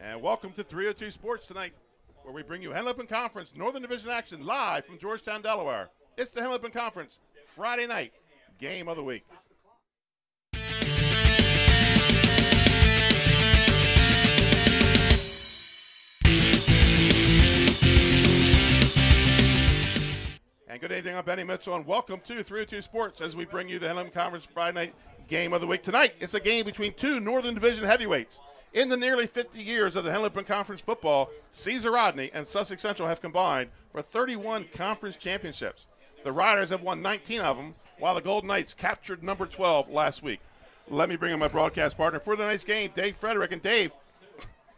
And welcome to 302 Sports tonight, where we bring you Henlip Conference Northern Division action live from Georgetown, Delaware. It's the Henlip Conference Friday night game of the week. And good evening, I'm Benny Mitchell, and welcome to 302 Sports as we bring you the Henlip Conference Friday night game of the week. Tonight, it's a game between two Northern Division heavyweights. In the nearly 50 years of the Henlip Conference football, Caesar Rodney and Sussex Central have combined for 31 conference championships. The Riders have won 19 of them, while the Golden Knights captured number 12 last week. Let me bring in my broadcast partner for tonight's game, Dave Frederick. And Dave,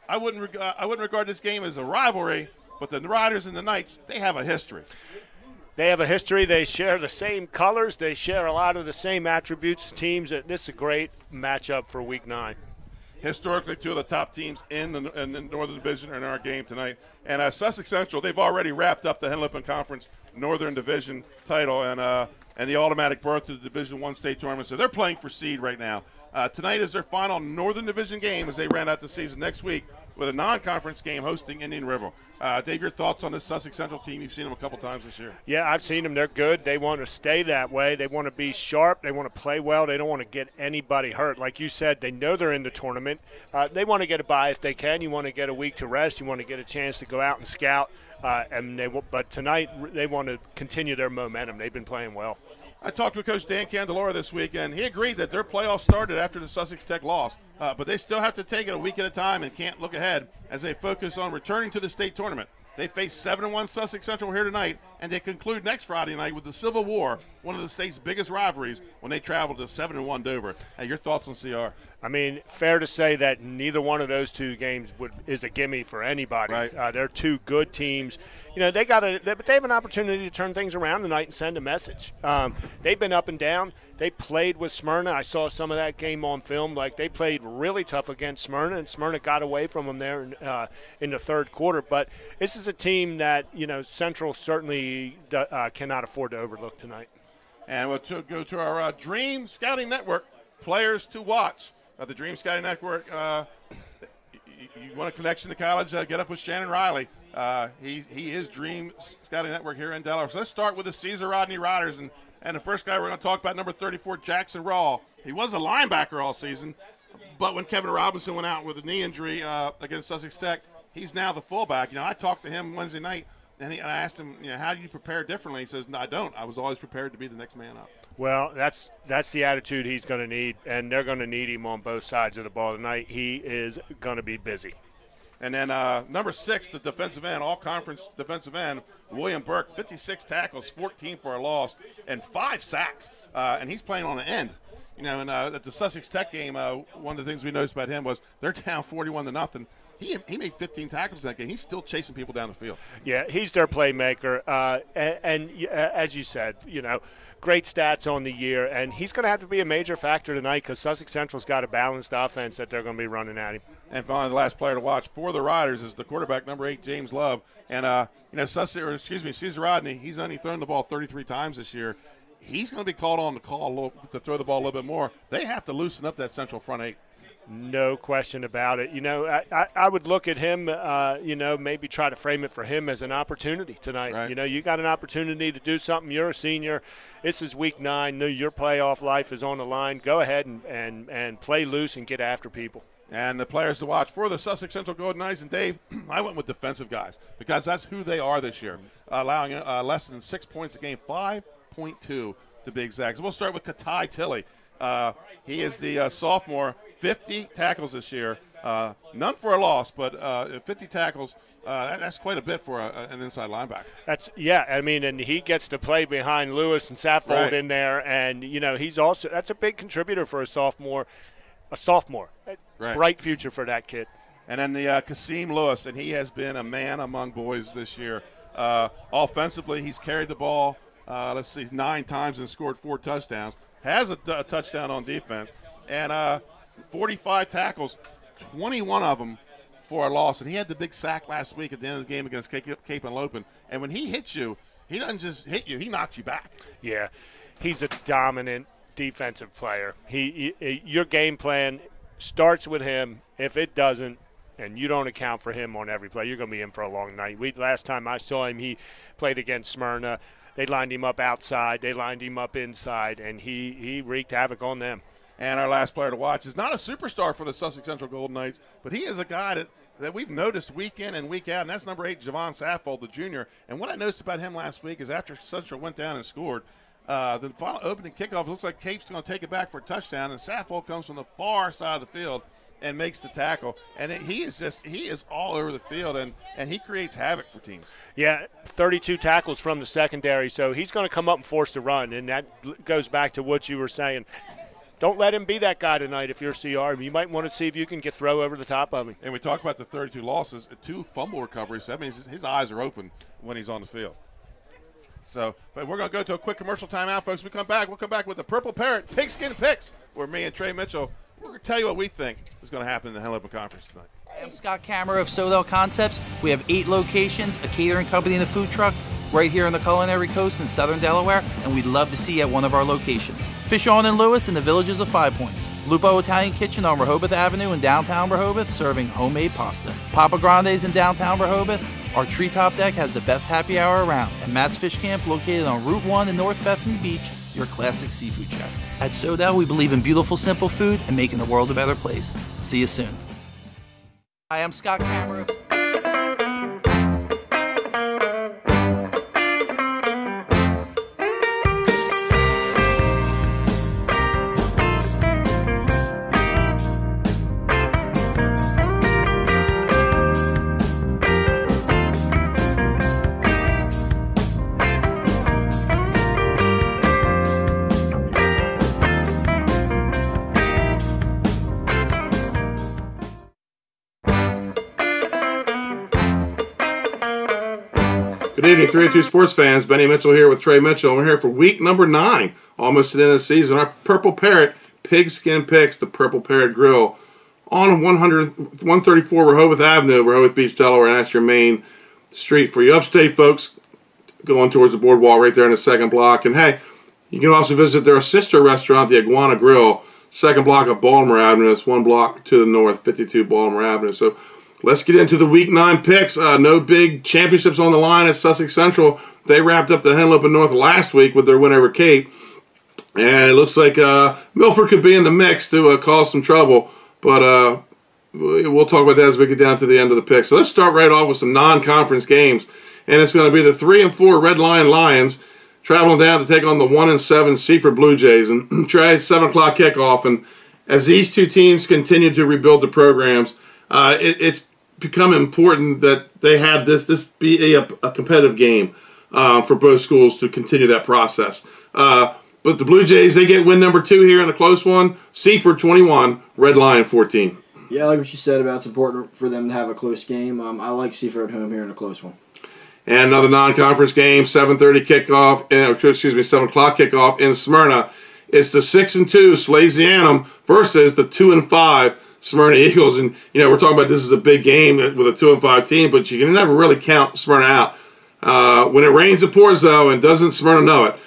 I wouldn't regard this game as a rivalry, but the Riders and the Knights, they have a history. They have a history. They share the same colors. They share a lot of the same attributes as teams. This is a great matchup for Week 9. Historically, two of the top teams in the Northern Division are in our game tonight. And Sussex Central, they've already wrapped up the Henlip Conference Northern Division title and the automatic berth to the Division I state tournament. So they're playing for seed right now. Tonight is their final Northern Division game as they round out the season next week with a non-conference game hosting Indian River. Dave, your thoughts on this Sussex Central team? You've seen them a couple times this year. Yeah, I've seen them. They're good. They want to stay that way. They want to be sharp. They want to play well. They don't want to get anybody hurt. Like you said, they know they're in the tournament. They want to get a bye if they can. You want to get a week to rest. You want to get a chance to go out and scout. But tonight they want to continue their momentum. They've been playing well. I talked with Coach Dan Candelora this week, and he agreed that their playoffs started after the Sussex Tech loss, but they still have to take it a week at a time and can't look ahead as they focus on returning to the state tournament. They face 7-1 Sussex Central here tonight, and they conclude next Friday night with the Civil War, one of the state's biggest rivalries, when they travel to 7-1 Dover. Hey, your thoughts on CR? I mean, fair to say that neither one of those two games is a gimme for anybody. Right. They're two good teams. You know, but they have an opportunity to turn things around tonight and send a message. They've been up and down. They played with Smyrna. I saw some of that game on film. Like, they played really tough against Smyrna, and Smyrna got away from them there in the third quarter. But this is a team that, you know, Central certainly cannot afford to overlook tonight. And we'll go to our Dream Scouting Network, players to watch. The Dream Scouting Network, you want a connection to college, get up with Shannon Riley. He is Dream Scouting Network here in Delaware. So let's start with the Caesar Rodney Riders. And the first guy we're going to talk about, number 34, Jackson Rawl. He was a linebacker all season, but when Kevin Robinson went out with a knee injury against Sussex Tech, he's now the fullback. You know, I talked to him Wednesday night, and I asked him, you know, how do you prepare differently? He says, no, I don't. I was always prepared to be the next man up. Well, that's the attitude he's going to need, and they're going to need him on both sides of the ball tonight. He is going to be busy. And then number 6, the defensive end, all-conference defensive end, William Burke, 56 tackles, 14 for a loss, and 5 sacks. And he's playing on the end. You know, and at the Sussex Tech game, one of the things we noticed about him was they're down 41-0. He made 15 tackles in that game. He's still chasing people down the field. Yeah, he's their playmaker. And as you said, you know, great stats on the year. And he's going to have to be a major factor tonight because Sussex Central's got a balanced offense that they're going to be running at him. And finally, the last player to watch for the Riders is the quarterback, number 8, James Love. And, you know, Caesar Rodney, he's only thrown the ball 33 times this year. He's going to be called on to throw the ball a little bit more. They have to loosen up that Central front 8. No question about it. You know, I would look at him, you know, maybe try to frame it for him as an opportunity tonight. Right. You know, you got an opportunity to do something. You're a senior. This is Week 9. Your playoff life is on the line. Go ahead and play loose and get after people. And the players to watch for the Sussex Central Golden Knights, and Dave, I went with defensive guys because that's who they are this year, allowing less than 6 points a game, 5.2 to be exact. So we'll start with Katai Tilley. He is the sophomore, 50 tackles this year, none for a loss, but 50 tackles. That's quite a bit for an inside linebacker. I mean, and he gets to play behind Lewis and Saffold right in there, and you know that's a big contributor for a sophomore. Right. Bright future for that kid. And then the Kasim Lewis, and he has been a man among boys this year. Offensively, he's carried the ball, 9 times and scored 4 touchdowns. Has a touchdown on defense, and 45 tackles, 21 of them for a loss. And he had the big sack last week at the end of the game against Cape and Lopin. And when he hits you, he doesn't just hit you, he knocks you back. Yeah, he's a dominant defensive player. Your game plan starts with him. If it doesn't, and you don't account for him on every play, you're going to be in for a long night. Last time I saw him, he played against Smyrna. They lined him up outside. They lined him up inside, and he wreaked havoc on them. And our last player to watch is not a superstar for the Sussex Central Golden Knights, but he is a guy that we've noticed week in and week out, and that's number 8, Javon Saffold, the junior. And what I noticed about him last week is after Central went down and scored, the final opening kickoff looks like Cape's going to take it back for a touchdown, and Saffold comes from the far side of the field and makes the tackle. And he is all over the field, and he creates havoc for teams. Yeah, 32 tackles from the secondary, so he's going to come up and force the run, and that goes back to what you were saying. Don't let him be that guy tonight if you're CR. You might want to see if you can get throw over the top of him. And we talk about the 32 losses, 2 fumble recoveries. That means his eyes are open when he's on the field. So, but we're going to go to a quick commercial timeout, folks. We'll come back with the Purple Parrot Pigskin Picks, where me and Trey Mitchell, we're going to tell you what we think is going to happen in the Henley Open Conference tonight. I'm Scott Kammerer of Sodell Concepts. We have 8 locations, a catering company and a food truck right here on the Culinary Coast in southern Delaware, and we'd love to see you at one of our locations. Fish On and Lewis in the Villages of 5 Points. Lupo Italian Kitchen on Rehoboth Avenue in downtown Rehoboth, serving homemade pasta. Papa Grande's in downtown Rehoboth. Our treetop deck has the best happy hour around. And Matt's Fish Camp, located on Route 1 in North Bethany Beach, your classic seafood shack. At Sodell, we believe in beautiful, simple food and making the world a better place. See you soon. Hi, I'm Scott Kammerer. Good evening, 302 sports fans. Benny Mitchell here with Trey Mitchell. We're here for week number 9, almost at the end of the season. Our Purple Parrot Pigskin Picks, the Purple Parrot Grill, on 134 Rehoboth Avenue, Rehoboth Beach, Delaware, and that's your main street for you upstate folks going towards the boardwalk right there in the second block. And hey, you can also visit their sister restaurant, the Iguana Grill, second block of Baltimore Avenue. It's 1 block to the north, 52 Baltimore Avenue. So let's get into the Week 9 picks. No big championships on the line at Sussex Central. They wrapped up the Henley Open North last week with their win over Cape. And it looks like Milford could be in the mix to cause some trouble. But we'll talk about that as we get down to the end of the pick. So let's start right off with some non-conference games. And it's going to be the 3 and 4 Red Lion Lions traveling down to take on the 1 and 7 Seaford Blue Jays. And try 7 o'clock kickoff. And as these two teams continue to rebuild the programs, it's become important that they have this be a competitive game for both schools to continue that process. But the Blue Jays, they get win number 2 here in a close one. Seaford 21, Red Lion 14. Yeah, I like what you said about it's important for them to have a close game. I like Seaford at home here in a close one. And another non-conference game, 7:30 kickoff, 7 o'clock kickoff in Smyrna. It's the 6 and 2 Slasianum versus the 2 and 5 Smyrna Eagles. And, you know, we're talking about this is a big game with a 2 and 5 team, but you can never really count Smyrna out. When it rains, it pours, though, and doesn't Smyrna know it?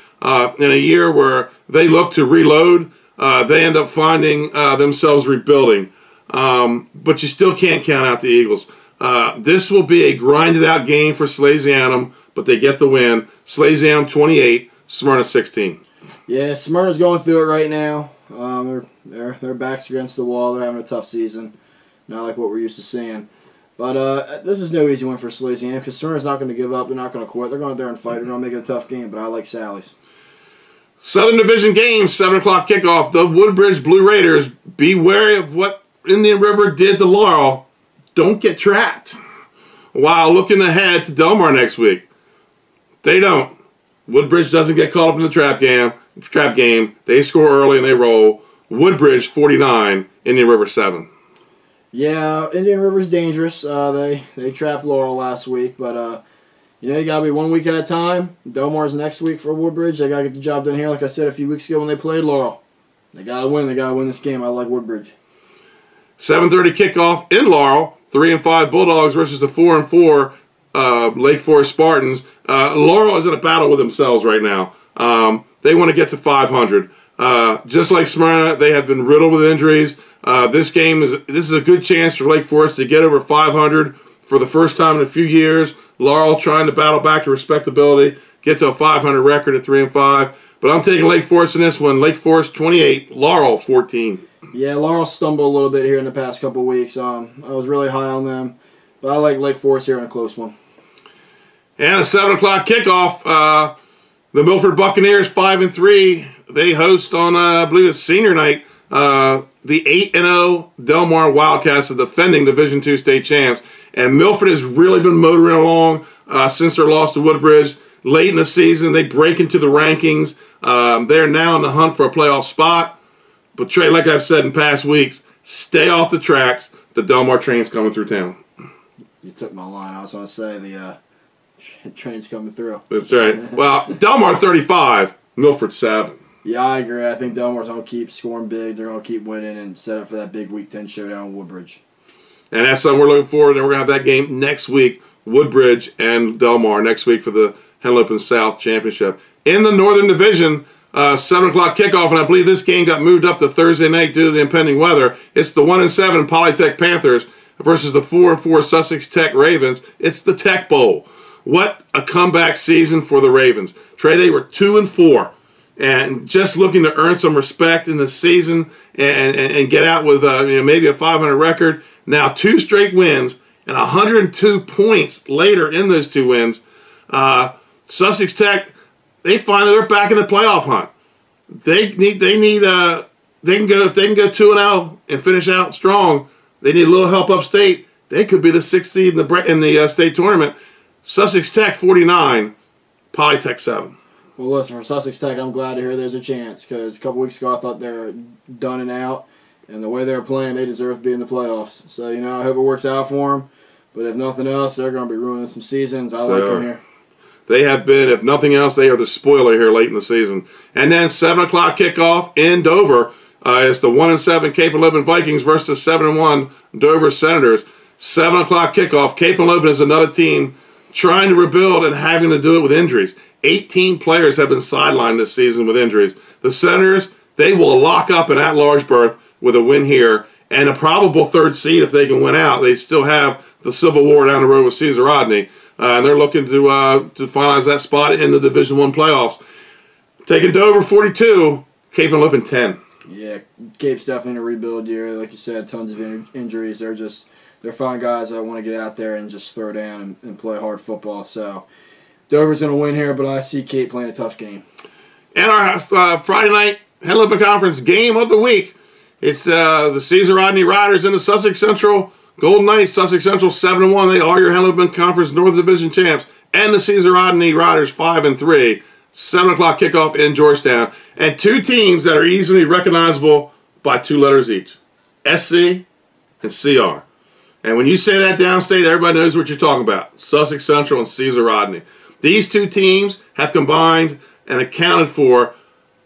In a year where they look to reload, they end up finding themselves rebuilding. But you still can't count out the Eagles. This will be a grinded-out game for Slasianum, but they get the win. Slasianum 28, Smyrna 16. Yeah, Smyrna's going through it right now. Their backs against the wall. They're having a tough season, not like what we're used to seeing. But this is no easy win for Slasianum because Smyrna's not going to give up. They're not going to quit. They're going out there and fight. They're going to make it a tough game, but I like Sally's. Southern Division game, 7 o'clock kickoff. The Woodbridge Blue Raiders, be wary of what Indian River did to Laurel. Don't get trapped. While looking ahead to Delmar next week, they don't. Woodbridge doesn't get caught up in the trap game. They score early and they roll. Woodbridge 49, Indian River 7. Yeah, Indian River's dangerous. They trapped Laurel last week, but you know, you gotta be 1 week at a time. Delmar's next week for Woodbridge. They gotta get the job done here. Like I said a few weeks ago when they played Laurel, they gotta win. They gotta win this game. I like Woodbridge. 7:30 kickoff in Laurel. 3 and 5 Bulldogs versus the 4 and 4 Lake Forest Spartans. Laurel is in a battle with themselves right now. They want to get to 500. Just like Smyrna, they have been riddled with injuries. This is a good chance for Lake Forest to get over 500 for the first time in a few years. Laurel trying to battle back to respectability, get to a 500 record at 3-5. But I'm taking Lake Forest in this one. Lake Forest 28, Laurel 14. Yeah, Laurel stumbled a little bit here in the past couple of weeks. I was really high on them, but I like Lake Forest here in a close one. And a 7 o'clock kickoff. The Milford Buccaneers 5-3. They host on I believe it's senior night. The 8-0 Delmar Wildcats, the defending Division II state champs. And Milford has really been motoring along since their loss to Woodbridge. Late in the season, they break into the rankings. They're now in the hunt for a playoff spot. But Trey, like I've said in past weeks, stay off the tracks. The Delmar train's coming through town. You took my line. I was going to say the train's coming through. That's right. Well, Delmar 35, Milford 7. Yeah, I agree. I think Delmar's going to keep scoring big. They're going to keep winning and set up for that big Week 10 showdown in Woodbridge. And that's something we're looking forward to. And we're going to have that game next week, Woodbridge and Delmar next week for the Henlopen South Championship. In the Northern Division, 7 o'clock kickoff, and I believe this game got moved up to Thursday night due to the impending weather. It's the 1-7 Polytech Panthers versus the 4-4 Sussex Tech Ravens. It's the Tech Bowl. What a comeback season for the Ravens. Trey, they were 2-4. And just looking to earn some respect in the season and get out with maybe a 500 record. Now 2 straight wins and 102 points later in those 2 wins. Sussex Tech, they find that they're back in the playoff hunt. They can go if they can go 2-0 and finish out strong. They need a little help upstate. They could be the 6th seed in the state tournament. Sussex Tech 49, Polytech 7. Well, listen, for Sussex Tech, I'm glad to hear there's a chance because a couple weeks ago I thought they were done and out, and the way they're playing, they deserve to be in the playoffs. So, I hope it works out for them. But if nothing else, they're going to be ruining some seasons. I like them here. They have been, if nothing else, they are the spoiler here late in the season. And then 7 o'clock kickoff in Dover. It's the 1-7 Cape and Lebanon Vikings versus 7-1 Dover Senators. 7 o'clock kickoff. Cape and Lebanon is another team trying to rebuild and having to do it with injuries. 18 players have been sidelined this season with injuries. The Senators, they will lock up an at-large berth with a win here and a probable 3rd seed if they can win out. They still have the Civil War down the road with Caesar Rodney, and they're looking to finalize that spot in the Division I playoffs. Taking Dover 42, Cape and Lebanon 10. Yeah, Cape's definitely in a rebuild year. Like you said, tons of injuries. They're fine guys that want to get out there and just throw down and play hard football. So Dover's going to win here, but I see Cape playing a tough game. And our Friday night Henlopen Conference game of the week. It's the Caesar Rodney Riders and the Sussex Central Golden Knights. Sussex Central 7-1. They are your Henlopen Conference North Division champs. And the Caesar Rodney Riders 5-3. 7 o'clock kickoff in Georgetown. And 2 teams that are easily recognizable by 2 letters each. SC and CR. And when you say that downstate, everybody knows what you're talking about. Sussex Central and Caesar Rodney. These 2 teams have combined and accounted for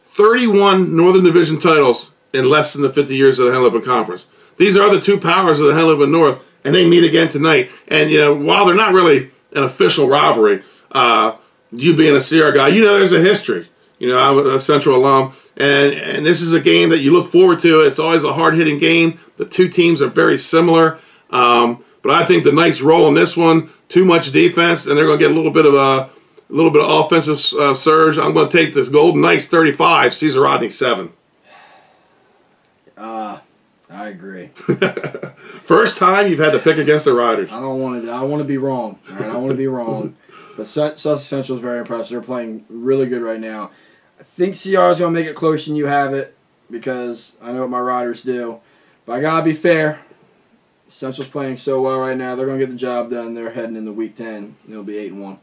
31 Northern Division titles in less than the 50 years of the Henlopen Conference. These are the 2 powers of the Henlopen North, and they meet again tonight. And, while they're not really an official rivalry, you being a CR guy, there's a history. I'm a Central alum, and this is a game that you look forward to. It's always a hard-hitting game. The 2 teams are very similar. But I think the Knights roll in this one. Too much defense, and they're going to get a little bit of offensive surge. I'm going to take the Golden Knights 35, Caesar Rodney 7. I agree. First time you've had to pick against the Riders. I don't want to. I want to be wrong. All right, I want to be wrong. But Sussex Central is very impressive. They're playing really good right now. I think CR is going to make it closer than you have it because I know what my Riders do. But I got to be fair. Central's playing so well right now. They're going to get the job done. They're heading into Week 10. And they'll be 8-1.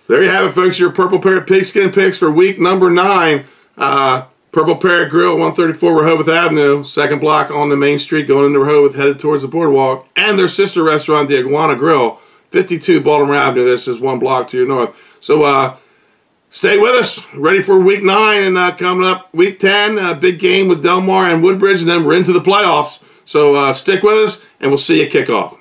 There you have it, folks. Your Purple Parrot Pigskin picks for week number 9. Purple Parrot Grill, 134 Rehoboth Avenue. Second block on the main street going into Rehoboth, headed towards the boardwalk. And their sister restaurant, the Iguana Grill, 52 Baltimore Avenue. This is 1 block to your north. So stay with us. Ready for week 9 and coming up week 10. Big game with Delmar and Woodbridge, and then we're into the playoffs. So stick with us, and we'll see you kick off.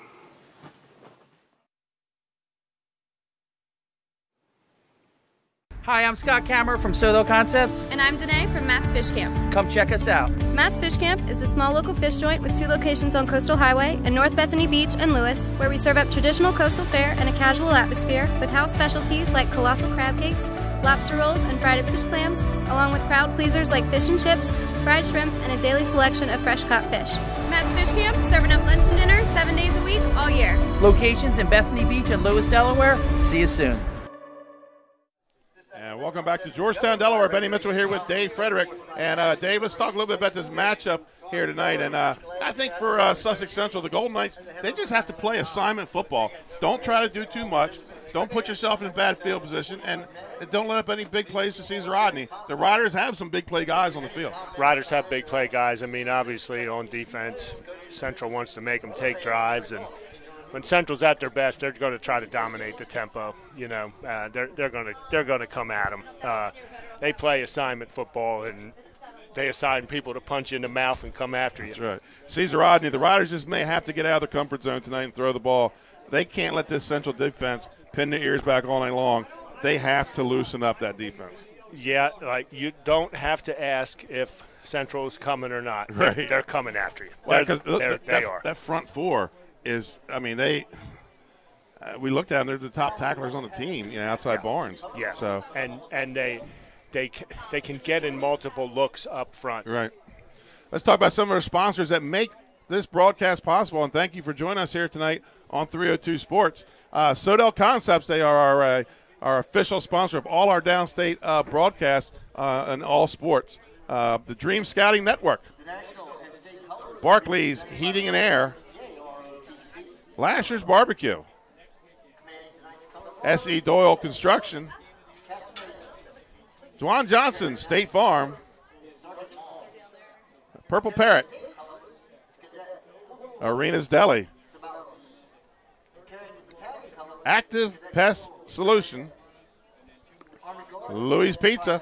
Hi, I'm Scott Kammerer from Soto Concepts. And I'm Danae from Matt's Fish Camp. Come check us out. Matt's Fish Camp is the small local fish joint with 2 locations on Coastal Highway in North Bethany Beach and Lewis, where we serve up traditional coastal fare and a casual atmosphere with house specialties like colossal crab cakes, lobster rolls, and fried Ipswich clams, along with crowd pleasers like fish and chips, fried shrimp, and a daily selection of fresh caught fish. Matt's Fish Camp, serving up lunch and dinner 7 days a week, all year. Locations in Bethany Beach and Lewis, Delaware. See you soon. And welcome back to Georgetown, Delaware. Benny Mitchell here with Dave Frederick. And Dave, let's talk a little bit about this matchup here tonight. And I think for Sussex Central, the Golden Knights, they just have to play assignment football. Don't try to do too much. Don't put yourself in a bad field position, and don't let up any big plays to Caesar Rodney. The Riders have some big play guys on the field. Riders have big play guys. I mean, obviously on defense, Central wants to make them take drives, and when Central's at their best, they're going to try to dominate the tempo. You know, they're going to come at them. They play assignment football, and they assign people to punch you in the mouth and come after you. That's right. Caesar Rodney, the Riders just may have to get out of their comfort zone tonight and throw the ball. They can't let this Central defense pin their ears back all night long. They have to loosen up that defense. Yeah, like you don't have to ask if Central is coming or not. Right. They're coming after you. Well, They are. That front four is, I mean, we looked at them, they're the top tacklers on the team, you know, outside Barnes. Yeah. So and they can get in multiple looks up front. Right. Let's talk about some of our sponsors that make this broadcast possible, and thank you for joining us here tonight on 302 Sports. Sodell Concepts, they are our official sponsor of all our downstate broadcasts and all sports. The Dream Scouting Network, Barclays Heating and Air, Lasher's Barbecue, S.E. Doyle Construction, Dwan Johnson State Farm, Purple Parrot, Arena's Deli, Active Pest Solution, Louis Pizza,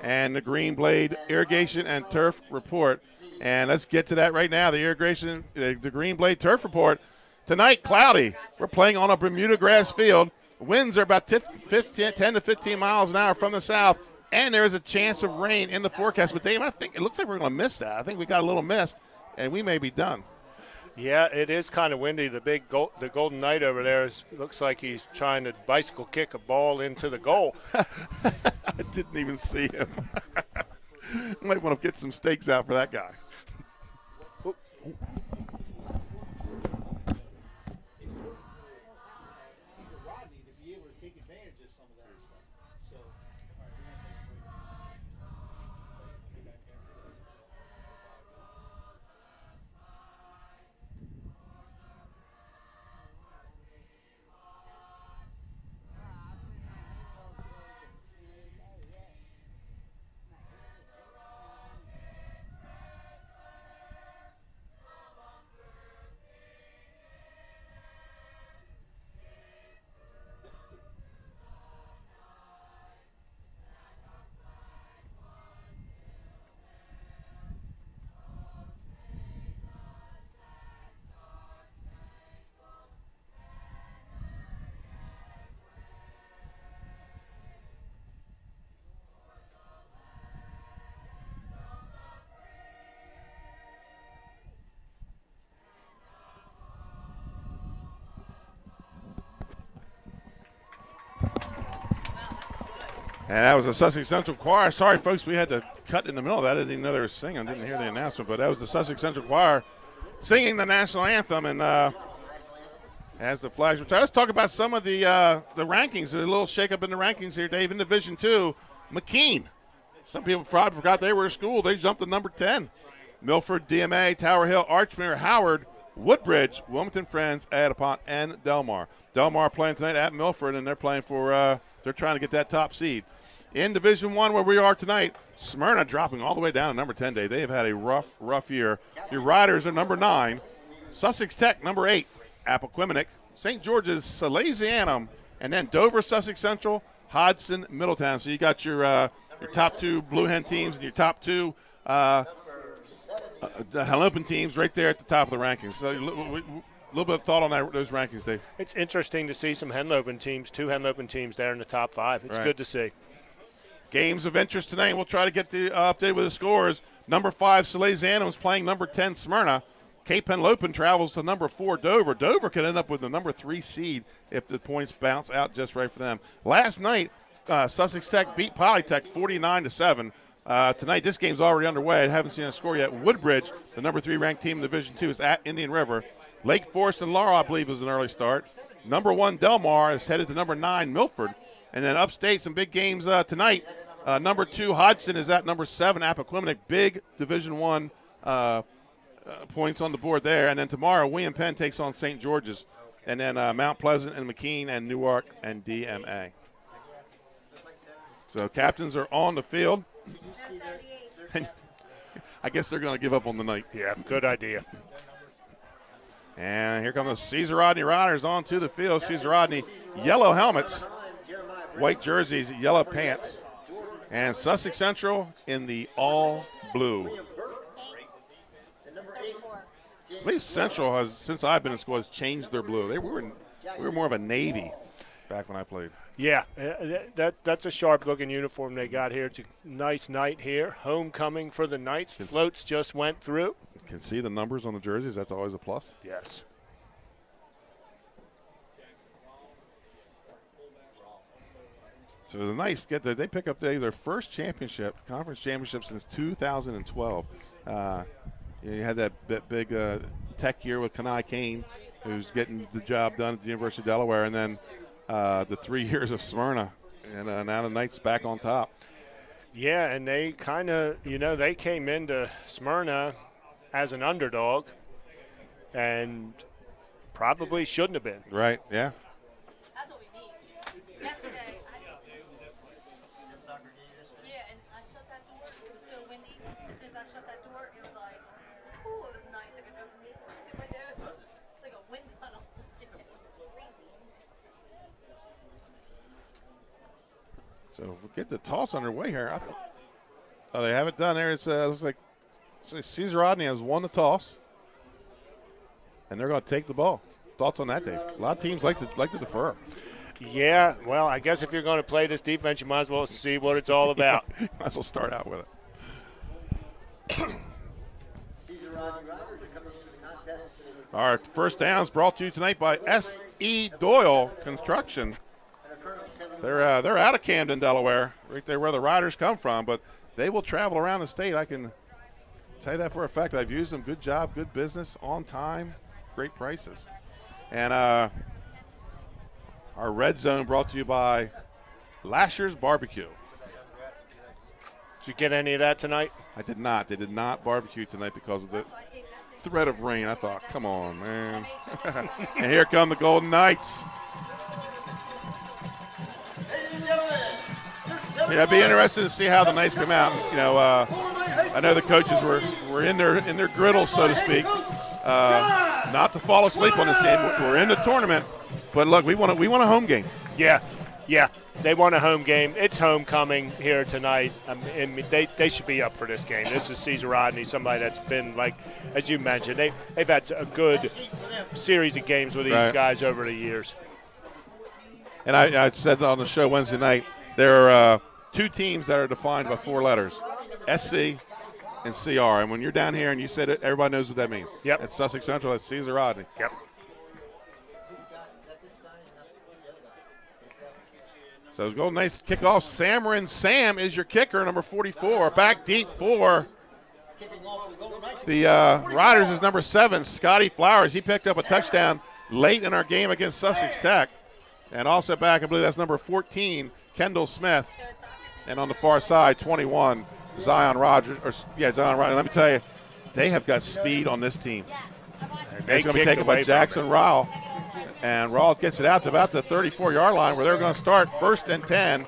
and the Green Blade Irrigation and Turf Report. And let's get to that right now. The Green Blade Turf Report. Tonight, cloudy. We're playing on a Bermuda grass field. Winds are about 10 to 15 miles an hour from the south, and there is a chance of rain in the forecast. But Dave, I think it looks like we're going to miss that. I think we got a little mist, and we may be done. Yeah, it is kind of windy. The Golden Knight over there looks like he's trying to bicycle kick a ball into the goal. I didn't even see him. Might want to get some stakes out for that guy. And that was the Sussex Central Choir. Sorry, folks, we had to cut in the middle of that. I didn't know they were singing. I didn't hear the announcement, but that was the Sussex Central Choir singing the national anthem. And as the flags retire, let's talk about some of the rankings. A little shakeup in the rankings here, Dave. In Division II, McKean. Some people forgot they were a school. They jumped to number 10. Milford, DMA, Tower Hill, Archmere, Howard, Woodbridge, Wilmington Friends, Addapont, and Delmar. Delmar playing tonight at Milford, and they're playing for they're trying to get that top seed. In Division I, where we are tonight, Smyrna dropping all the way down to number 10, Dave. They have had a rough year. Your Riders are number 9. Sussex Tech, number 8. Appoquinimink, St. George's, Salesianum, and then Dover, Sussex Central, Hodgson, Middletown. So you got your top 2 Blue Hen teams and your top 2 the Hellenian teams right there at the top of the rankings. So little bit of thought on those rankings, Dave. It's interesting to see some Henlopen teams, 2 Henlopen teams there in the top 5. It's good to see. Games of interest tonight. We'll try to get the update with the scores. Number 5, Salesianum is playing number 10, Smyrna. Cape Henlopen travels to number 4, Dover. Dover could end up with the number 3 seed if the points bounce out just right for them. Last night, Sussex Tech beat Polytech 49-7. Tonight, this game's already underway. I haven't seen a score yet. Woodbridge, the number 3 ranked team in Division II, is at Indian River. Lake Forest and Laurel, I believe, is an early start. Number 1, Delmar, is headed to number 9, Milford. And then upstate, some big games tonight. Number 2, Hodgson is at number 7, Appoquinimink. Big Division I points on the board there. And then tomorrow, William Penn takes on St. George's. And then Mount Pleasant and McKean and Newark and DMA. So captains are on the field. And I guess they're going to give up on the night. Yeah, good idea. And here come the Caesar Rodney Riders onto the field. Caesar Rodney, yellow helmets, white jerseys, yellow pants. And Sussex Central in the all blue. I believe Central has, since I've been in school, has changed their blue. We were more of a navy back when I played. Yeah, that's a sharp-looking uniform they got here. It's a nice night here. Homecoming for the Knights. Floats just went through. Can see the numbers on the jerseys. That's always a plus. Yes. So the Knights get there. They pick up their first championship, conference championship since 2012. You had that big tech year with Kenai Kane, who's getting the job done at the University of Delaware, and then the 3 years of Smyrna, and now the Knights back on top. Yeah, and they kind of, they came into Smyrna as an underdog and probably shouldn't have been. Right, yeah. That's what we need. Yesterday, yeah, and I shut that door. It was so windy. As soon as I shut that door, it was like, ooh, it was nice. I could open these 2 windows. It's like a wind tunnel. It was crazy. So we'll get the toss underway here. They have it done there. It looks like Caesar Rodney has won the toss, and they're going to take the ball. Thoughts on that, Dave? A lot of teams like to defer. Yeah, well, I guess if you're going to play this defense, you might as well see what it's all about. Might as well start out with it. Our first down is brought to you tonight by S.E. Doyle Construction. They're out of Camden, Delaware, right there where the Riders come from, but they will travel around the state. I can tell you that for a fact. I've used them. Good job, good business, on time, great prices. And our red zone brought to you by Lasher's Barbecue. Did you get any of that tonight? I did not. They did not barbecue tonight because of the threat of rain. I thought, come on, man. And here come the Golden Knights. Yeah, it'd be interesting to see how the Knights come out. I know the coaches were in their griddle, so to speak, not to fall asleep on this game. We're in the tournament, but look, we want a home game. Yeah, they want a home game. It's homecoming here tonight. I mean, they should be up for this game. This is Caesar Rodney, somebody that's been, like, as you mentioned, they've had a good series of games with these guys over the years. And I said on the show Wednesday night, there are 2 teams that are defined by 4 letters, SC and CR. And when you're down here and you said it, everybody knows what that means. Yep. It's Sussex Central. It's Caesar Rodney. Yep. So Golden Knights kick off. Samarin Sam is your kicker, number 44. Back deep for the Riders is number 7, Scotty Flowers. He picked up a touchdown late in our game against Sussex Tech. And also back, I believe that's number 14, Kendall Smith. And on the far side, 21, Zion Rogers. Zion Rogers. Let me tell you, they have got speed on this team. It's going to be taken by Jackson Rowell. And Rowell gets it out to about the 34-yard line where they're going to start 1st and 10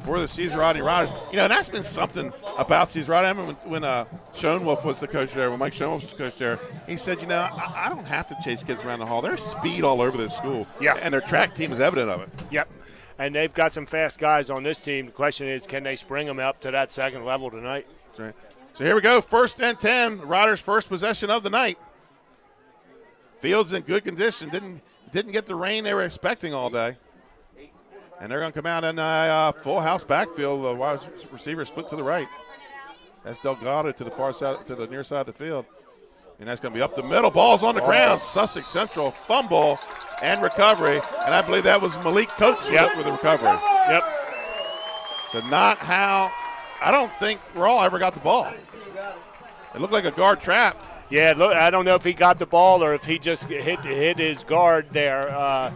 for the Caesar Rodney Riders. And that's been something about Caesar Rodney. I remember when Schoenwolf was the coach there, when Mike Schoenwolf was the coach there, he said, I don't have to chase kids around the hall. There's speed all over this school. Yeah. And their track team is evident of it. Yep. And they've got some fast guys on this team. The question is, can they spring them up to that second level tonight? That's right. So here we go, 1st and 10. Riders' first possession of the night. Field's in good condition. Didn't get the rain they were expecting all day. And they're going to come out in a full house backfield. The wide receiver split to the right. That's Delgado to the far side, to the near side of the field. And that's going to be up the middle. Ball's on the ground. Sussex Central fumble and recovery. And I believe that was Malik Coates with the recovery. Yep. So not how – I don't think Raw ever got the ball. It looked like a guard trap. Yeah, look, I don't know if he got the ball or if he just hit his guard there.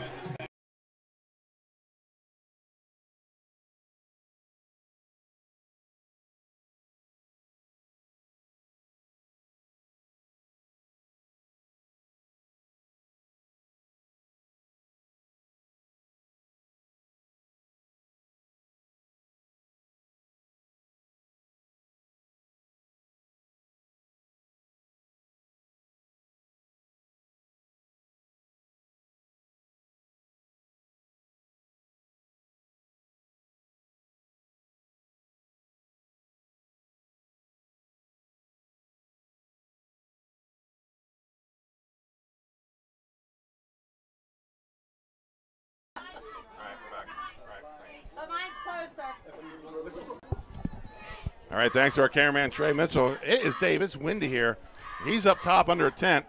But mine's closer. All right, thanks to our cameraman, Trey Mitchell. It is Dave. It's windy here. He's up top under a tent.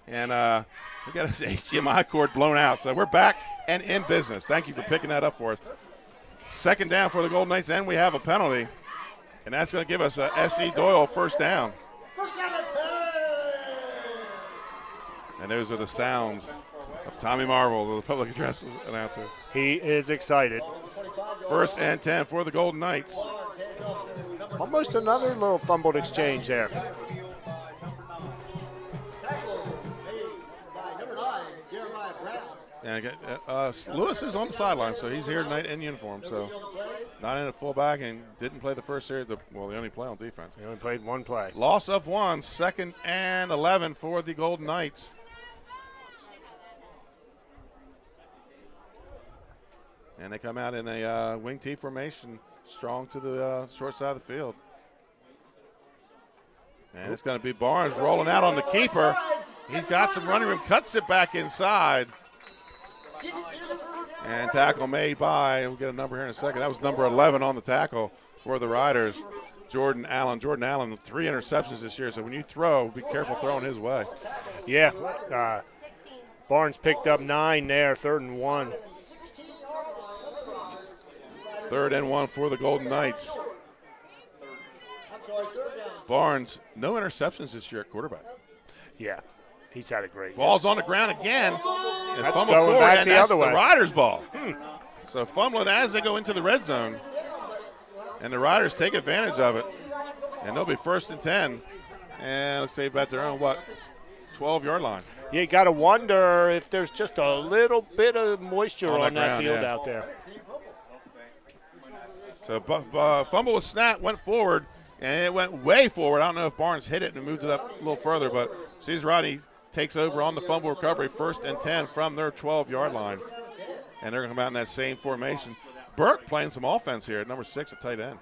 And we got his HDMI cord blown out. So we're back and in business. Thank you for picking that up for us. Second down for the Golden Knights, and we have a penalty. And that's going to give us a S.E. Doyle first down. And those are the sounds of Tommy Marvel, the public address announcer. He is excited. First and 10 for the Golden Knights. Almost another little fumbled exchange there. And Lewis is on the sideline, so he's here tonight in uniform. So not in a fullback and didn't play the first series. Well, they only play on defense. He only played one play. Loss of one, second and 11 for the Golden Knights. And they come out in a wing T formation, strong to the short side of the field. And it's going to be Barnes rolling out on the keeper. He's got some running room, cuts it back inside. And tackle made by, we'll get a number here in a second. That was number 11 on the tackle for the Riders, Jordan Allen. Jordan Allen, 3 interceptions this year, so when you throw, be careful throwing his way. Yeah, Barnes picked up 9 there, 3rd and 1. 3rd and 1 for the Golden Knights. Barnes, no interceptions this year at quarterback. Yeah, he's had a great Ball's on the ground again. And That's fumble going forward, back and the that's other way. the Riders' ball. So fumbling as they go into the red zone. And the Riders take advantage of it. And they'll be 1st and 10. And let's say about their own, 12-yard line. You got to wonder if there's just a little bit of moisture on that ground, field yeah. out there. So fumble was snapped, went forward, and it went way forward. I don't know if Barnes hit it and moved it up a little further, but Cesar Rodney takes over on the fumble recovery, 1st and 10 from their 12-yard line. And they're going to come out in that same formation. Burke playing some offense here at number 6 at tight end.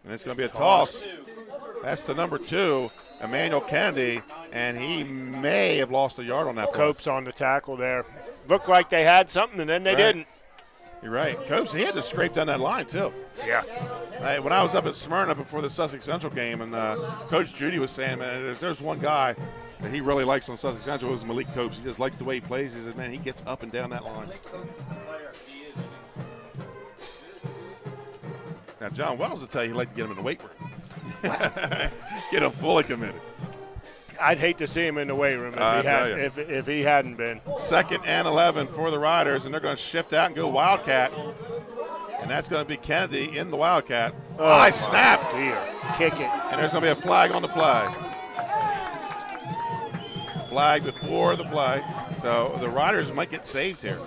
And it's going to be a toss. That's the number 2, Emmanuel Kennedy, and he may have lost a yard on that play. Copes on the tackle there. Looked like they had something, and then they didn't. You're right. Copes, he had to scrape down that line, too. Yeah. When I was up at Smyrna before the Sussex Central game, and Coach Judy was saying, man, if there's one guy that he really likes on Sussex Central, it was Malik Copes. He just likes the way he plays. He said, man, he gets up and down that line. Now, John Wells will tell you he'd like to get him in the weight room. Get him fully committed. I'd hate to see him in the weight room if he hadn't been. 2nd and 11 for the Riders, and they're going to shift out and go Wildcat. And that's going to be Kennedy in the Wildcat. High snap. Dear. Kick it. And there's going to be a flag on the play. Flag before the play. So the Riders might get saved here.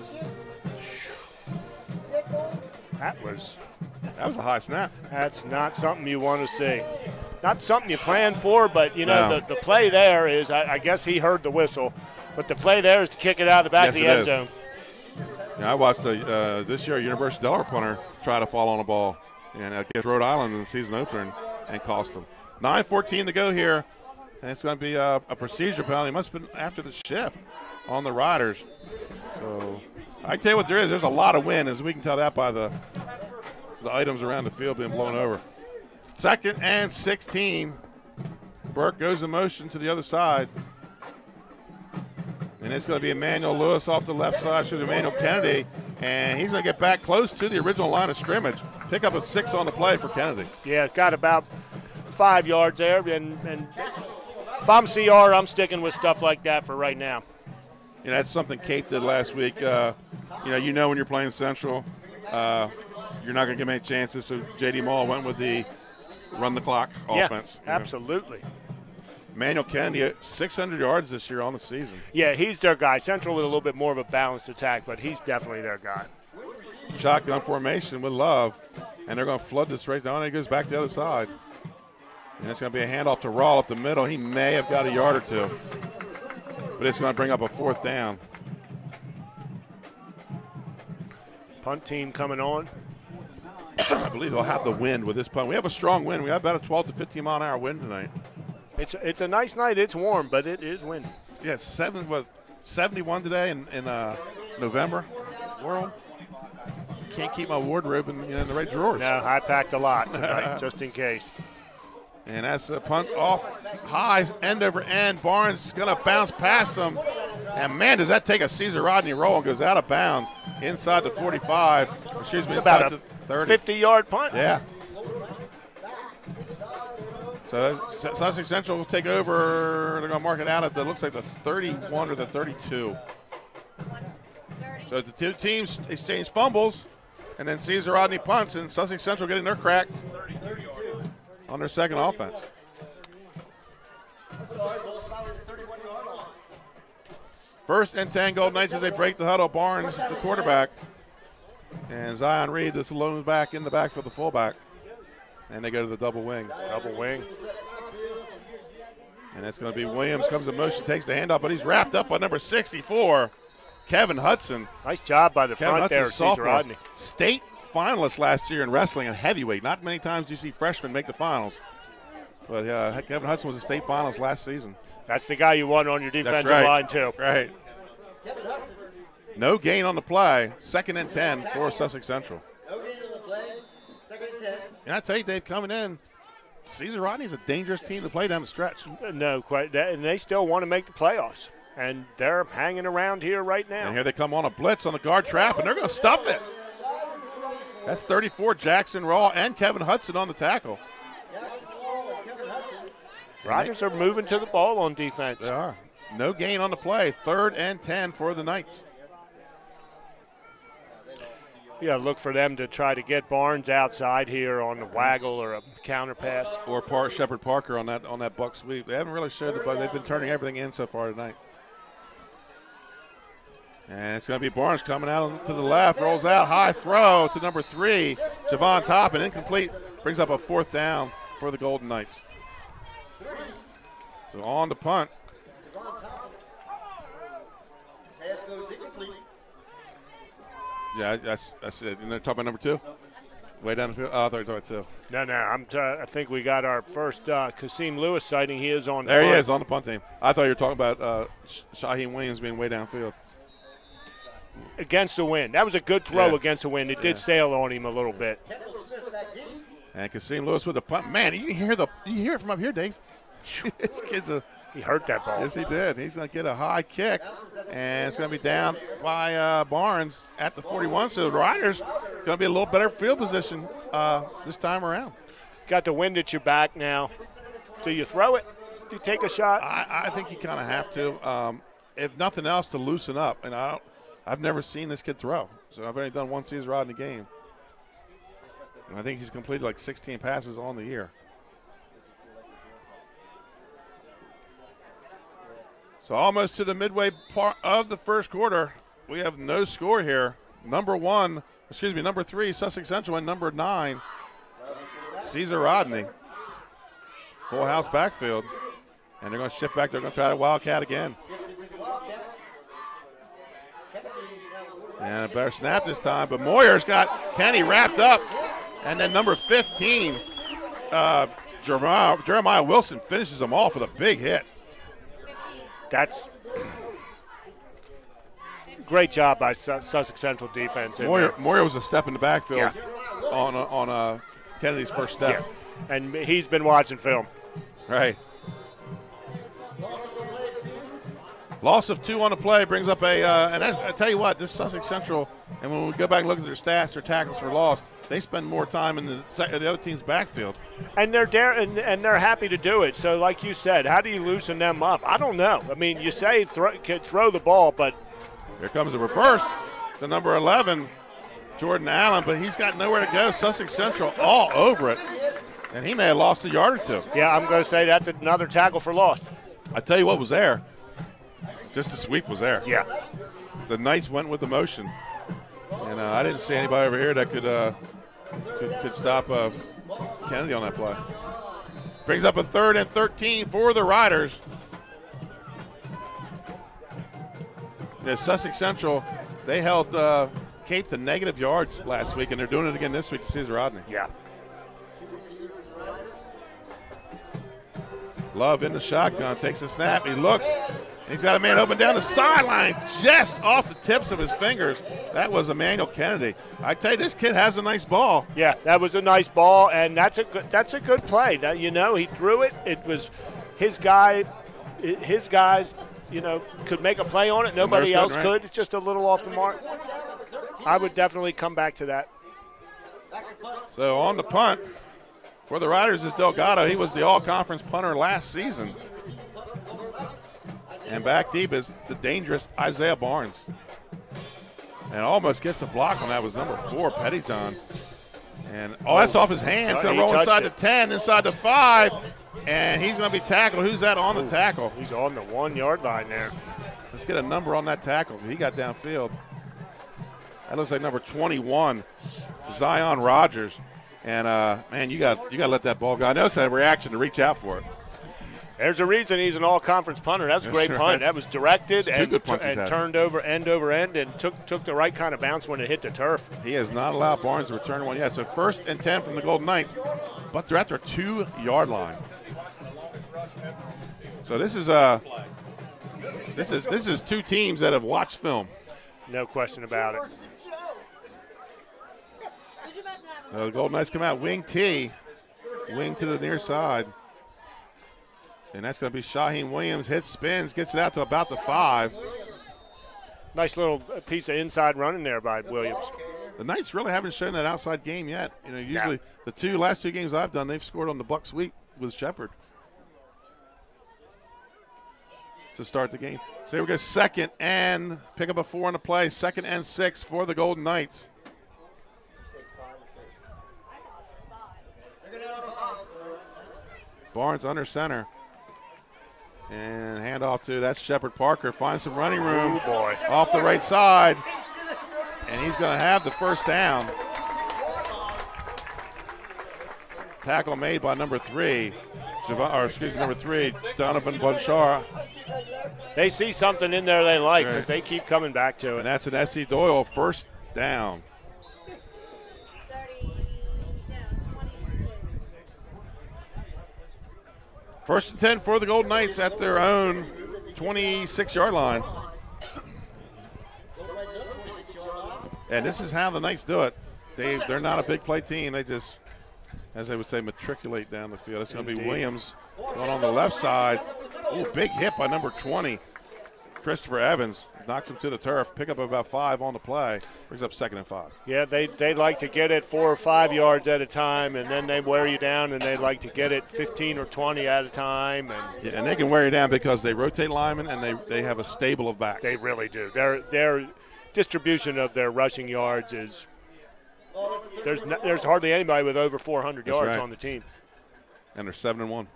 That was a high snap. That's not something you want to see. Not something you plan for, but, you know, the play there is, I guess he heard the whistle, but the play there is to kick it out of the back of the end zone. Yeah, I watched this year a University of Delaware punter try to fall on a ball and against Rhode Island in the season opener and cost them. 9:14 to go here. And it's going to be a procedure penalty. It must have been after the shift on the riders. So I tell you what, there's a lot of wind, as we can tell that by the items around the field being blown over. 2nd and 16. Burke goes in motion to the other side. And it's going to be Emmanuel Lewis off the left side, should Emmanuel Kennedy. And he's going to get back close to the original line of scrimmage. Pick up a 6 on the play for Kennedy. Yeah, got about 5 yards there. And if I'm CR, I'm sticking with stuff like that for right now. You know, that's something Kate did last week. You know when you're playing Central, you're not going to get many chances. So J.D. Mall went with the run the clock offense. Yeah, absolutely. Emmanuel Kennedy, 600 yards this year on the season. Yeah, he's their guy. Central with a little bit more of a balanced attack, but he's definitely their guy. Shotgun formation with Love, and they're going to flood this right down. And he goes back to the other side. And it's going to be a handoff to Rawl up the middle. He may have got a yard or two, but it's going to bring up a 4th down. Punt team coming on. I believe they'll have the wind with this punt. We have a strong wind. We have about a 12 to 15 mile an hour wind tonight. It's a nice night. It's warm, but it is windy. Yeah, 71 today in November. World. Can't keep my wardrobe in the right drawers. No, I packed a lot tonight, just in case. And that's a punt off high, end over end. Barnes going to bounce past him. And, man, does that take a Caesar Rodney roll and goes out of bounds inside the 45. Excuse me, about a 30. 50-yard punt. Yeah. So Sussex Central will take over. They're going to mark it out at looks like the 31 or the 32. So the two teams exchange fumbles, and then Caesar Rodney punts, and Sussex Central getting their crack on their second offense. First and 10 Golden Knights as they break the huddle. Barnes, the quarterback, and Zion Reed, this lone back in the back for the fullback. And they go to the double wing. Double wing. And it's going to be Williams, comes in motion, takes the handoff, but he's wrapped up by number 64, Kevin Hudson. Nice job by the Kevin front there, Hudson, Caesar Rodney. State finalist last year in wrestling and heavyweight. Not many times do you see freshmen make the finals. But Kevin Hudson was a state finalist last season. That's the guy you want on your defensive line, too. Right. No gain on the play. 2nd and 10 for Sussex Central. No gain on the play. 2nd and 10. And I tell you, Dave, coming in, Caesar Rodney's a dangerous team to play down the stretch. No, quite. And they still want to make the playoffs. And they're hanging around here right now. And here they come on a blitz on the guard trap, and they're going to stuff it. That's 34, Jackson Raw and Kevin Hudson on the tackle. Riders are moving to the ball on defense. They are. No gain on the play. 3rd and 10 for the Knights. Yeah, look for them to try to get Barnes outside here on the waggle or a counter pass. Or Shepard Parker on that buck sweep. They haven't really showed it, but they've been turning everything in so far tonight. And it's going to be Barnes coming out to the left, rolls out, high throw to number 3, Javon Toppin, incomplete, brings up a 4th down for the Golden Knights. So on the punt. Pass goes incomplete. Yeah, that's it. And they're talking about number 2? Way down the field? Oh, I thought you were talking about 2. No, I think we got our first Kasim Lewis sighting. He is on the There punt. he is on the punt team. I thought you were talking about Shaheem Williams being way downfield. Against the wind. That was a good throw Yeah. against the wind. It did sail on him a little bit. And Kasim Lewis with the punt. Man, you hear it from up here, Dave. This kid's He hurt that ball. Yes, he did. He's going to get a high kick, and it's going to be down by Barnes at the 41. So the Riders going to be a little better field position this time around. Got the wind at your back now. Do you throw it? Do you take a shot? I think you kind of have to, if nothing else, to loosen up. And I've never seen this kid throw, so I've only done one Caesar Rod in the game. And I think he's completed like 16 passes on the year. So almost to the midway part of the first quarter. We have no score here. Number 3, Sussex Central, and number 9, Caesar Rodney. Full house backfield. And they're going to shift back. They're going to try to Wildcat again. And a better snap this time. But Moyer's got Kenny wrapped up. And then number 15, Jeremiah Wilson finishes them off with a big hit. That's great job by Sussex Central defense. Moyer was a step in the backfield Yeah. on Kennedy's first step. Yeah. And he's been watching film. Right. Loss of 2 on the play brings up and I tell you what, this Sussex Central, and when we go back and look at their stats, their tackles for loss, they spend more time in the other team's backfield. And they're and they're happy to do it. So, like you said, how do you loosen them up? I don't know. I mean, you say throw the ball, but here comes the reverse to number 11, Jordan Allen, but he's got nowhere to go. Sussex Central all over it, and he may have lost a yard or two. Yeah, I'm going to say that's another tackle for loss. I tell you what was there. Just the sweep was there. Yeah. The Knights went with the motion, and I didn't see anybody over here that could stop Kennedy on that play. Brings up a 3rd and 13 for the Riders. Sussex Central, they held Cape to negative yards last week, and they're doing it again this week to Caesar Rodney. Yeah. Love in the shotgun, takes a snap, he looks. He's got a man open down the sideline, just off the tips of his fingers. That was Emmanuel Kennedy. I tell you, this kid has a nice ball. Yeah, that was a nice ball, and that's a good play. That, he threw it. It was his guy. His guys, could make a play on it. Nobody else could. It's just a little off the mark. I would definitely come back to that. So on the punt for the Riders is Delgado. He was the all-conference punter last season. And back deep is the dangerous Isaiah Barnes. And almost gets the block on that was number 4, Pettyjohn. And, that's off his hand. It's going to roll inside the 10, inside the 5. And he's going to be tackled. Who's that on the tackle? He's on the 1-yard line there. Let's get a number on that tackle. He got downfield. That looks like number 21, Zion Rogers. And, man, you got to let that ball go. I noticed that reaction to reach out for it. There's a reason he's an all-conference punter. That was a great punt. That was directed and turned over end, and took the right kind of bounce when it hit the turf. He has not allowed Barnes to return one yet. So 1st and 10 from the Golden Knights, but they're at their 2-yard line. So this is two teams that have watched film. No question about it. The Golden Knights come out wing T, wing to the near side. And that's going to be Shaheem Williams. Hits, spins, gets it out to about the 5. Nice little piece of inside running there by Williams. The Knights really haven't shown that outside game yet. Usually the last two games I've done, they've scored on the buck sweep with Shepard to start the game. So here we go, 2nd and pick up a 4 on the play. 2nd and 6 for the Golden Knights. Barnes under center. And handoff to that's Shepard Parker. Finds some running room. Oh boy. Off the right side. And he's going to have the first down. Tackle made by number 3. Number 3, Donovan Bunchar. They see something in there they like because they keep coming back to it. And that's an S.C. Doyle first down. First and 10 for the Golden Knights at their own 26-yard line. And this is how the Knights do it. They're not a big play team. They just, as they would say, matriculate down the field. It's going to be Williams going on the left side. Oh, big hit by number 20, Christopher Evans. Knocks him to the turf. Pick up about 5 on the play. Brings up 2nd and 5. Yeah, they like to get it 4 or 5 yards at a time, and then they wear you down, and they like to get it 15 or 20 at a time. And they can wear you down because they rotate linemen and they have a stable of backs. They really do. Their distribution of their rushing yards is there's hardly anybody with over 400 yards on the team. And they're 7-1.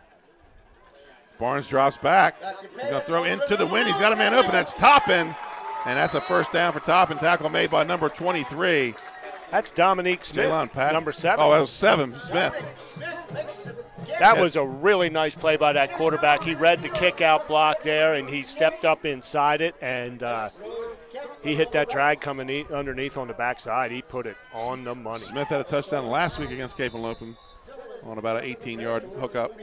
Barnes drops back. He's going to throw into the wind. He's got a man open. That's Toppin. And that's a first down for Toppin. Tackle made by number 23. That's Dominique Smith, number 7. Oh, that was 7, Smith. That was a really nice play by that quarterback. He read the kick-out block there, and he stepped up inside it, and he hit that drag coming underneath on the backside. He put it on the money. Smith had a touchdown last week against Cape and Lopin. on about an 18-yard hookup.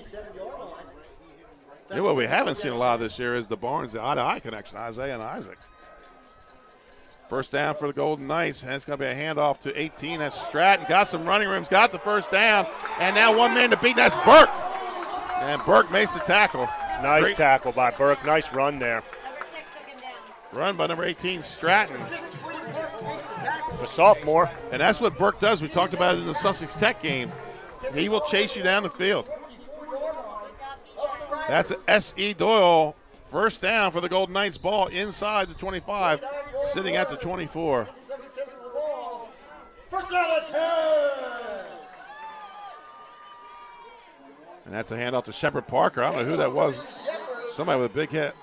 You know what we haven't seen a lot this year is the Barnes, the eye-to-eye connection, Isaiah and Isaac. First down for the Golden Knights. And it's going to be a handoff to 18. That's Stratton. Got some running rooms. Got the first down. And now one man to beat. That's Burke. And Burke makes the tackle. Nice tackle by Burke. Nice run there. Run by number 18, Stratton. The sophomore. And that's what Burke does. We talked about it in the Sussex Tech game. He will chase you down the field. That's S.E. Doyle. First down for the Golden Knights. Ball inside the 25, sitting at the 24. First down at 10. And that's a handoff to Shepard Parker. I don't know who that was. Somebody with a big hit.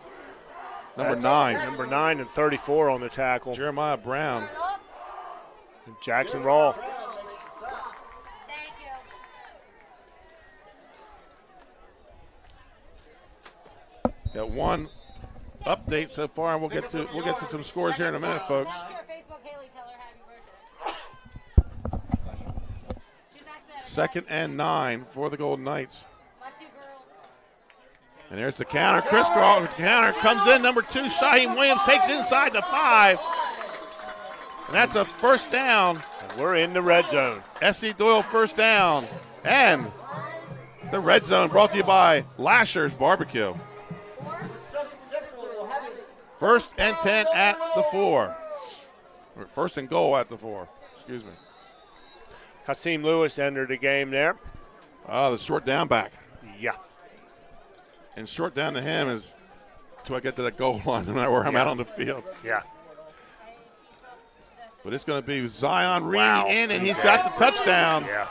Number 9. Number 9 and 34 on the tackle. Jeremiah Brown. And Jackson Rawl. Got one update so far, and we'll get to some scores here in a minute, folks. Second and 9 for the Golden Knights. And there's the counter. Chris Crawford, counter comes in. Number 2, Shaheem Williams takes inside the 5. And that's a first down. And we're in the red zone. S.E. Doyle first down. And the red zone brought to you by Lasher's Barbecue. First and 10 at the 4. Or first and goal at the 4. Excuse me. Kasim Lewis entered the game there. Oh, the short down back. Yeah. And short down to him is until I get to that goal line, no matter where I'm at on the field. Yeah. But it's going to be Zion Reed in, and he's got the touchdown. Yeah.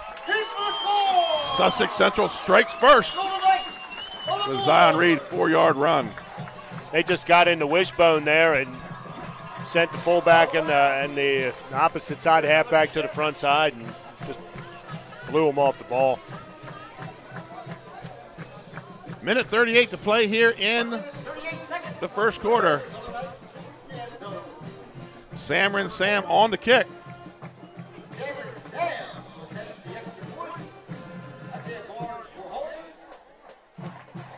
Sussex Central strikes first with Zion Reed, 4-yard run. They just got in the wishbone there and sent the fullback and the opposite side halfback to the front side and just blew him off the ball. Minute 38 to play here in the first quarter. Samron Sam on the kick.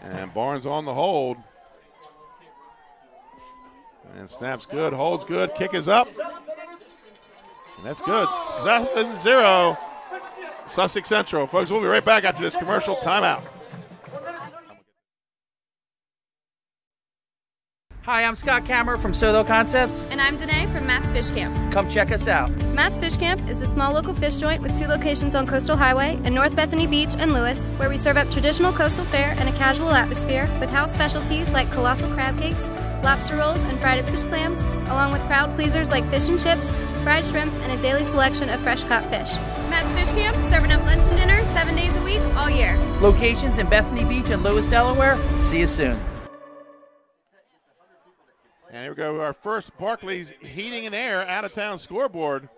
And Barnes on the hold. And snaps good, holds good, kick is up. And that's good. 7-0, Sussex Central. Folks, we'll be right back after this commercial timeout. Hi, I'm Scott Kammerer from Soto Concepts. And I'm Danae from Matt's Fish Camp. Come check us out. Matt's Fish Camp is the small local fish joint with 2 locations on Coastal Highway in North Bethany Beach and Lewis, where we serve up traditional coastal fare and a casual atmosphere with house specialties like colossal crab cakes, lobster rolls, and fried Ipswich clams, along with crowd pleasers like fish and chips, fried shrimp, and a daily selection of fresh caught fish. Matt's Fish Camp, serving up lunch and dinner 7 days a week, all year. Locations in Bethany Beach and Lewis, Delaware. See you soon. And here we go, our first Barclays Heating and Air out-of-town scoreboard.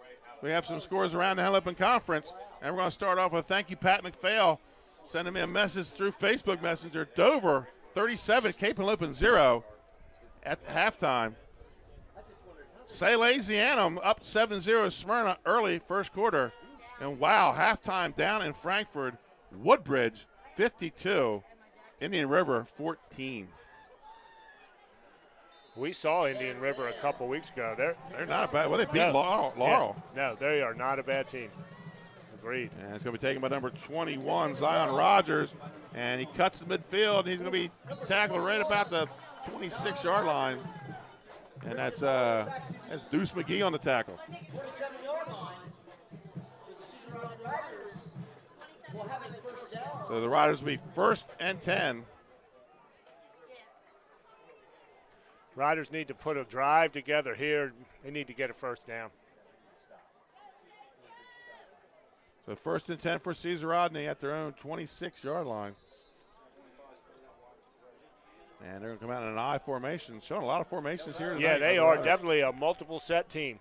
We have some scores around the Hennepin Conference, and we're going to start off with thank you, Pat McPhail, sending me a message through Facebook Messenger. Dover, 37, Cape Henlopen 0 at halftime. Salesianum up 7-0 Smyrna early first quarter. And wow, halftime down in Frankfort, Woodbridge 52, Indian River 14. We saw Indian River a couple weeks ago. They're not a bad. Well, they beat Laurel. Yeah. No, they are not a bad team. Agreed. And it's going to be taken by number 21, Zion Rogers, and he cuts the midfield. And he's going to be tackled right about the 26-yard line, and that's Deuce McGee on the tackle. 27-yard line. We'll have it first down. So the Riders will be first and 10. Riders need to put a drive together here. They need to get a first down. So first and 10 for Caesar Rodney at their own 26-yard line. And they're going to come out in an I formation. Showing a lot of formations here tonight. Yeah, they are definitely a multiple set team.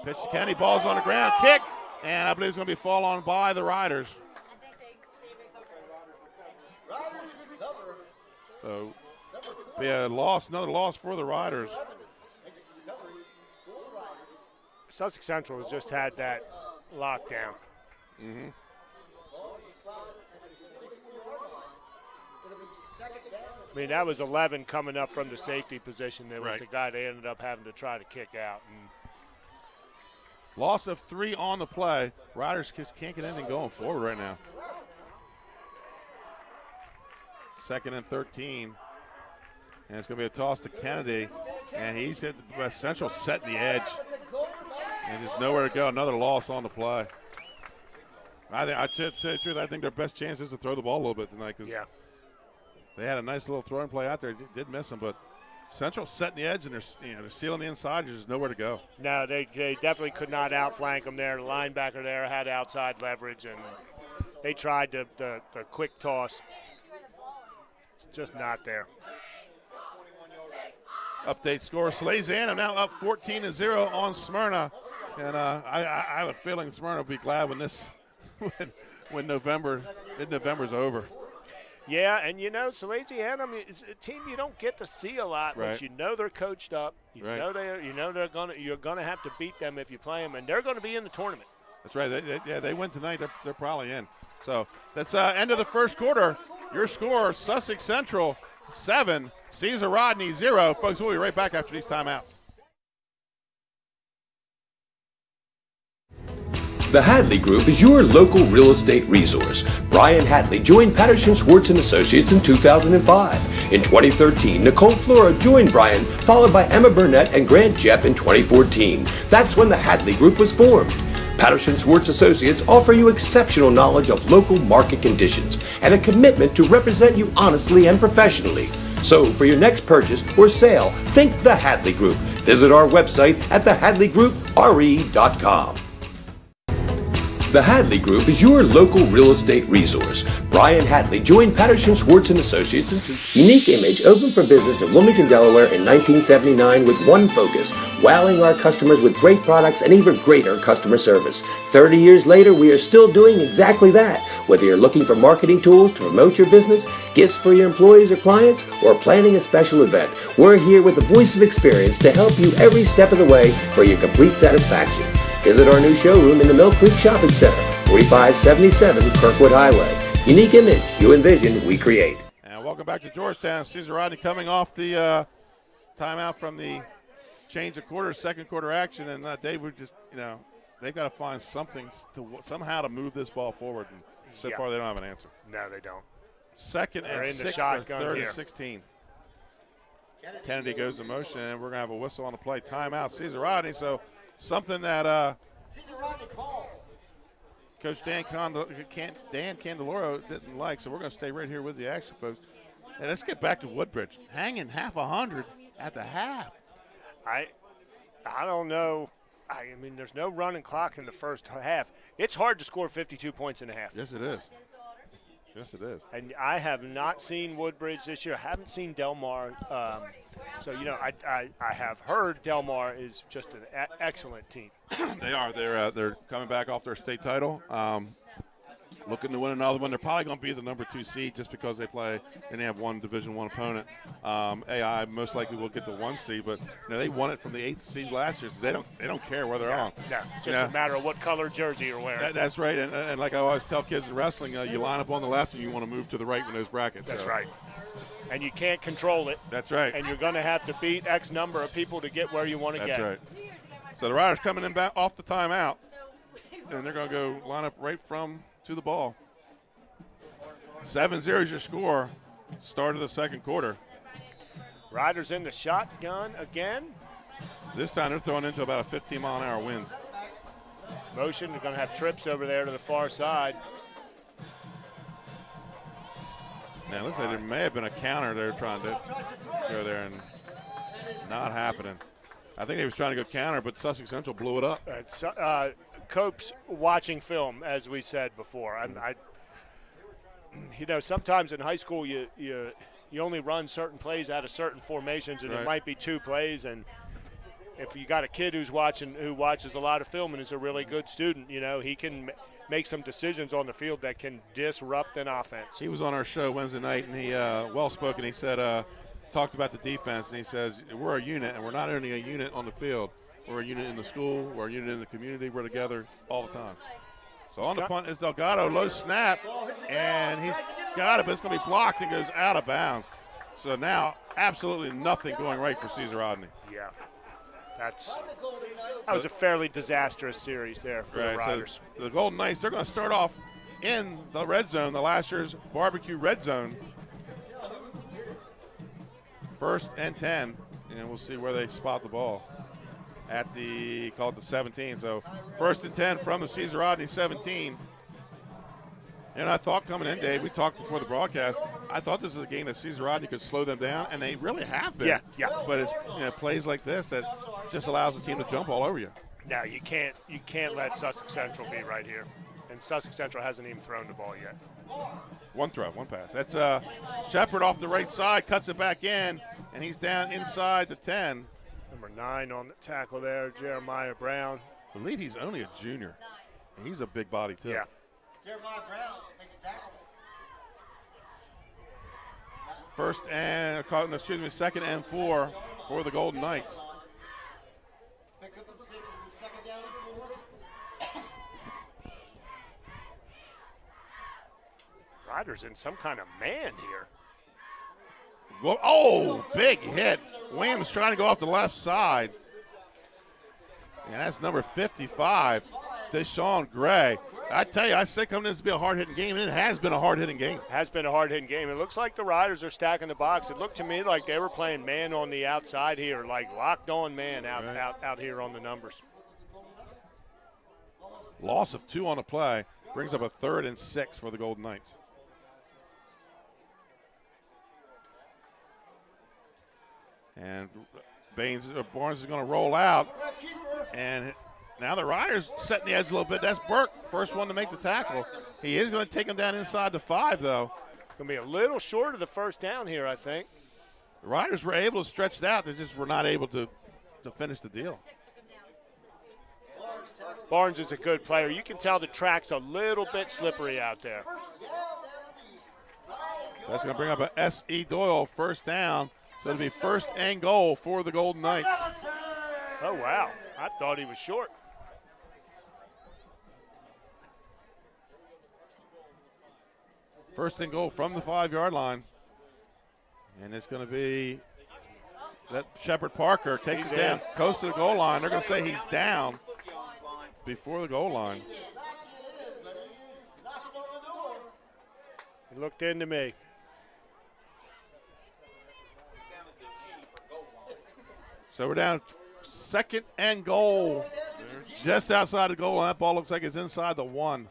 Pitch to Kennedy, ball's on the ground, kick, and I believe it's going to be fall on by the Riders. So be a loss, another loss for the Riders. Sussex Central has just had that lockdown. Mm-hmm. I mean, that was 11 coming up from the safety position. There was Right. the guy they ended up having to try to kick out. And Loss of 3 on the play. Riders just can't get anything going forward right now. 2nd and 13. And it's going to be a toss to Kennedy. And he's hit the Central setting the edge. And just nowhere to go. Another loss on the play. To tell you the truth, I think their best chance is to throw the ball a little bit tonight. Cause yeah. they had a nice little throwing play out there. Did miss them, but Central setting the edge, and they're sealing the inside. There's just nowhere to go. No, they definitely could not outflank them there. The linebacker there had outside leverage, and they tried the quick toss. It's just not there. Update score: Salesiana now up 14-0 on Smyrna, and I have a feeling Smyrna will be glad when this when mid-November's over. Yeah, and you know, Salesiana, I mean, it's a team you don't get to see a lot, Right. but you know they're coached up. You Right. know you're gonna have to beat them if you play them, and they're going to be in the tournament. That's right. They win tonight. They're probably in. So that's end of the first quarter. Your score: Sussex Central 7, Caesar Rodney 0. Folks, we'll be right back after these timeouts. The Hadley Group is your local real estate resource. Brian Hadley joined Patterson Schwartz & Associates in 2005. In 2013, Nicole Flora joined Brian, followed by Emma Burnett and Grant Jepp in 2014. That's when the Hadley Group was formed. Patterson Schwartz Associates offer you exceptional knowledge of local market conditions and a commitment to represent you honestly and professionally. So for your next purchase or sale, think the Hadley Group. Visit our website at thehadleygroupre.com. The Hadley Group is your local real estate resource. Brian Hadley joined Patterson Schwartz & Associates in Unique Image opened for business in Wilmington, Delaware in 1979 with one focus: wowing our customers with great products and even greater customer service. 30 years later, we are still doing exactly that. Whether you're looking for marketing tools to promote your business, gifts for your employees or clients, or planning a special event, we're here with the voice of experience to help you every step of the way for your complete satisfaction. Visit our new showroom in the Mill Creek Shopping Center, 4577 Kirkwood Highway. Unique Image, you envision, we create. And welcome back to Georgetown. Caesar Rodney coming off the timeout from the change of quarter, second quarter action, and Dave, we just, they've got to find something somehow to move this ball forward. And so far, they don't have an answer. No, they don't. Second They're and in the 6, shotgun third here. and 16. Kennedy goes to motion, and we're going to have a whistle on the play. Timeout, Caesar Rodney. So something that Coach Dan Candeloro didn't like, so we're going to stay right here with the action, folks. And let's get back to Woodbridge. Hanging half 100 at the half. I don't know. I mean, there's no running clock in the first half. It's hard to score 52 points in a half. Yes, it is. Yes, it is. And I have not seen Woodbridge this year. I haven't seen Delmar. So, I have heard Delmar is just an excellent team. They are. They're coming back off their state title. Looking to win another one. They're probably going to be the number 2 seed just because they play and they have one Division I opponent. AI most likely will get the 1 seed, but they won it from the 8th seed last year, so they don't care where they're on. No, just a matter of what color jersey you're wearing. That's right, and like I always tell kids in wrestling, you line up on the left and you want to move to the right in those brackets. That's right. And you can't control it. That's right. And you're going to have to beat X number of people to get where you want to get. That's right. So the Riders coming in back off the timeout, and they're going to go line up right to the ball. 7-0 is your score. Start of the second quarter. Riders in the shotgun again. This time they're throwing into about a 15-mile-an-hour wind. Motion. They're going to have trips over there to the far side. Now it looks like there may have been a counter they were trying to go there and not happening. I think he was trying to go counter, but Sussex Central blew it up. Cope's watching film, as we said before. Sometimes in high school you only run certain plays out of certain formations, and it might be 2 plays. And if you got a kid who watches a lot of film and is a really good student, he can make some decisions on the field that can disrupt an offense. He was on our show Wednesday night, and he well-spoken. He said, talked about the defense, and he says, we're a unit, and we're not only a unit on the field, We're a unit in the school. We're a unit in the community. We're together all the time. So on the punt is Delgado, low snap, and he's got it, but it's going to be blocked and goes out of bounds. So now absolutely nothing going right for Caesar Rodney. Yeah, that was a fairly disastrous series there for the Riders. So the Golden Knights, they're going to start off in the red zone, the last year's barbecue red zone. 1st and 10, and we'll see where they spot the ball. At the, call it the 17. So 1st and 10 from the Caesar Rodney 17. And I thought coming in, Dave, we talked before the broadcast, I thought this was a game that Caesar Rodney could slow them down, and they really have been. Yeah. But it's plays like this that just allows the team to jump all over you. Now you can't let Sussex Central be right here. And Sussex Central hasn't even thrown the ball yet. One throw, one pass. That's Shepard off the right side, cuts it back in, and he's down inside the 10. Number 9 on the tackle there, Jeremiah Brown. I believe he's only a junior. He's a big body, too. Yeah. Jeremiah Brown makes the tackle. 2nd and 4 for the Golden Knights. Pick up the 6 and the 2nd down and 4. Riders in some kind of man here. Well, oh, big hit. Williams trying to go off the left side. And that's number 55, Deshaun Gray. I tell you, I said coming in to be a hard-hitting game, and it has been a hard-hitting game. Has been a hard-hitting game. It looks like the Riders are stacking the box. It looked to me like they were playing man on the outside here, like locked-on man out here on the numbers. Loss of 2 on the play brings up a 3rd and 6 for the Golden Knights. And Barnes is going to roll out. And now the Riders setting the edge a little bit. That's Burke, first one to make the tackle. He is going to take him down inside the 5, though. Going to be a little short of the first down here, I think. The Riders were able to stretch it out. They just were not able to finish the deal. Barnes is a good player. You can tell the track's a little bit slippery out there. That's going to bring up a S.E. Doyle, first down. So it'll be 1st and goal for the Golden Knights. Oh, wow. I thought he was short. First and goal from the 5-yard line. And it's going to be that Shepard Parker takes it down, close to the goal line. They're going to say he's down before the goal line. He looked into me. So we're down 2nd and goal. Just outside the goal line. That ball looks like it's inside the 1.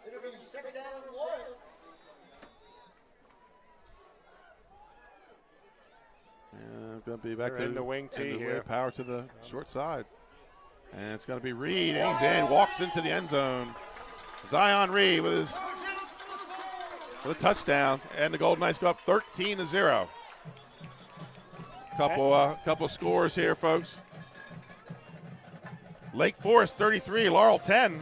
Going to be back to the wing tee here. Power to the short side. And it's going to be Reed, and he's in, walks into the end zone. Zion Reed with a touchdown, and the Golden Knights go up 13-0. Couple scores here, folks. Lake Forest 33, Laurel 10,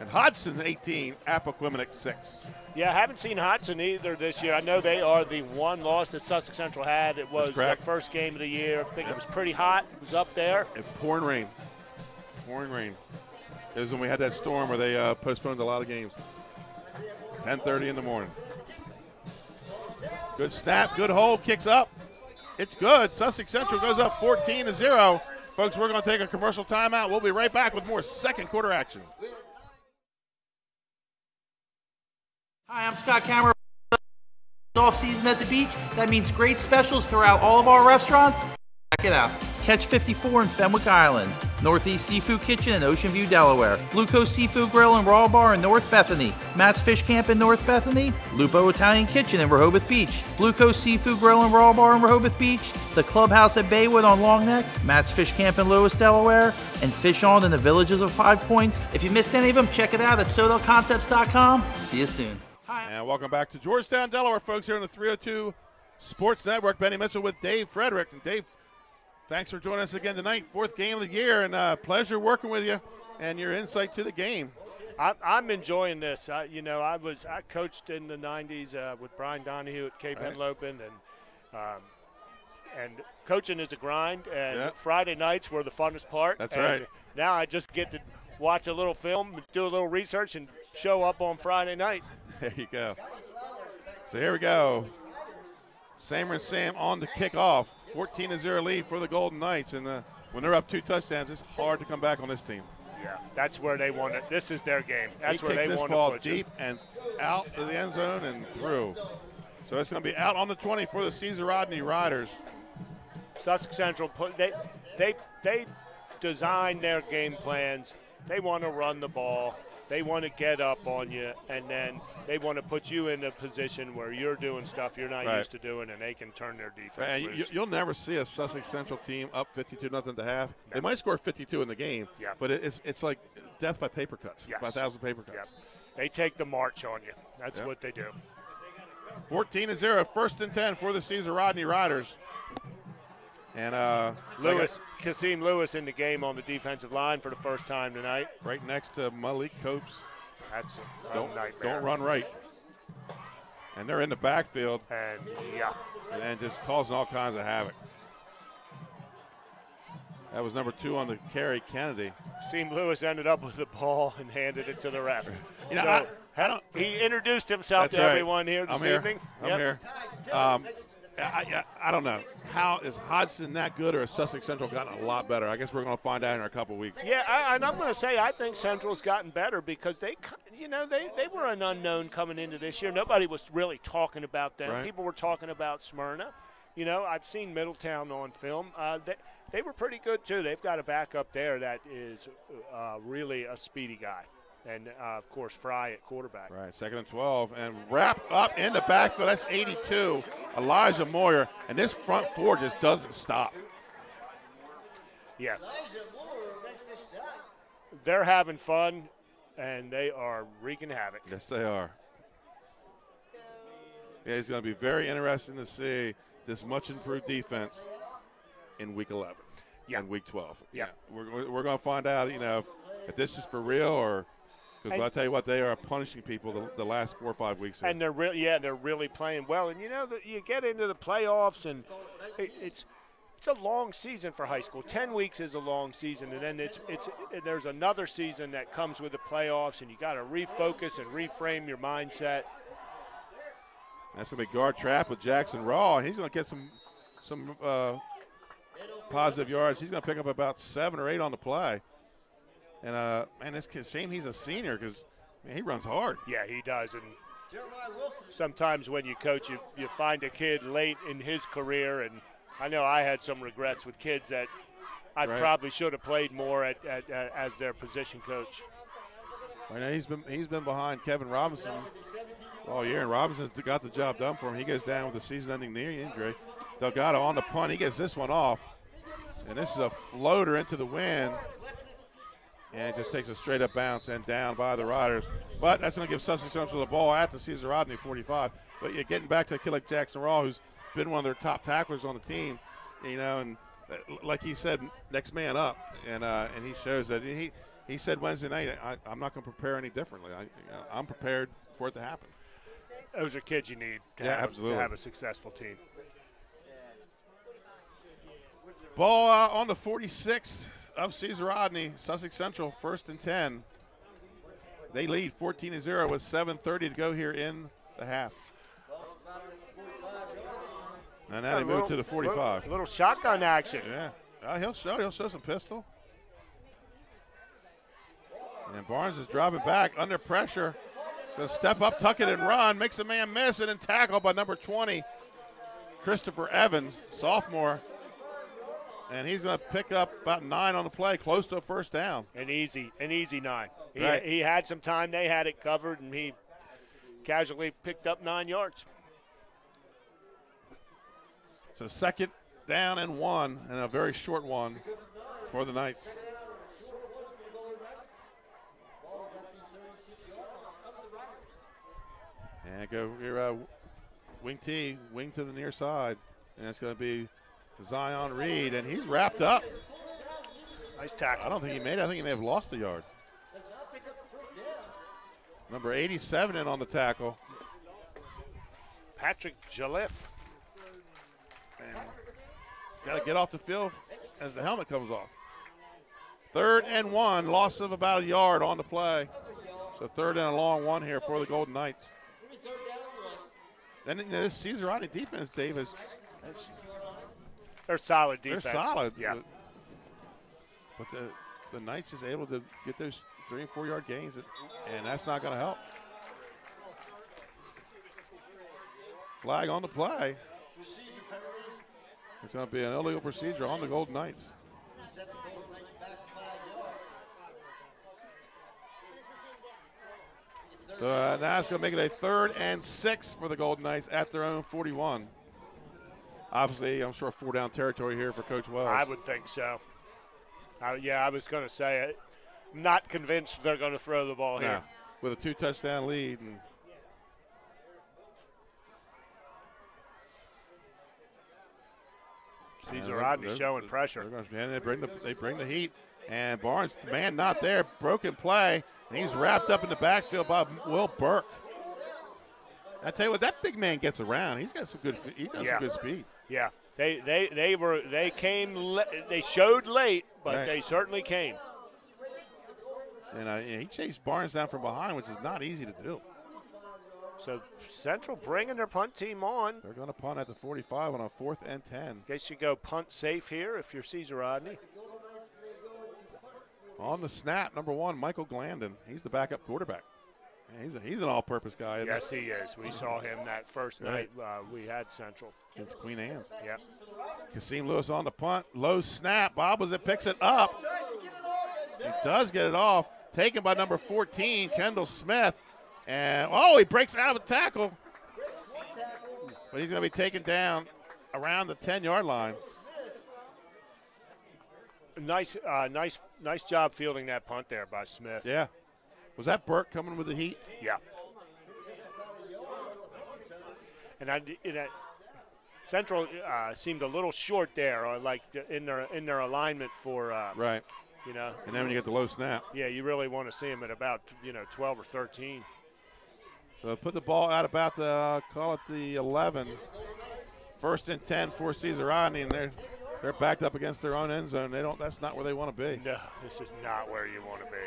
and Hodgson 18, Appoquinimink 6. Yeah, I haven't seen Hodgson either this year. I know they are the one loss that Sussex Central had. It was the first game of the year. I think it was pretty hot. It was up there. It pouring rain. Pouring rain. It was when we had that storm where they postponed a lot of games. 10:30 in the morning. Good snap, good hold, kicks up. It's good. Sussex Central goes up 14-0. Folks, we're going to take a commercial timeout. We'll be right back with more second quarter action. Hi, I'm Scott Cameron. Off season at the beach. That means great specials throughout all of our restaurants. Check it out. Catch 54 in Fenwick Island, Northeast Seafood Kitchen in Ocean View, Delaware, Blue Coast Seafood Grill and Raw Bar in North Bethany, Matt's Fish Camp in North Bethany, Lupo Italian Kitchen in Rehoboth Beach, Blue Coast Seafood Grill and Raw Bar in Rehoboth Beach, the Clubhouse at Baywood on Long Neck, Matt's Fish Camp in Lewis, Delaware, and Fish On in the Villages of 5 Points. If you missed any of them, check it out at SoDelConcepts.com. See you soon. And welcome back to Georgetown, Delaware, folks, here on the 302 Sports Network. Benny Mitchell with Dave Frederick. And Dave, thanks for joining us again tonight. 4th game of the year, and pleasure working with you and your insight to the game. I'm enjoying this. I coached in the 90s with Brian Donahue at Cape Henlopen, and coaching is a grind, and Yep. Friday nights were the funnest part. That's and right. Now I just get to watch a little film, do a little research, and show up on Friday night. There you go. So here we go. Samer and Sam on to kick off. 14-0 lead for the Golden Knights. And when they're up 2 touchdowns, it's hard to come back on this team. Yeah, that's where they want it. This is their game. That's He where kicks they this want ball to put deep and out of the end zone and through. So it's going to be out on the 20 for the Caesar Rodney Riders. Sussex Central, they design their game plans. They want to run the ball. They want to get up on you, and then they want to put you in a position where you're doing stuff you're not Right. used to doing, and they can turn their defense And loose. you'll never see a Sussex Central team up 52-0 to half. They might score 52 in the game, Yeah. but it's like death by paper cuts, Yes. by 1,000 paper Yep. cuts. They take the march on you. That's Yep. what they do. 14-0, 1st and 10 for the Caesar Rodney Riders. And Kasim Lewis in the game on the defensive line for the first time tonight. right next to Malik Copes. That's a Don't nightmare. run right. And they're in the backfield And, yeah. and just causing all kinds of havoc. That was number 2 on the carry, Kennedy. Kasim Lewis ended up with the ball and handed it to the ref. You know, So, I don't. he introduced himself That's to right. everyone here this I'm here. evening. I'm Yep. here. I don't know. How is Hodgson that good, or has Sussex Central gotten a lot better? I guess we're going to find out in a couple weeks. Yeah, and I'm going to say I think Central's gotten better because they were an unknown coming into this year. Nobody was really talking about them. Right. People were talking about Smyrna. You know, I've seen Middletown on film. They were pretty good, too. They've got a backup there that is really a speedy guy. And, of course, Fry at quarterback. Right, 2nd and 12, and wrap up in the backfield. That's 82, Elijah Moyer, and this front four just doesn't stop. Yeah, Elijah Moore makes the stop. they're having fun, and they are wreaking havoc. Yes, they are. Yeah, it's going to be very interesting to see this much improved defense in Week 11 and Week 12. Yeah. We're going to find out, if this is for real or – because I tell you what, they are punishing people the last 4 or 5 weeks. And they're really playing well. And you get into the playoffs, and it's a long season for high school. 10 weeks is a long season, and then there's another season that comes with the playoffs, and you got to refocus and reframe your mindset. That's going to be guard trap with Jackson Raw. He's going to get some positive yards. He's going to pick up about 7 or 8 on the play. And, man, it's a shame he's a senior because he runs hard. Yeah, he does. And sometimes when you coach, you find a kid late in his career, and I know I had some regrets with kids that I probably should have played more as their position coach. I know he's been behind Kevin Robinson all year, and Robinson's got the job done for him. He goes down with a season-ending knee injury. Delgado on the punt. He gets this one off, and this is a floater into the wind. And it just takes a straight-up bounce and down by the Riders. But that's going to give Sussex Central the ball at the Caesar Rodney 45. But you're getting back to a kid like Jackson Raw, who's been one of their top tacklers on the team, and like he said, next man up. And he shows that. He said Wednesday night, I'm not going to prepare any differently. I'm prepared for it to happen. Those are kids you need to have a successful team. Ball on the 46 of Caesar Rodney, Sussex Central, 1st and 10. They lead 14-0 with 7:30 to go here in the half. And now they move to the 45. Little shotgun action. Yeah, he'll show some pistol. And Barnes is dropping back under pressure. He's going to step up, tuck it, and run. Makes a man miss, and then tackled by number 20, Christopher Evans, sophomore. And he's going to pick up about 9 on the play, close to a first down. An easy 9. Right. He had some time. They had it covered, and he casually picked up 9 yards. So 2nd down and 1, and a very short one for the Knights. And go here, wing T, wing to the near side. And it's going to be Zion Reed, and he's wrapped up. Nice tackle. I don't think he made it. I think he may have lost a yard. Number 87 in on the tackle. Patrick Jaliff. got to get off the field as the helmet comes off. 3rd and 1, loss of about a yard on the play. So 3rd and a long one here for the Golden Knights. Then this Caesar Rodney defense, Dave, they're solid defense. They're solid. Yeah. But the Knights is able to get those 3 and 4 yard gains, and that's not going to help. Flag on the play. It's going to be an illegal procedure on the Golden Knights. So now it's going to make it a 3rd and 6 for the Golden Knights at their own 41. Obviously, I'm sure 4-down territory here for Coach Wells. I would think so. I was going to say it. I'm not convinced they're going to throw the ball here. With a 2-touchdown lead. And Caesar Rodney showing pressure. They bring the heat. And Barnes, man, not there. Broken play. And he's wrapped up in the backfield by Will Burke. I tell you what, that big man gets around. He's got some good. Some good speed. Yeah, they showed late, but they certainly came. And he chased Barnes down from behind, which is not easy to do. So Central bringing their punt team on. They're going to punt at the 45 on a 4th and 10. In case you go punt safe here if you're Caesar Rodney. On the snap, number 1, Michael Glandon. He's the backup quarterback. Man, he's an all-purpose guy. Yes, he is. We saw him that first night we had Central. Against Queen Anne's. Yeah. Kasim Lewis on the punt. Low snap. Bobbles it, picks it up. He does get it off. Taken by number 14, Kendall Smith. And, he breaks out of a tackle. But he's going to be taken down around the 10-yard line. Nice job fielding that punt there by Smith. Yeah. Was that Burke coming with the heat? Yeah. And Central seemed a little short there, or like in their alignment for right. You know. And then when you get the low snap. Yeah, you really want to see him at about 12 or 13. So put the ball out about the call it the 11. 1st and 10 for Caesar Rodney, and they're backed up against their own end zone. That's not where they want to be. No, this is not where you want to be.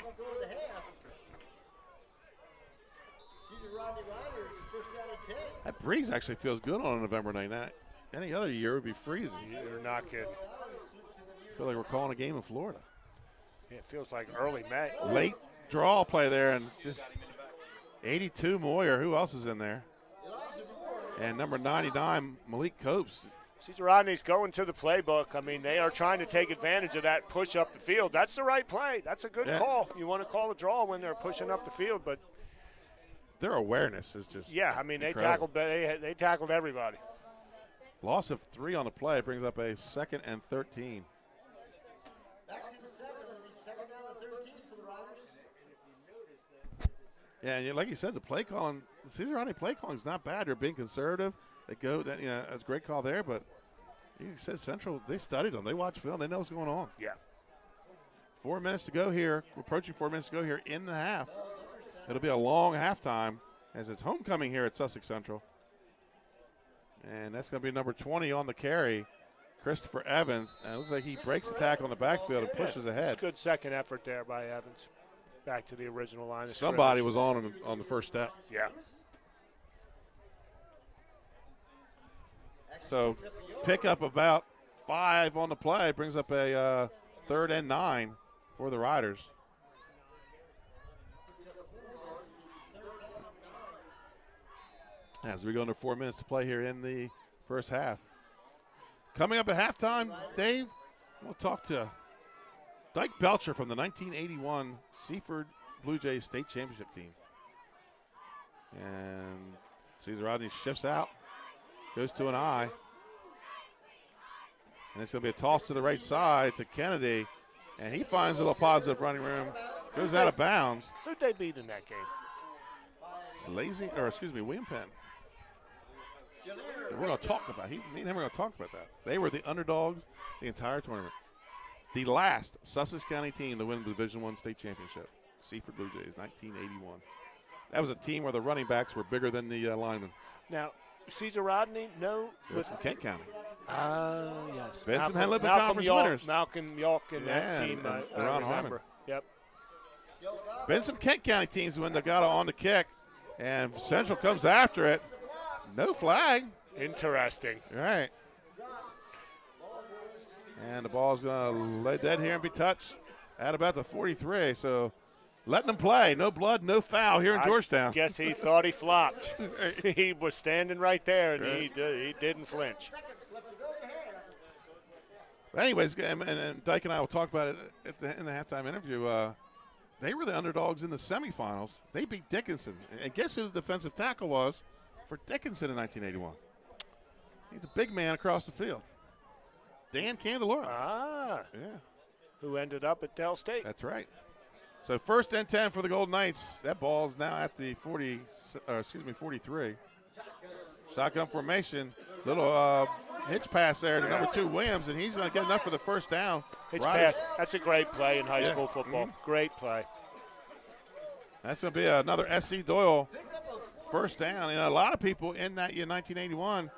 That breeze actually feels good on a November night. Any other year would be freezing. You're not kidding. I feel like we're calling a game in Florida. Yeah, it feels like early May. Late draw play there, and just 82 Moyer. Who else is in there? And number 99, Malik Copes. Caesar Rodney's going to the playbook. I mean, they are trying to take advantage of that push up the field. That's the right play. That's a good call. You want to call a draw when they're pushing up the field, but their awareness is just I mean, they tackled everybody. Loss of 3 on the play brings up a 2nd and 13. Back to the 7, it'll be 2nd down and 13 for the Riders. Yeah, and like you said, the play calling, the Caesar Rodney play calling is not bad. They're being conservative. They go, that's a great call there, but you said Central, they studied them. They watch film. They know what's going on. Yeah. 4 minutes to go here. We're approaching 4 minutes to go here in the half. It'll be a long halftime as it's homecoming here at Sussex Central. And that's going to be number 20 on the carry, Christopher Evans. And it looks like he breaks the tackle in the backfield and pushes ahead. Good second effort there by Evans. Back to the original line. Somebody was on the first step. Yeah. So pick up about 5 on the play, brings up a 3rd and 9 for the Riders. As we go into 4 minutes to play here in the first half. Coming up at halftime, Dave, we'll talk to Dyke Belcher from the 1981 Seaford Blue Jays State Championship team. And Caesar Rodney shifts out, goes to an I. And it's going to be a toss to the right side to Kennedy. And he finds a little positive running room, goes out of bounds. Who'd they beat in that game? William Penn. And we're going to talk about me and him are going to talk about that. They were the underdogs the entire tournament. The last Sussex County team to win the Division I state championship, Seaford Blue Jays, 1981. That was a team where the running backs were bigger than the linemen. Now, Caesar Rodney, no. From Kent County. Yes. Been some Henley Conference winners. Malcolm Yalk and that team. And I Ron remember. Harmon. Yep. Been some Kent County teams when they got on the kick, and Central comes after it. No flag. Interesting. All right. And the ball's going to lay dead here and be touched at about the 43. So letting them play. No blood, no foul here in Georgetown. I guess he thought he flopped. He was standing right there, and he didn't flinch. Anyways, and Dyke and I will talk about it in the halftime interview. They were the underdogs in the semifinals. They beat Dickinson. And guess who the defensive tackle was for Dickinson in 1981? He's a big man across the field. Dan Candelora. Ah. Yeah. Who ended up at Del State. That's right. So 1st and 10 for the Golden Knights. That ball is now at the 43. Shotgun formation. Little hitch pass there to number 2, Williams, and he's going to get enough for the first down. Hitch pass. That's a great play in high school football. Great play. That's going to be another S.C. Doyle first down. And a lot of people in that year, 1981,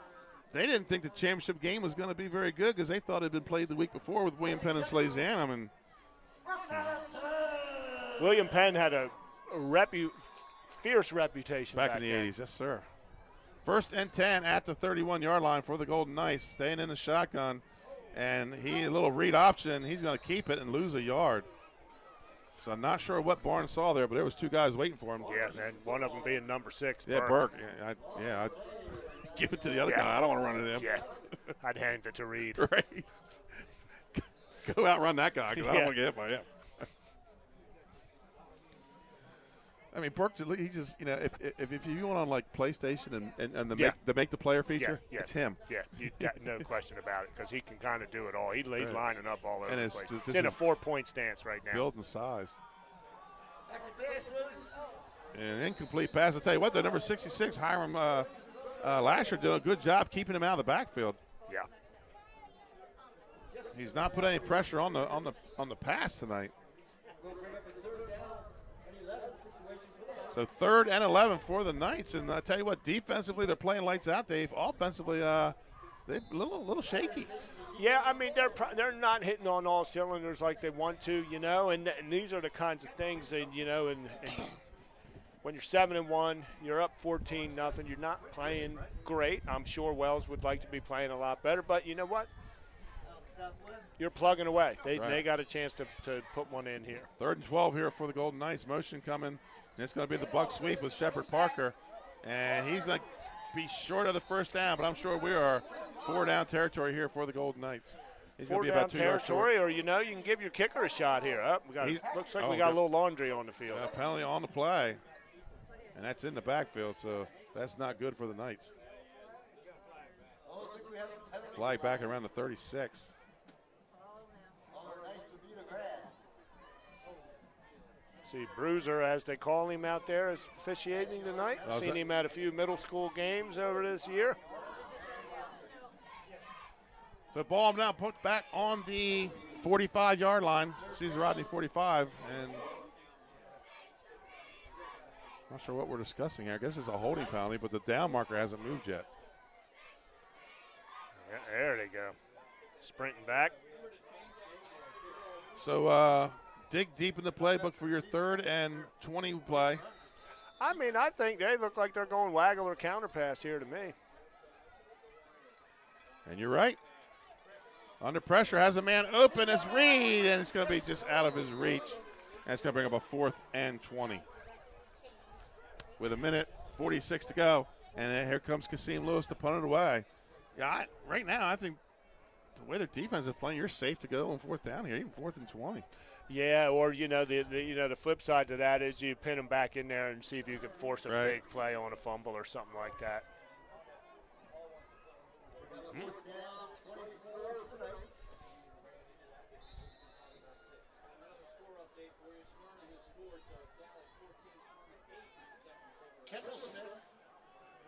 they didn't think the championship game was going to be very good because they thought it had been played the week before with William Penn and Slasianum. And William Penn had a fierce reputation back in the 80s. Yes, sir. 1st and 10 at the 31-yard line for the Golden Knights, staying in the shotgun. And a little read option. He's going to keep it and lose a yard. So I'm not sure what Barnes saw there, but there was 2 guys waiting for him. Yeah, and one of them being number 6, Yeah, Burke. I'd give it to the other guy. I don't want to run it in. Yeah, I'd hand it to Reed. Right. Go outrun that guy because I don't want to get hit by him. I mean, Burke, he just, if you want on like PlayStation and make the player feature, it's him. Yeah, no question about it because he can kind of do it all. He's lining up all over and the place. He's in a 4-point stance right now. Building size. An incomplete pass. I'll tell you what, the number 66, Hiram Lasher, did a good job keeping him out of the backfield. Yeah. He's not put any pressure on the pass tonight. So 3rd and 11 for the Knights, and I tell you what, defensively they're playing lights out, Dave. Offensively, they're a little shaky. Yeah, I mean they're not hitting on all cylinders like they want to, and these are the kinds of things that and when you're 7-1, you're up 14-0. You're not playing great. I'm sure Wells would like to be playing a lot better, but you know what? You're plugging away. They got a chance to put one in here. 3rd and 12 here for the Golden Knights. Motion coming. And it's going to be the buck sweep with Shepard Parker. And he's going to be short of the first down, but I'm sure we are 4-down territory here for the Golden Knights. He's going to be about 2 yards short. Territory, or you can give your kicker a shot here. Looks like we got a little laundry on the field. Penalty on the play. And that's in the backfield, so that's not good for the Knights. Flag back around the 36. See, Bruiser, as they call him out there, is officiating tonight. Seen him at a few middle school games over this year. So ball now put back on the 45-yard line. Sees Rodney 45, and not sure what we're discussing here. I guess it's a holding penalty, but the down marker hasn't moved yet. Yeah, there they go. Sprinting back. So dig deep in the playbook for your 3rd and 20 play. I mean, I think they look like they're going waggle or counter pass here to me. And you're right. Under pressure, has a man open. It's Reed, and it's going to be just out of his reach. And it's going to bring up a 4th and 20. With 1:46 to go. And then here comes Kasim Lewis to punt it away. Yeah, right now, I think the way their defense is playing, you're safe to go on 4th down here, even 4th and 20. Yeah, or the flip side to that is you pin them back in there and see if you can force a big play on a fumble or something like that.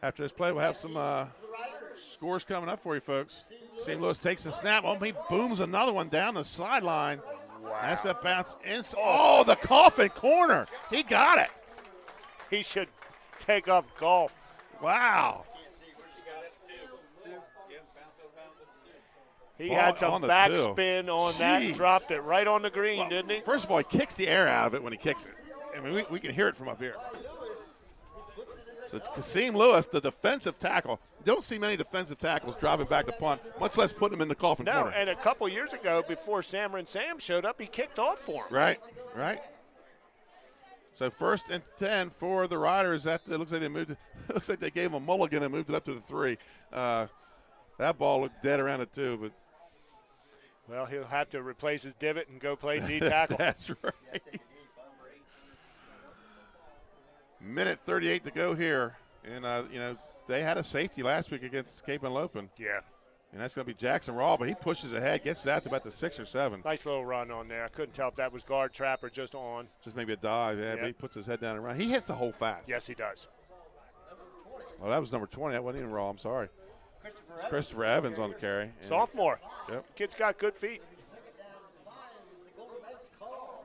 After this play, we'll have some scores coming up for you folks. St. Louis takes the snap. Oh, he booms another one down the sideline. Wow. That's a bounce inside. Oh, the coffin corner. He got it. He should take up golf. Wow. He Ball had some on the backspin on that and Jeez. dropped it right on the green, didn't he? First of all, he kicks the air out of it when he kicks it. I mean, we can hear it from up here. So Kasim Lewis, the defensive tackle. You don't see many defensive tackles dropping back to punt, much less putting them in the coffin No, corner. and a couple years ago, before Sam showed up, he kicked off for him. Right. So 1st and 10 for the Riders. It looks like they moved it. Looks like they gave him a mulligan and moved it up to the 3. That ball looked dead around it too, but well, he'll have to replace his divot and go play D tackle. That's right. Minute 38 to go here, and they had a safety last week against Cape and Lopin. Yeah. And that's going to be Jackson Rawl, but he pushes ahead, gets it out to about the 6 or 7. Nice little run on there. I couldn't tell if that was guard, trap, or just on. Just maybe a dive, yeah. Yep. But he puts his head down and runs. He hits the hole fast. Yes, he does. Well, that was number 20. That wasn't even Rawl. I'm sorry. It's Christopher Evans on the carry. And Sophomore. Yep. Kid's got good feet.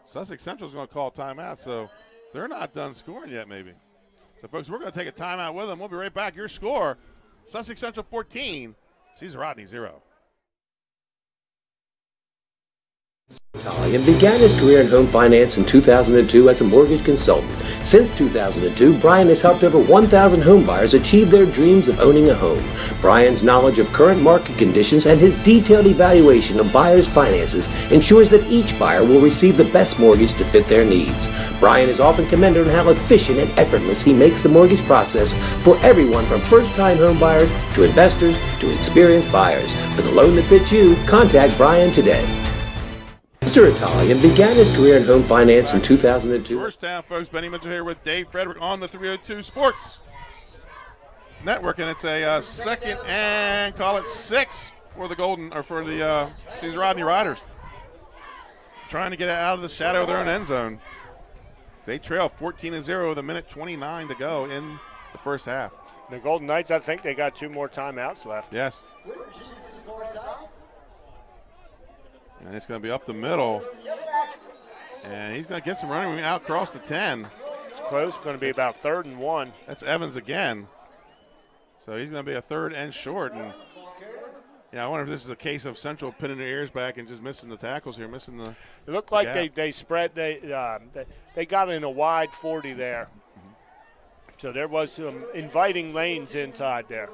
Sussex Central's going to call timeout, so they're not done scoring yet, maybe. So, folks, we're going to take a timeout with them. We'll be right back. Your score, Sussex Central 14, Caesar Rodney 0. And began his career in home finance in 2002 as a mortgage consultant. Since 2002, Brian has helped over 1,000 home buyers achieve their dreams of owning a home. Brian's knowledge of current market conditions and his detailed evaluation of buyers' finances ensures that each buyer will receive the best mortgage to fit their needs. Brian is often commended on how efficient and effortless he makes the mortgage process for everyone from first-time home buyers to investors to experienced buyers. For the loan that fits you, contact Brian today. Mr. Italian began his career in home finance in 2002. First down, folks. Benny Mitchell here with Dave Frederick on the 302 Sports Network, and it's a second and call it 6 for the Caesar Rodney Riders. Trying to get out of the shadow of their own end zone. They trail 14-0 with a minute 29 to go in the first half. The Golden Knights, I think they got 2 more timeouts left. Yes. And it's going to be up the middle. And he's going to get some running room out across the 10. It's close. Going to be about 3rd and 1. That's Evans again. So he's going to be a 3rd and short. And I wonder if this is a case of Central pinning their ears back and just missing the tackles here, missing the. It looked like they spread. They got in a wide 40 there. So there was some inviting lanes inside there.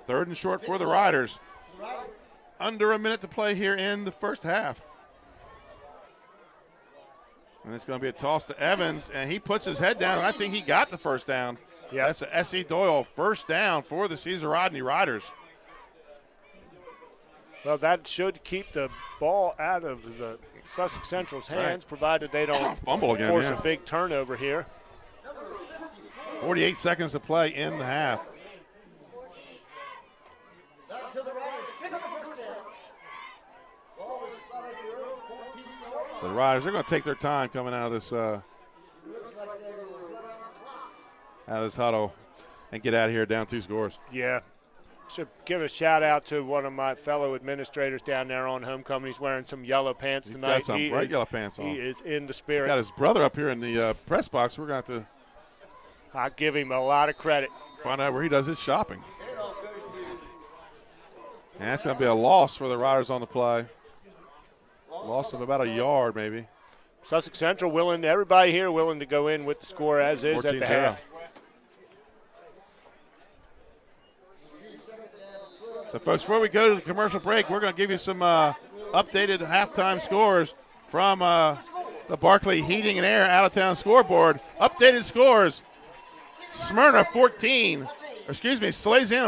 Third and short for the Riders. Under a minute to play here in the first half. And it's going to be a toss to Evans, and he puts his head down, and I think he got the first down. Yeah. That's a S.E. Doyle first down for the Caesar Rodney Riders. Well, that should keep the ball out of the Sussex Central's hands, provided they don't fumble again, force a big turnover here. 48 seconds to play in the half. So the Riders are going to take their time coming out of this huddle and get out of here down 2 scores. Yeah. Should give a shout out to one of my fellow administrators down there on homecoming. He's wearing some yellow pants tonight. He's got some bright yellow pants on. He is in the spirit. Got his brother up here in the press box. We're going to have to. I give him a lot of credit. Find out where he does his shopping. And that's going to be a loss for the Riders on the play. Loss of about a yard, maybe. Sussex Central everybody here willing to go in with the score as is at the half. So, folks, before we go to the commercial break, we're going to give you some updated halftime scores from the Barclay Heating and Air out-of-town scoreboard. Updated scores: Salesiana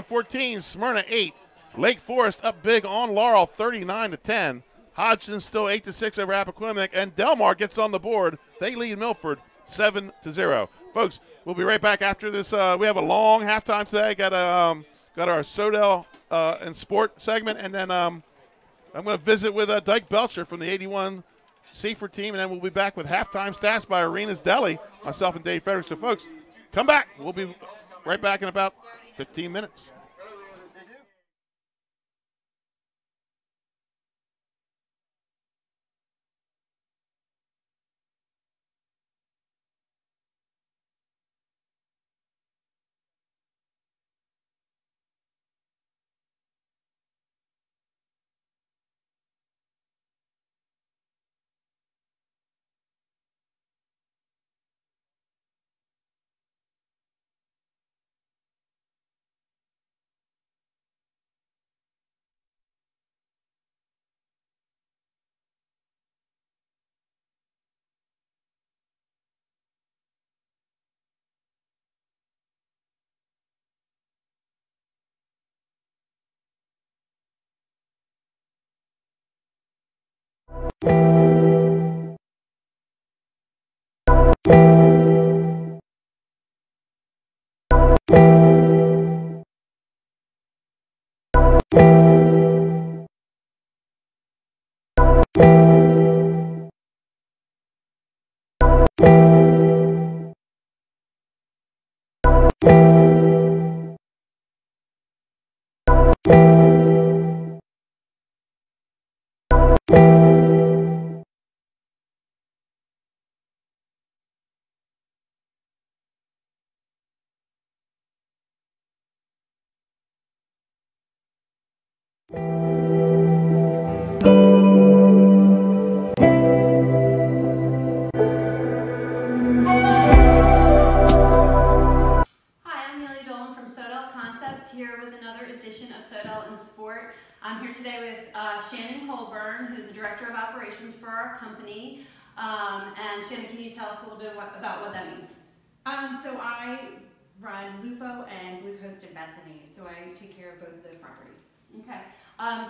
14, Smyrna 8. Lake Forest up big on Laurel, 39-10. Hodgson still 8-6 over Appoquinimink, and Delmar gets on the board. They lead Milford 7-0. Folks, we'll be right back after this. We have a long halftime today. Got our Sodell and Sport segment, and then I'm going to visit with Dyke Belcher from the 81 Seaford team, and then we'll be back with halftime stats by Arena's Deli, myself and Dave Frederick. So, folks, come back. We'll be right back in about 15 minutes. I'm here today with Shannon Colburn, who's the Director of Operations for our company. And Shannon, can you tell us a little bit about what that means? So I run Lupo and Blue Coast in Bethany, so I take care of both of those properties. Okay.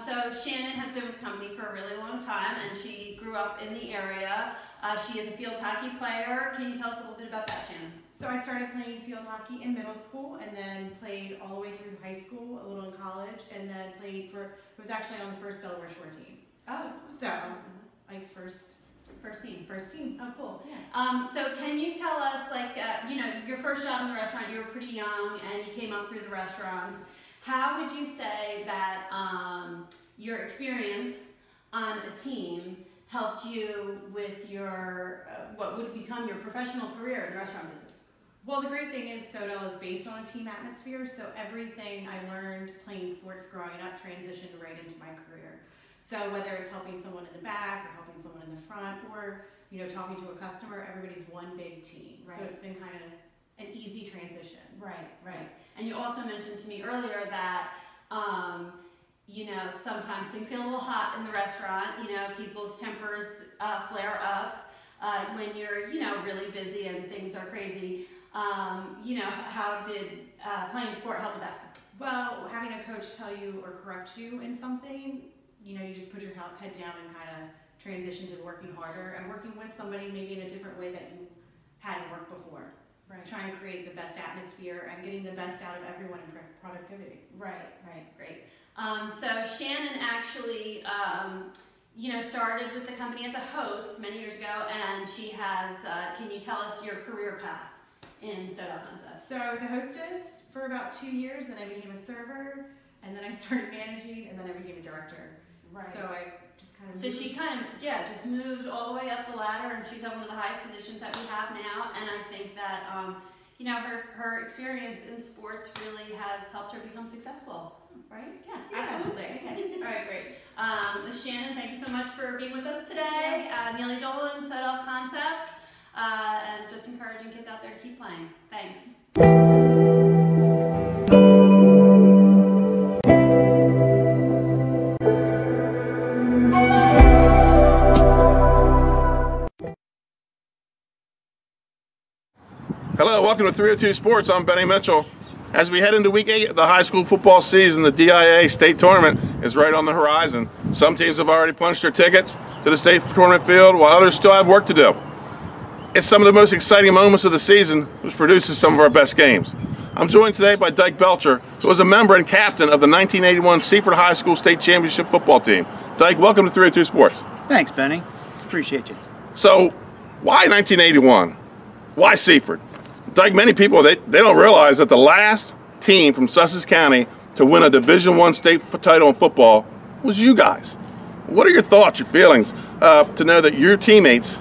So Shannon has been with the company for a really long time, and she grew up in the area. She is a field hockey player. Can you tell us a little bit about that, Shannon? So I started playing field hockey in middle school, and then played all the way through high school, a little in college, and then played for, it was actually on the first Delaware Shore team. Oh. So, Ike's first team. Oh, cool. Yeah. So can you tell us, like, you know, your first job in the restaurant, you were pretty young, and you came up through the restaurants. How would you say that your experience on a team helped you with your, what would become your professional career in the restaurant business? Well, the great thing is Sodell is based on a team atmosphere, so everything I learned playing sports growing up transitioned right into my career. So whether it's helping someone in the back or helping someone in the front, or talking to a customer, everybody's one big team. Right. So it's been kind of an easy transition. Right. And you also mentioned to me earlier that sometimes things get a little hot in the restaurant. People's tempers flare up when you're really busy and things are crazy. How did playing sport help with that? Well, having a coach tell you or correct you in something, you just put your head down and kind of transition to working harder and working with somebody maybe in a different way that you hadn't worked before. Right. Trying to create the best atmosphere and getting the best out of everyone in productivity. Right, great. So Shannon actually, started with the company as a host many years ago, and she has, can you tell us your career path in Sodell Concepts? So I was a hostess for about 2 years, then I became a server, and then I started managing, and then I became a director. Right. So I just kind of So she just moved all the way up the ladder, and she's at one of the highest positions that we have now, and I think that, her experience in sports really has helped her become successful, right? Yeah, absolutely. Okay. All right, great. Shannon, thank you so much for being with us today. Neely Dolan, Sodell Concepts, and just encouraging kids out there to keep playing. Thanks. Hello, welcome to 302 Sports. I'm Benny Mitchell. As we head into week 8 of the high school football season, the DIA state tournament is right on the horizon. Some teams have already punched their tickets to the state tournament field, while others still have work to do. It's some of the most exciting moments of the season, which produces some of our best games. I'm joined today by Dyke Belcher, who was a member and captain of the 1981 Seaford High School State Championship football team. Dyke, welcome to 302 Sports. Thanks, Benny. Appreciate you. So, why 1981? Why Seaford? Dyke, many people, they don't realize that the last team from Sussex County to win a Division I state title in football was you guys. What are your thoughts, your feelings, to know that your teammates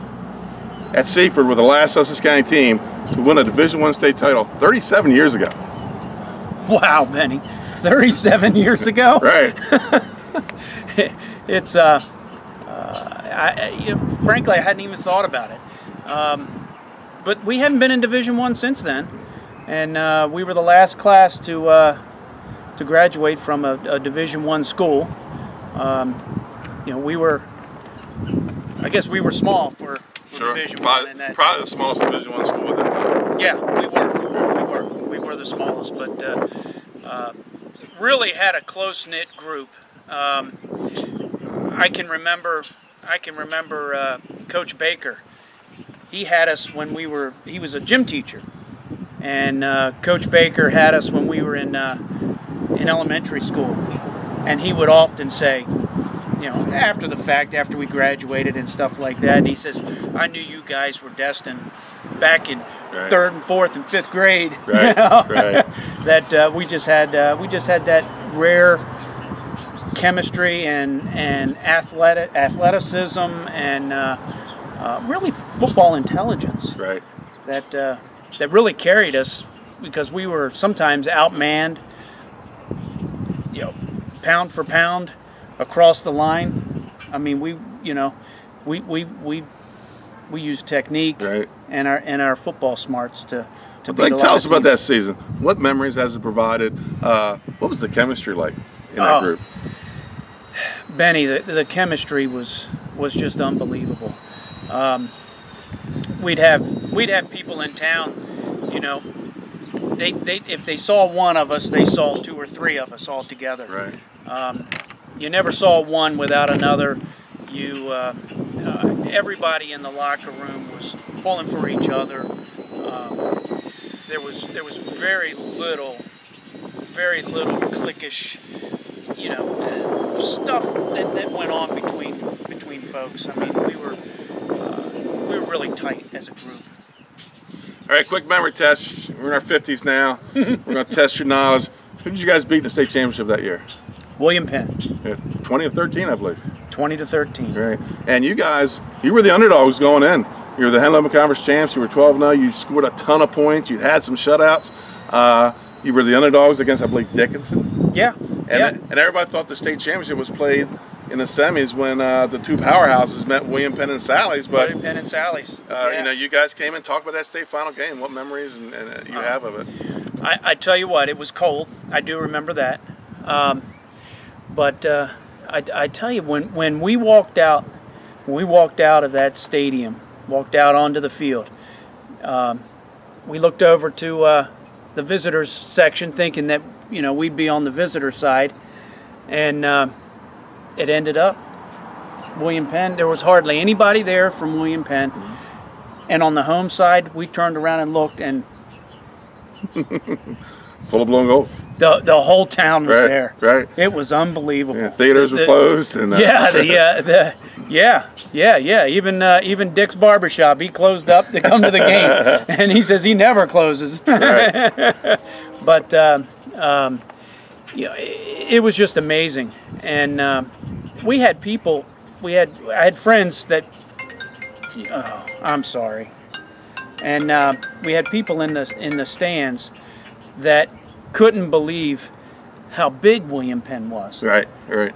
at Seaford were the last Sussex County team to win a Division I state title 37 years ago? Wow, Benny. 37 years ago? Right. It's, frankly, I hadn't even thought about it. But we hadn't been in Division I since then, and we were the last class to graduate from a Division I school. We were, I guess, we were small for sure. Division I. Probably the smallest Division I school at that time. Yeah, we were the smallest, but really had a close-knit group. I can remember I can remember Coach Baker. He had us when he was a gym teacher, and Coach Baker had us when we were in elementary school, and he would often say, you know, after the fact, after we graduated and stuff like that, and he says, I knew you guys were destined back in third and fourth and fifth grade, right, you know, right. that we just had that rare chemistry and athleticism and really football intelligence, right, that really carried us, because we were sometimes outmanned, you know, pound for pound across the line. I mean, we use technique, right, and our football smarts to Blake, tell us about that season. What memories has it provided? What was the chemistry like in that group? Benny, the chemistry was just unbelievable. We'd have people in town, you know, they if they saw one of us, they saw two or three of us all together. Right. You never saw one without another. Everybody in the locker room was pulling for each other. There was very little cliquish, you know, stuff that went on between folks. I mean, we were really tight as a group. All right, quick memory test. We're in our 50s now. We're going to test your knowledge. Who did you guys beat in the state championship that year? William Penn. 20-13, I believe. 20-13. Right. And you guys, you were the underdogs going in. You were the Henlopen Conference champs. You were 12-0. You scored a ton of points. You had some shutouts. You were the underdogs against, I believe, Dickinson. Yeah. And everybody thought the state championship was played in the semis when the two powerhouses met, William Penn and Sally's. But William Penn and Sally's. You know, you guys came and talked about that state final game. What memories and you have of it? I tell you what, it was cold. I do remember that. But I tell you, when we walked out of that stadium, walked out onto the field, we looked over to the visitors section, thinking that, you know, we'd be on the visitor side, and it ended up William Penn. There was hardly anybody there from William Penn, and on the home side, we turned around and looked, and full of blown gold. The whole town was there. Right. It was unbelievable. Yeah, theaters were closed, and even Dick's barbershop, he closed up to come to the game, and he says he never closes. Right. But you know, it was just amazing, and we had people. I had friends that. Oh, I'm sorry. And we had people in the stands that couldn't believe how big William Penn was. Right, right.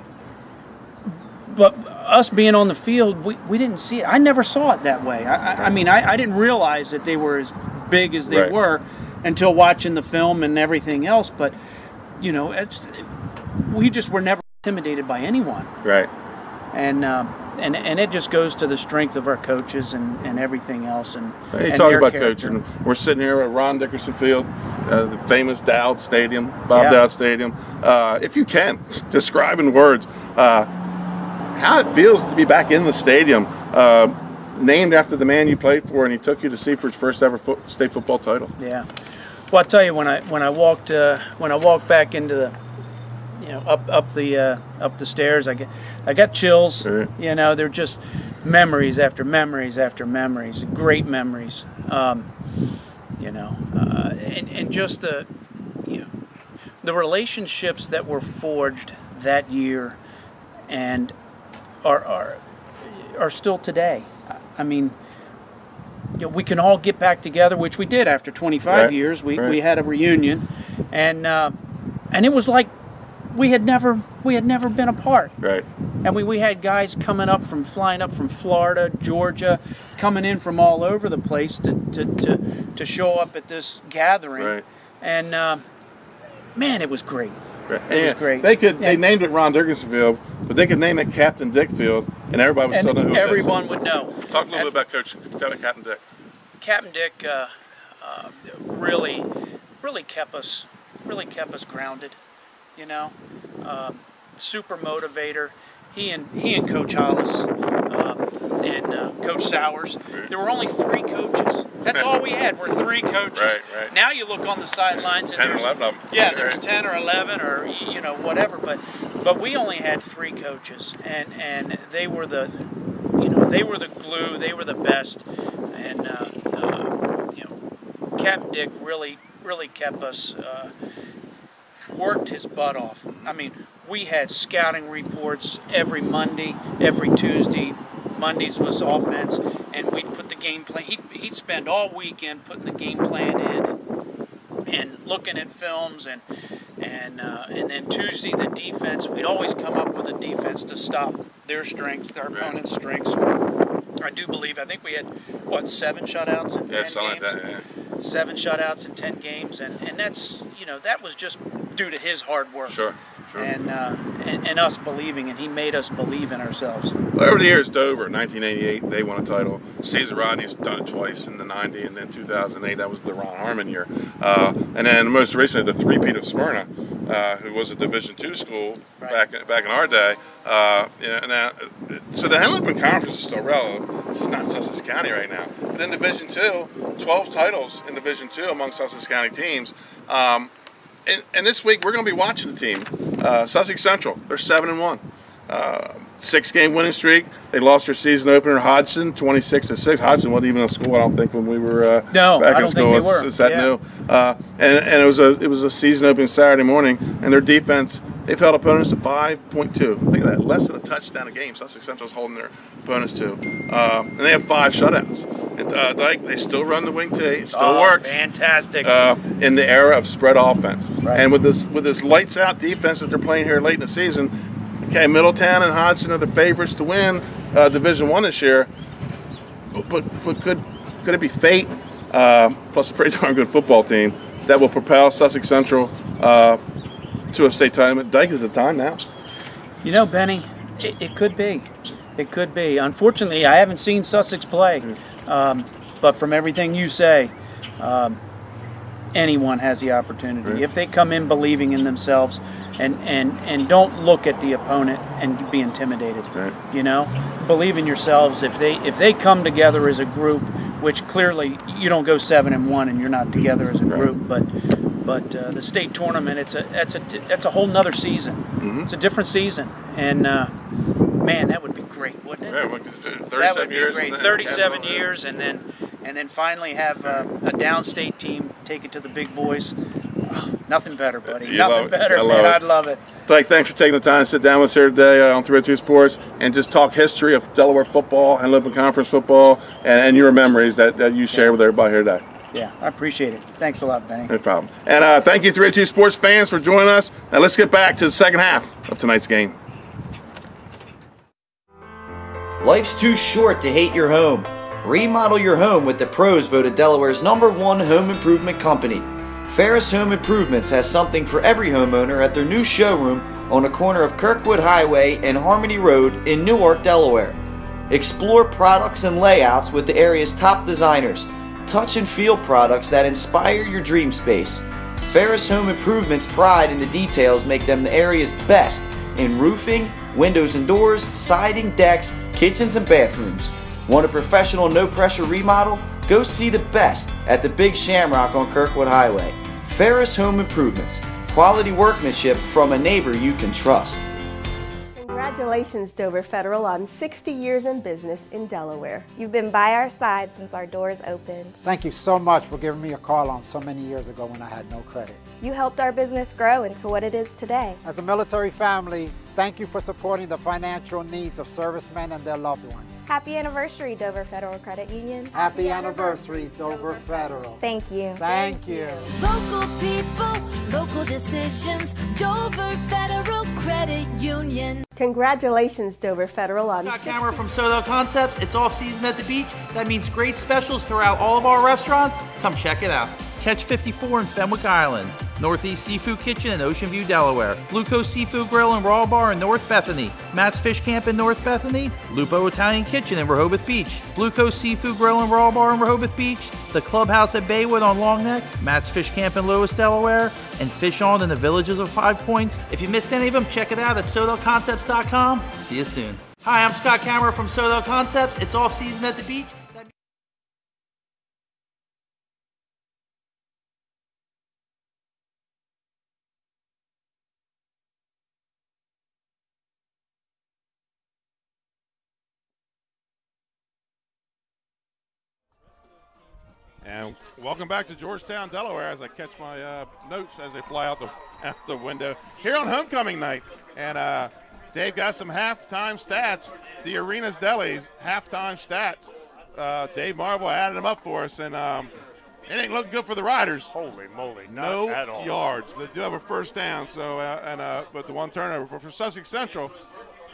But us being on the field, we didn't see it. I never saw it that way. I mean, I didn't realize that they were as big as they were until watching the film and everything else. But, you know, we just were never intimidated by anyone. Right. And it just goes to the strength of our coaches and everything else. And you talk about coaching. We're sitting here at Ron Dickerson Field, the famous Dowd Stadium, Bob Dowd Stadium. If you can, describe in words how it feels to be back in the stadium, named after the man you played for and he took you to see for his first ever state football title. Yeah. Well, I'll tell you, when I walked back into the, you know, up the stairs, I got chills. Right. You know, they're just memories after memories after memories, great memories. You know, and just the relationships that were forged that year, and are still today. I mean, you know, we can all get back together, which we did after 25 years. We had a reunion, and it was like we had never been apart. Right. And we had guys flying up from Florida, Georgia, coming in from all over the place to show up at this gathering. Right. And man, it was great. Right. It was great. They named it Ron Dickerson Field, but they could name it Captain Dick Field, and everybody would still know who it is. Everyone would know. Talk a little bit about Captain Dick. Captain Dick really kept us grounded. You know, super motivator. he and Coach Hollis and Coach Sowers. There were only 3 coaches. That's all we had. Were 3 coaches. Right. Now you look on the sidelines and 10 or 11 of them. Yeah, there's 10 or 11 or whatever. But we only had 3 coaches, and they were the glue. They were the best, and Captain Dick really kept us. Worked his butt off. I mean, we had scouting reports every Monday, every Tuesday. Mondays was offense, and we'd put the game plan. He'd spend all weekend putting the game plan in and looking at films, and then Tuesday the defense. We'd always come up with a defense to stop their strengths, their opponent's strengths. I think we had 7 shutouts in 10 games. Something like that, yeah. 7 shutouts in 10 games, and that's that was just due to his hard work. Sure. And us believing, and he made us believe in ourselves. Well, over the years, Dover, 1988, they won a title. Caesar Rodney's done it twice in the 90, and then 2008, that was the Ron Harmon year. And then most recently, the three-peat of Smyrna, who was a Division II school back in our day. So the Henlopen Conference is still relevant. It's not Sussex County right now. But in Division II, 12 titles in Division II among Sussex County teams. And this week, we're going to be watching the team. Sussex Central, they're 7-1. 6-game winning streak. They lost their season opener, Hodgson, 26-6. Hodgson wasn't even in school, I don't think, when we were back in school. It's that new. And it was a season opening Saturday morning, and their defense, they've held opponents to 5.2. Think of that, less than a touchdown a game. Sussex Central's holding their opponents to. And they have 5 shutouts. And Dyke, they still run the wing T. It still works. Fantastic. In the era of spread offense. Right. And with this lights out defense that they're playing here late in the season, okay, Middletown and Hodgson are the favorites to win Division I this year. But could it be fate, plus a pretty darn good football team, that will propel Sussex Central to a state tournament? Dyke, is the time now? Benny, it could be. It could be. Unfortunately, I haven't seen Sussex play. But from everything you say, anyone has the opportunity. Right. If they come in believing in themselves and don't look at the opponent and be intimidated. Right. Believe in yourselves. If they come together as a group, which clearly you don't go 7-1 and you're not together as a group, but the state tournament, that's a whole nother season. Mm-hmm. It's a different season, and man, that would be great, wouldn't it? Yeah, 37 that would be years. Great. 37 years, and then finally have a downstate team take it to the big boys. Oh, nothing better, buddy. Nothing better, man. I'd love it. Dyke, thanks for taking the time to sit down with us here today on 302 Sports and just talk history of Delaware football and Henlopen Conference football and your memories that you share with everybody here today. Yeah, I appreciate it. Thanks a lot, Benny. No problem. And thank you, 302 Sports fans, for joining us. Now let's get back to the second half of tonight's game. Life's too short to hate your home. Remodel your home with the pros voted Delaware's #1 home improvement company. Ferris Home Improvements has something for every homeowner at their new showroom on the corner of Kirkwood Highway and Harmony Road in Newark, Delaware. Explore products and layouts with the area's top designers. Touch and feel products that inspire your dream space. Ferris Home Improvements' pride in the details make them the area's best in roofing, windows and doors, siding, decks, kitchens and bathrooms. Want a professional no-pressure remodel? Go see the best at the Big Shamrock on Kirkwood Highway. Ferris Home Improvements. Quality workmanship from a neighbor you can trust. Congratulations, Dover Federal, on 60 years in business in Delaware. You've been by our side since our doors opened. Thank you so much for giving me a call on so many years ago when I had no credit. You helped our business grow into what it is today. As a military family, thank you for supporting the financial needs of servicemen and their loved ones. Happy anniversary, Dover Federal Credit Union. Happy anniversary, Dover Federal. Thank you. Thank you. Local people, local decisions, Dover Federal Credit Union. Congratulations, Dover Federal, on Scott Camera from Soto Concepts. It's off season at the beach. That means great specials throughout all of our restaurants. Come check it out. Catch 54 in Fenwick Island. Northeast Seafood Kitchen in Ocean View, Delaware. Blue Coast Seafood Grill and Raw Bar in North Bethany. Matt's Fish Camp in North Bethany. Lupo Italian Kitchen in Rehoboth Beach. Blue Coast Seafood Grill and Raw Bar in Rehoboth Beach. The Clubhouse at Baywood on Long Neck. Matt's Fish Camp in Lewis, Delaware. And Fish On in the Villages of 5 Points. If you missed any of them, check it out at SodelConcepts.com. See you soon. Hi, I'm Scott Kammerer from Sodel Concepts. It's off season at the beach. And welcome back to Georgetown, Delaware, as I catch my notes as they fly out the window here on homecoming night. And Dave got some halftime stats, the Arena's Deli's halftime stats. Dave Marvel added them up for us, and it ain't looking good for the Riders. Holy moly, not no at all. yards. They do have a first down, so but the one turnover. But for Sussex Central,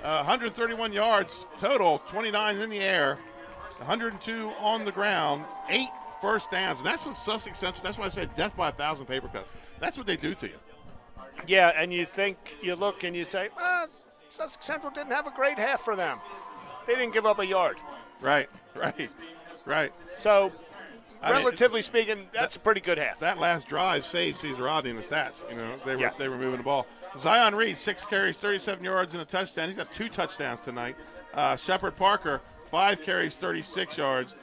131 yards total, 29 in the air, 102 on the ground, 8 first downs, and that's what Sussex Central, that's why I said death by 1,000 paper cuts. That's what they do to you. Yeah, and you look and you say, Sussex Central didn't have a great half for them. They didn't give up a yard. Right. So, relatively speaking, that's a pretty good half. That last drive saved Caesar Rodney in the stats. You know, they were moving the ball. Zion Reed, 6 carries, 37 yards and a touchdown. He's got 2 touchdowns tonight. Shepard Parker, 5 carries, 36 yards.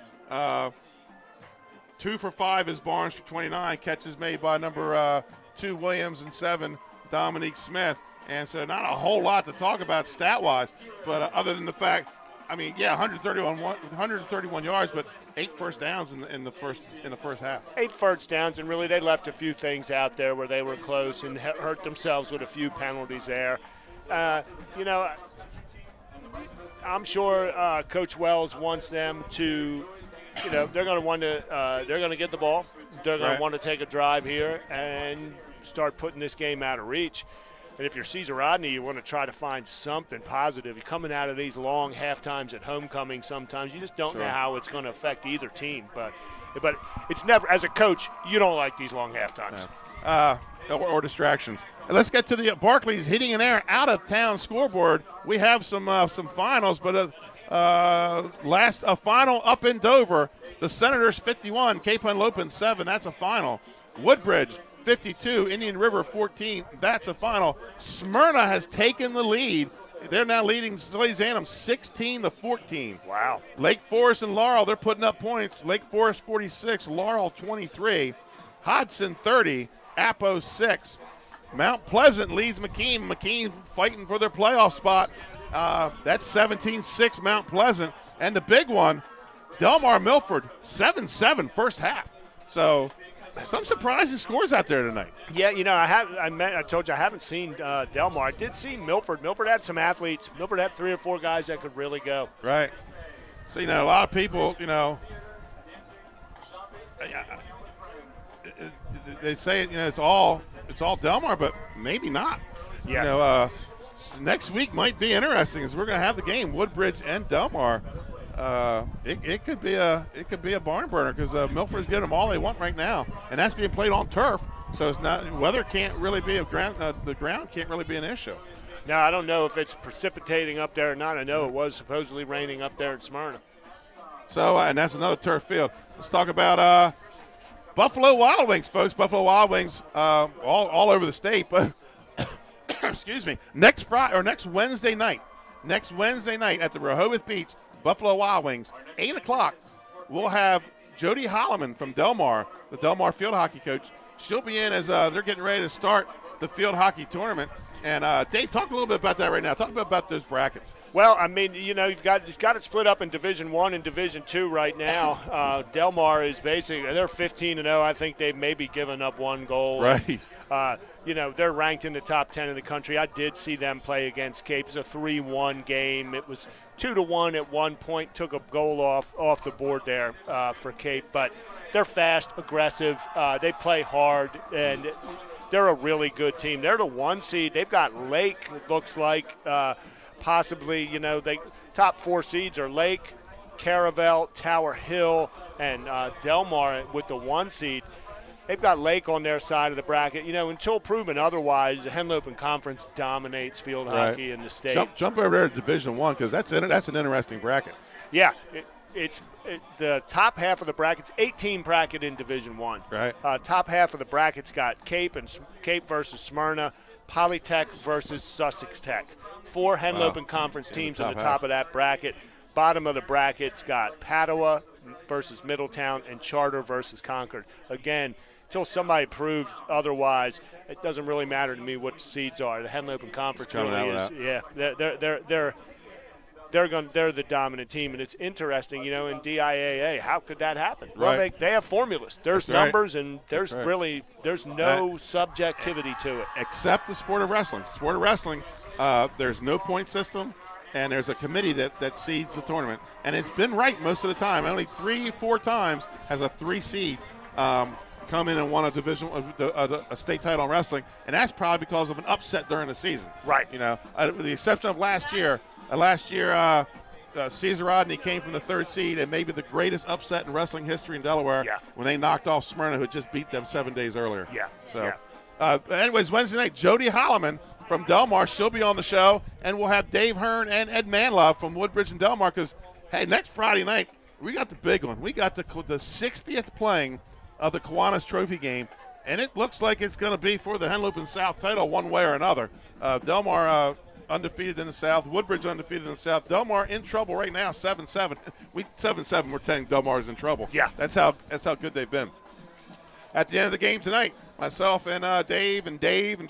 2 for 5 is Barnes for 29. Catches made by number 2 Williams and 7 Dominique Smith. And so not a whole lot to talk about stat-wise, but other than the fact, 131 yards, but 8 first downs in the first half. 8 first downs, and really they left a few things out there where they were close and hurt themselves with a few penalties there. I'm sure Coach Wells wants them to. They're going to get the ball. They're going to want to take a drive here and start putting this game out of reach. And if you're Caesar Rodney, you want to try to find something positive. You're coming out of these long half times at homecoming sometimes. You just don't know how it's going to affect either team. But it's never, as a coach, you don't like these long half times. Or distractions. And let's get to the Barclays Heating and Air out-of-town scoreboard. We have some finals, but a final up in Dover. The Senators 51, Cape Henlopen 7. That's a final. Woodbridge 52, Indian River 14. That's a final. Smyrna has taken the lead. They're now leading Salesianum 16-14. Wow. Lake Forest and Laurel, they're putting up points. Lake Forest 46, Laurel 23. Hodgson 30, Apo 6. Mount Pleasant leads McKean. McKean fighting for their playoff spot. That's 17-6 Mount Pleasant. And the big one, Delmar Milford, 7-7 first half. So some surprising scores out there tonight. Yeah, I told you I haven't seen Delmar. I did see Milford. Milford had some athletes. Milford had 3 or 4 guys that could really go. Right. So, a lot of people, they say, it's all Delmar, but maybe not. Yeah. Next week might be interesting as we're going to have the game, Woodbridge and Delmar. It could be a barn burner because Milford's getting them all they want right now, and that's being played on turf. So it's not weather can't really be the ground can't really be an issue. Now I don't know if it's precipitating up there or not. I know it was supposedly raining up there in Smyrna. So and that's another turf field. Let's talk about Buffalo Wild Wings, folks. Buffalo Wild Wings all over the state, but excuse me. Next Wednesday night at the Rehoboth Beach. Buffalo Wild Wings, 8 o'clock. We'll have Jody Holloman from Delmar, the Delmar field hockey coach. She'll be in as they're getting ready to start the field hockey tournament. And Dave, talk a little bit about that right now. Talk about those brackets. Well, you've got it split up in Division I and Division II right now. Delmar is basically they're 15-0. I think they've maybe given up 1 goal. Right. They're ranked in the top 10 in the country. I did see them play against Cape. It was a 3-1 game. It was 2-1 at one point. Took a goal off the board there for Cape, but they're fast, aggressive. They play hard, and they're a really good team. They're the 1 seed. They've got Lake. It looks like possibly. They top 4 seeds are Lake, Caravel, Tower Hill, and Delmar with the 1 seed. they've got Lake on their side of the bracket. You know, until proven otherwise, the Henlopen Conference dominates field hockey in the state. Jump over there to Division I because that's an interesting bracket. Yeah, it's the top half of the bracket's 18 bracket in Division I. Right. Top half of the bracket's got Cape versus Smyrna, Polytech versus Sussex Tech. 4 Henlopen Conference teams in the top of that bracket. Bottom of the bracket's got Padua versus Middletown and Charter versus Concord. Again, until somebody proves otherwise, it doesn't really matter to me what the seeds are. The Henlopen Conference really is. Yeah, they're the dominant team, and it's interesting, you know, in DIAA, how could that happen? Right. Well, they have formulas. There's That's right. numbers, and there's That's there's no subjectivity to it. Except the sport of wrestling. Sport of wrestling, there's no point system, and there's a committee that seeds the tournament. And it's been right most of the time. Only 3-4 times has a 3 seed come in and won a state title in wrestling, and that's probably because of an upset during the season. Right. You know, with the exception of last year. Caesar Rodney came from the 3rd seed and maybe the greatest upset in wrestling history in Delaware when they knocked off Smyrna, who had just beat them 7 days earlier. Yeah. So, anyways, Wednesday night, Jody Holloman from Delmar, she'll be on the show, and we'll have Dave Hearn and Ed Manlove from Woodbridge and Delmar because, hey, next Friday night, we got the big one. We got the 60th playing of the Kiwanis Trophy game, and it looks like it's going to be for the Henlopen South title one way or another. Delmar undefeated in the South. Woodbridge undefeated in the South. Delmar in trouble right now, 7-7. 7-7, we're telling Delmar's in trouble. Yeah. That's how good they've been. At the end of the game tonight, myself and Dave and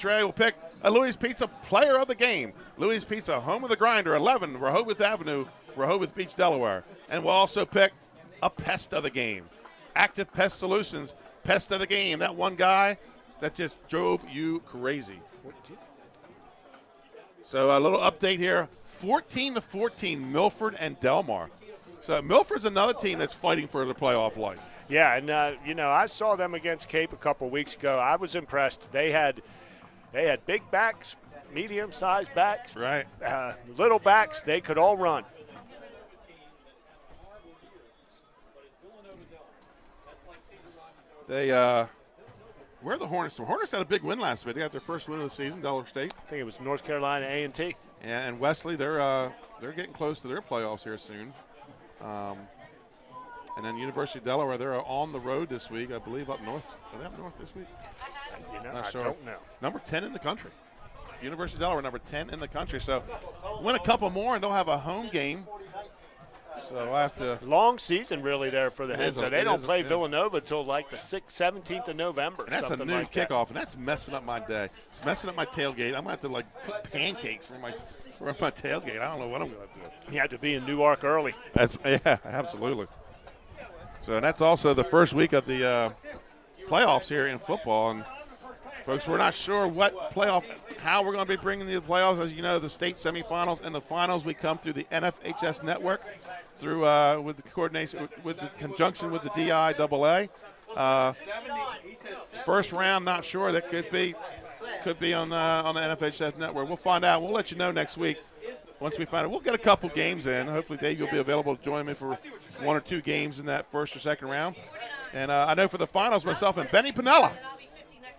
Trey will pick a Louis Pizza player of the game. Louis Pizza, home of the grinder, 11, Rehoboth Avenue, Rehoboth Beach, Delaware. And we'll also pick a pest of the game. Active Pest Solutions, pest of the game. That one guy that just drove you crazy. So a little update here, 14-14, Milford and Delmar. So Milford's another team that's fighting for the playoff life. Yeah, and you know, I saw them against Cape a couple of weeks ago. I was impressed. They had big backs, medium-sized backs, right? Little backs. They could all run. Where are the Hornets from? Hornets had a big win last week. They got their first win of the season, Delaware State. I think it was North Carolina A&T. Yeah, and Wesley, they're getting close to their playoffs here soon. And then University of Delaware, they're on the road this week, I believe, up north. Are they up north this week? You know, Not I sure. don't know. Number 10 in the country. University of Delaware, number 10 in the country. So win a couple more and they'll have a home game. So I have to. Long season really there for the Hens. So they don't play yeah. Villanova until like the 17th of November. And that's a noon like kickoff, that. and that's messing up my day. It's messing up my tailgate. I'm going to have to like cook pancakes for my tailgate. I don't know what I'm going to do. You have to be in Newark early. Yeah, absolutely. So that's also the first week of the playoffs here in football. And folks, we're not sure how we're going to be bringing the playoffs. As you know, the state semifinals and the finals, we come through the NFHS network through with the coordination, with the conjunction with the DIAA. First round, not sure. That could be on the NFHS network. We'll find out. We'll let you know next week. Once we find it, we'll get a couple games in. Hopefully, Dave, you'll be available to join me for 1 or 2 games in that first or second round. And I know for the finals, myself and Benny Pinella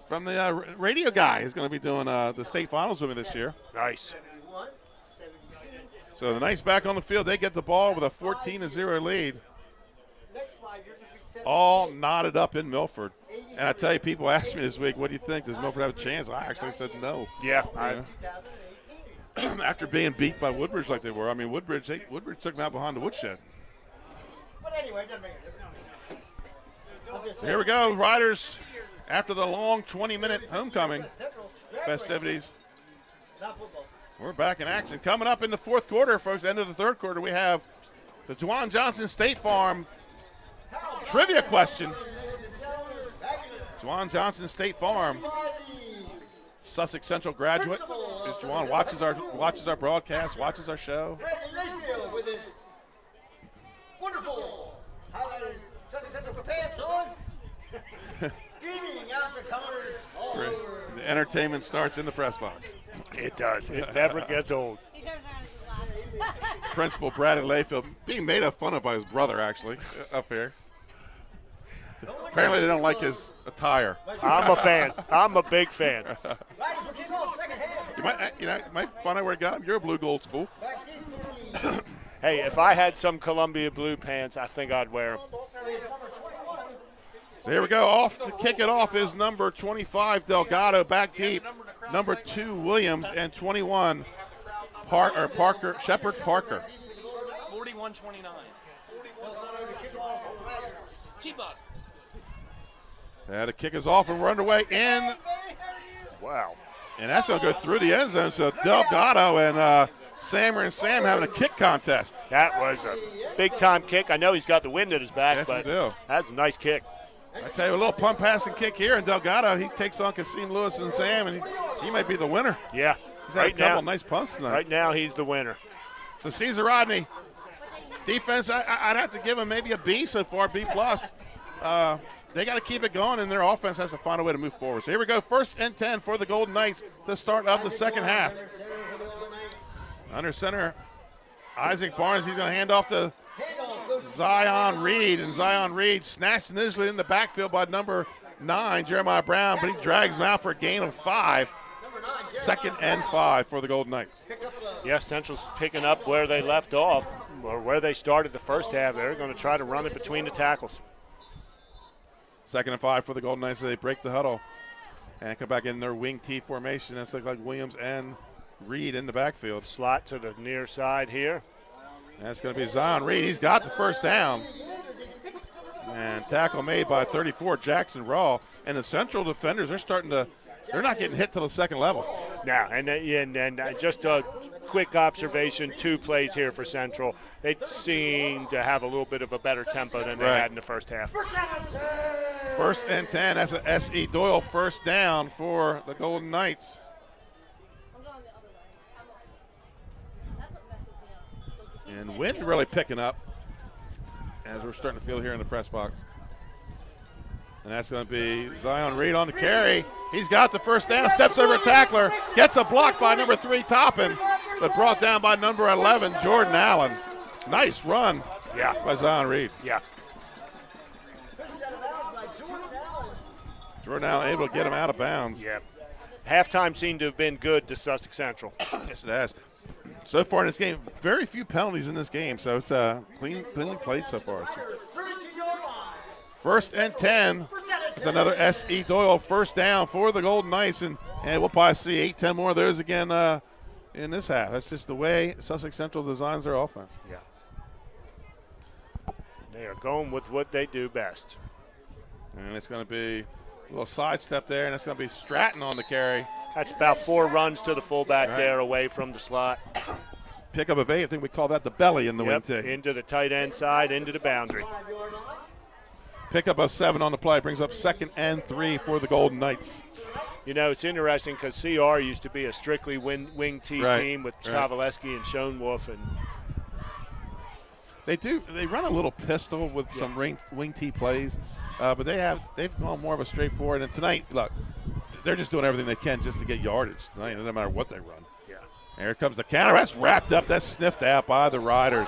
from the radio guy is going to be doing the state finals with me this year. Nice. So the Knights back on the field. They get the ball with a 14-0 lead. All knotted up in Milford. And I tell you, people asked me this week, what do you think? Does Milford have a chance? I actually said no. Yeah. After being beat by Woodbridge like they were. I mean, Woodbridge took them out behind the woodshed. But anyway, it doesn't make a difference. Here we go, Riders. After the long 20-minute homecoming festivities, we're back in action. Coming up in the fourth quarter, folks, end of the third quarter, we have the Juwan Johnson State Farm trivia question. Juwan Johnson State Farm, Sussex Central graduate. Is Juwan watches our broadcast, watches our show. With his wonderful highlighted Sussex Central pants on, beaming out the colors all over. The entertainment starts in the press box. It does. It never gets old. Principal Bradley Layfield being made fun of by his brother, actually, up here. Apparently they don't like his attire. I'm a fan. I'm a big fan. You might find out where he got him. You're a blue gold school. Hey, if I had some Columbia blue pants, I think I'd wear them. So here we go. Off to kick it off is number 25, Delgado, back deep. Number 2, Williams, and 21, Shepard Parker. 41-29. T-Buck. The kick is off, and we're underway. And wow. And that's going to go through the end zone. So Delgado and Sam having a kick contest. That was a big-time kick. I know he's got the wind at his back, yes, but we do. That's a nice kick. I tell you, a little pump passing kick here, and Delgado, he takes on Kasim Lewis and Sam, and he might be the winner. Yeah. He's had a couple nice punts tonight. Right now, he's the winner. So Caesar Rodney, defense, I'd have to give him maybe a B so far, B+. They got to keep it going, and their offense has to find a way to move forward. So here we go, 1st and 10 for the Golden Knights to start of the second half. Under center, Isaac Barnes, he's going to hand off to Zion Reed, and Zion Reed snatched initially in the backfield by number 9, Jeremiah Brown, but he drags him out for a gain of 5. 2nd and 5 for the Golden Knights. Yeah, Central's picking up where they left off, or where they started the first half. They're going to try to run it between the tackles. 2nd and 5 for the Golden Knights. So they break the huddle and come back in their wing T formation. That's like Williams and Reed in the backfield. Slot to the near side here. That's going to be Zion Reed. He's got the first down. And tackle made by 34, Jackson Raw. And the Central defenders, they're not getting hit to the second level. Now, and just a quick observation, 2 plays here for Central. They seem to have a little bit of a better tempo than they had in the first half. 1st and 10. That's an S.E. Doyle first down for the Golden Knights. And wind really picking up as we're starting to feel here in the press box. And that's going to be Zion Reed on the carry. He's got the first down, steps over a tackler, gets a block by number 3, Toppin, but brought down by number 11, Jordan Allen. Nice run by Zion Reed. Yeah. Jordan Allen able to get him out of bounds. Yeah. Halftime seemed to have been good to Sussex Central. Yes, it has. So far in this game, very few penalties in this game, so it's cleanly played so far. 1st and 10. It's another S.E. Doyle first down for the Golden Knights, and we'll probably see 8-10 more of those again in this half. That's just the way Sussex Central designs their offense. Yeah. They are going with what they do best. And it's going to be a little sidestep there, and it's going to be Stratton on the carry. That's about 4 runs to the fullback there away from the slot. Pickup of 8. I think we call that the belly in the wing tee. Into the tight end side, into the boundary. Pickup of 7 on the play brings up 2nd and 3 for the Golden Knights. You know, it's interesting because CR used to be a strictly wing T team with Kavaleski and Schoenwolf. And they run a little pistol with some wing T plays, but they've gone more of a straightforward. And tonight, look, they're just doing everything they can just to get yardage tonight, no matter what they run. Yeah. Here comes the counter. That's wrapped up. That's sniffed out by the Riders.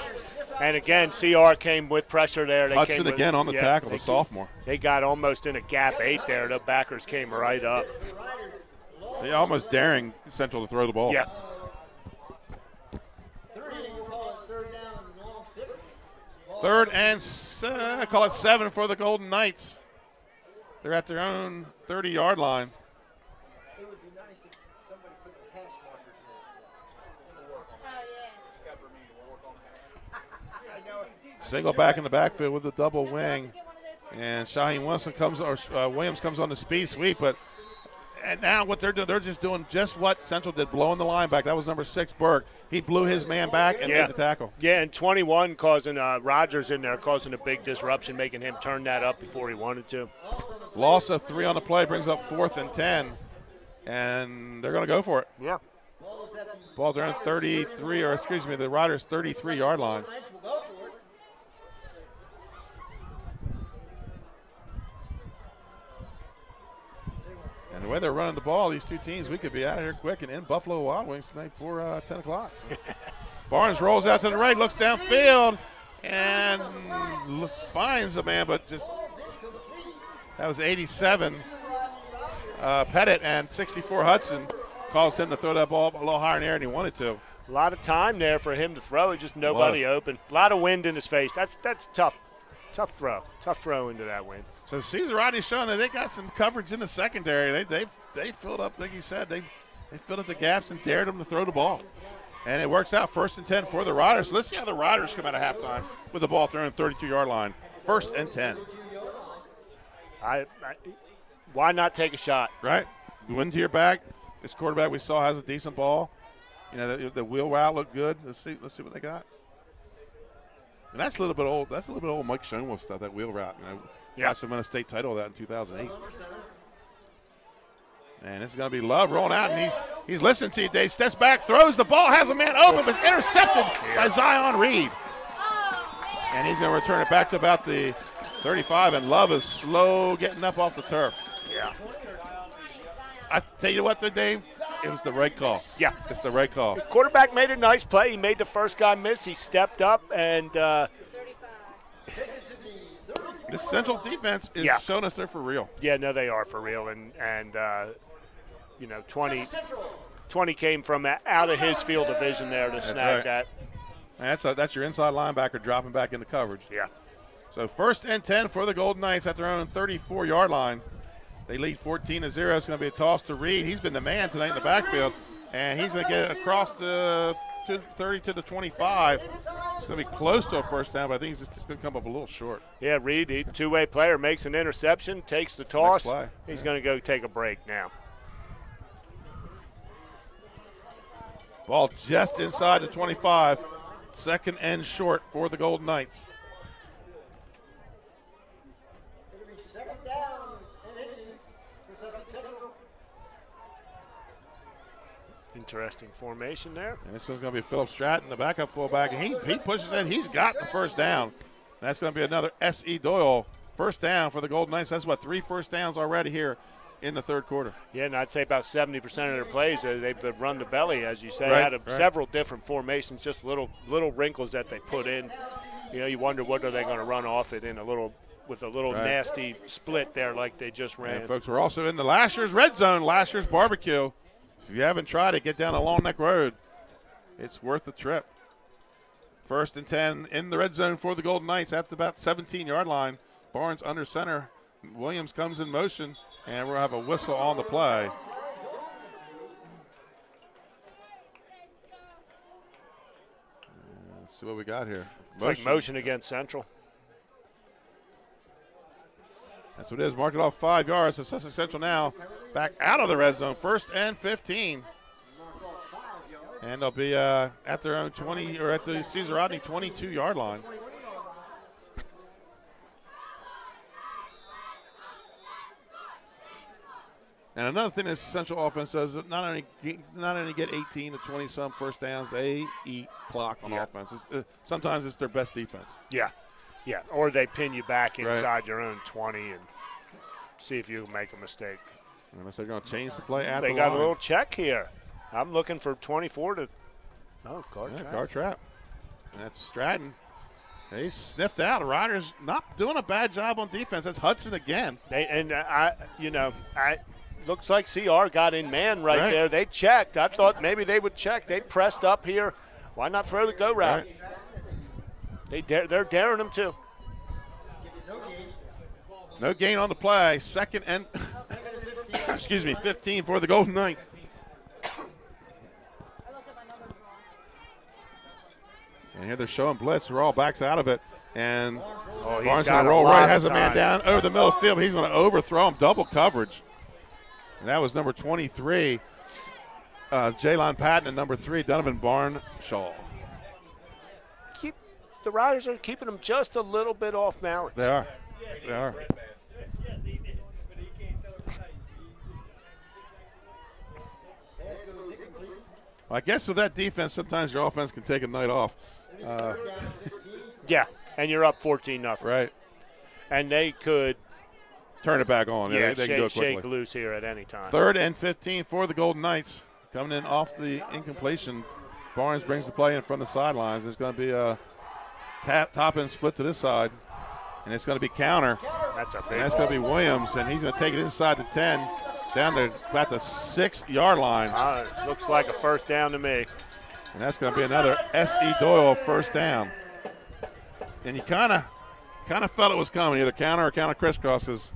And again, CR came with pressure there. Hudson again on the tackle, the sophomore. They got almost in a gap 8 there. The backers came right up. They almost daring Central to throw the ball. Yeah. 3rd and call it 7 for the Golden Knights. They're at their own 30-yard line. Single back in the backfield with the double wing, and Shaheem Williams comes on the speed sweep. And now what they're doing, they're just doing just what Central did, blowing the line back. That was number 6, Burke. He blew his man back and made the tackle. Yeah, and 21 causing Rogers in there, causing a big disruption, making him turn that up before he wanted to. Loss of 3 on the play brings up 4th and 10, and they're going to go for it. Yeah. Ball's around the Riders' 33-yard line. And the way they're running the ball, these two teams, we could be out of here quick and in Buffalo Wild Wings tonight for 10 o'clock. Barnes rolls out to the right, looks downfield, and finds the man, but just That was 87 Pettit, and 64 Hudson caused him to throw that ball a little higher in the air than he wanted to. A lot of time there for him to throw it, just nobody open. A lot of wind in his face. That's tough. Tough throw into that wind. So Caesar Rodney's showing that they got some coverage in the secondary. They filled up, like you said, they filled up the gaps and dared them to throw the ball. And it works out 1st and 10 for the Riders. So let's see how the Riders come out of halftime with the ball thrown in the 32-yard line. 1st and 10. Why not take a shot? Right. Wind to your back. This quarterback we saw has a decent ball. You know, the wheel route looked good. Let's see what they got. And that's a little bit old. That's a little bit old Mike Schoenwolf stuff, that wheel route. You know, watched him win a state title of that in 2008. And this is going to be Love rolling out, and he's listening to you, Dave. Steps back, throws the ball, has a man open, but intercepted by Zion Reed. And he's going to return it back to about the 35, and Love is slow getting up off the turf. Yeah. I tell you what, Dave, it was the right call. Yeah. It's the right call. The quarterback made a nice play. He made the first guy miss. He stepped up, and this Central defense is showing us they're for real. Yeah, no, they are for real. And you know, 20 came from out of his field of vision there to snag that. And that's your inside linebacker dropping back into coverage. Yeah. So 1st and 10 for the Golden Knights at their own 34-yard line. They lead 14-0. It's going to be a toss to Reed. He's been the man tonight in the backfield, and he's going to get it across the 30 to the 25. It's going to be close to a first down, but I think he's just going to come up a little short. Yeah, Reed, two-way player, makes an interception, takes the toss. Next play. He's going to go take a break now. Ball just inside the 25. 2nd and short for the Golden Knights. Interesting formation there. And this one's going to be Philip Stratton, the backup fullback, and he pushes in. He's got the first down. And that's going to be another S.E. Doyle first down for the Golden Knights. That's what, 3 first downs already here in the 3rd quarter. Yeah, and I'd say about 70% of their plays, they've run the belly, as you say. Right, Several different formations, just little wrinkles that they put in. You know, you wonder what are they going to run off it in with a little nasty split there like they just ran. And folks, we're also in the last year's Red Zone, last year's barbecue. If you haven't tried it, get down to Long Neck Road. It's worth the trip. 1st and 10 in the red zone for the Golden Knights at about 17-yard line. Barnes under center. Williams comes in motion, and we'll have a whistle on the play. Let's see what we got here. It's like motion against Central. That's what it is. Mark it off 5 yards. So Sussex Central now back out of the red zone. 1st and 15. And they'll be at their own 20, or at the Caesar Rodney 22-yard line. And another thing this Central offense does is not only get 18 to 20-some first downs, they eat clock on offense. Sometimes it's their best defense. Yeah. Yeah, or they pin you back inside your own 20 and see if you make a mistake. Unless they're going to change the play at the line. They got a little check here. I'm looking for 24 to – oh, guard trap. Guard trap. And that's Stratton. He sniffed out. The Riders not doing a bad job on defense. That's Hudson again. Looks like CR got in man right there. They checked. I thought maybe they would check. They pressed up here. Why not throw the go route? They're daring them too. No gain on the play. 2nd and 15 for the Golden Knights. And here they're showing blitz. We're all backs out of it. And Barnes going to roll right, has a man down over the middle of the field. He's going to overthrow him, double coverage. And that was number 23, Jaylon Patton, and number 3, Donovan Barnshaw. The Riders are keeping them just a little bit off balance. They are. They are. Well, I guess with that defense, sometimes your offense can take a night off. Yeah, and you're up 14-0. Right. And they could turn it back on. Yeah, they can do it quickly. Shake loose here at any time. 3rd and 15 for the Golden Knights. Coming in off the incompletion. Barnes brings the play in front of the sidelines. It's going to be a top end split to this side. And it's going to be counter. That's a big And that's going to be Williams, and he's going to take it inside the 10, down to about the 6-yard line. Looks like a first down to me. And that's going to be another S.E. Doyle first down. And you kind of felt it was coming, either counter or counter crisscross, because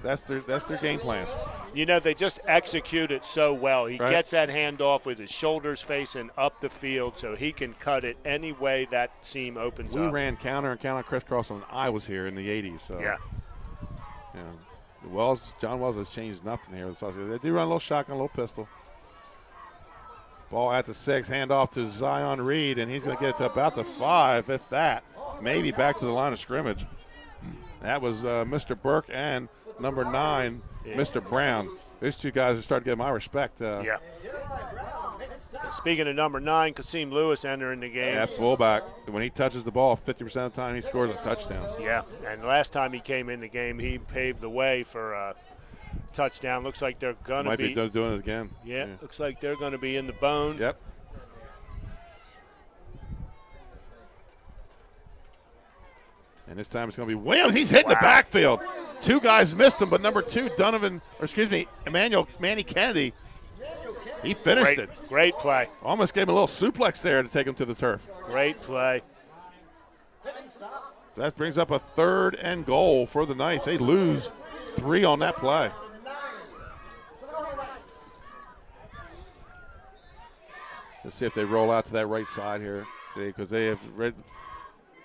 that's their game plan. You know, they just execute it so well. He Right. gets that handoff with his shoulders facing up the field so he can cut it any way that seam opens We up. ran counter and counter crisscross when I was here in the 80s. So Yeah. You know, John Wells has changed nothing here. They do run a little shotgun, a little pistol. Ball at the 6, handoff to Zion Reed, and he's going to get it to about the 5, if that. Maybe back to the line of scrimmage. That was Mr. Burke and number 9, Mr. Brown. These two guys are starting to get my respect. Yeah. Speaking of number 9, Kasim Lewis entering the game. Yeah, fullback. When he touches the ball, 50% of the time he scores a touchdown. Yeah, and last time he came in the game, he paved the way for a touchdown. Looks like they're going to Might be doing it again. Yeah, looks like they're going to be in the bone. Yep. And this time it's going to be Williams. He's hitting the backfield. Two guys missed him, but number 2, Manny Kennedy, he finished it. Great play. Almost gave him a little suplex there to take him to the turf. Great play. That brings up a 3rd and goal for the Knights. They lose 3 on that play. Let's see if they roll out to that right side here, because they have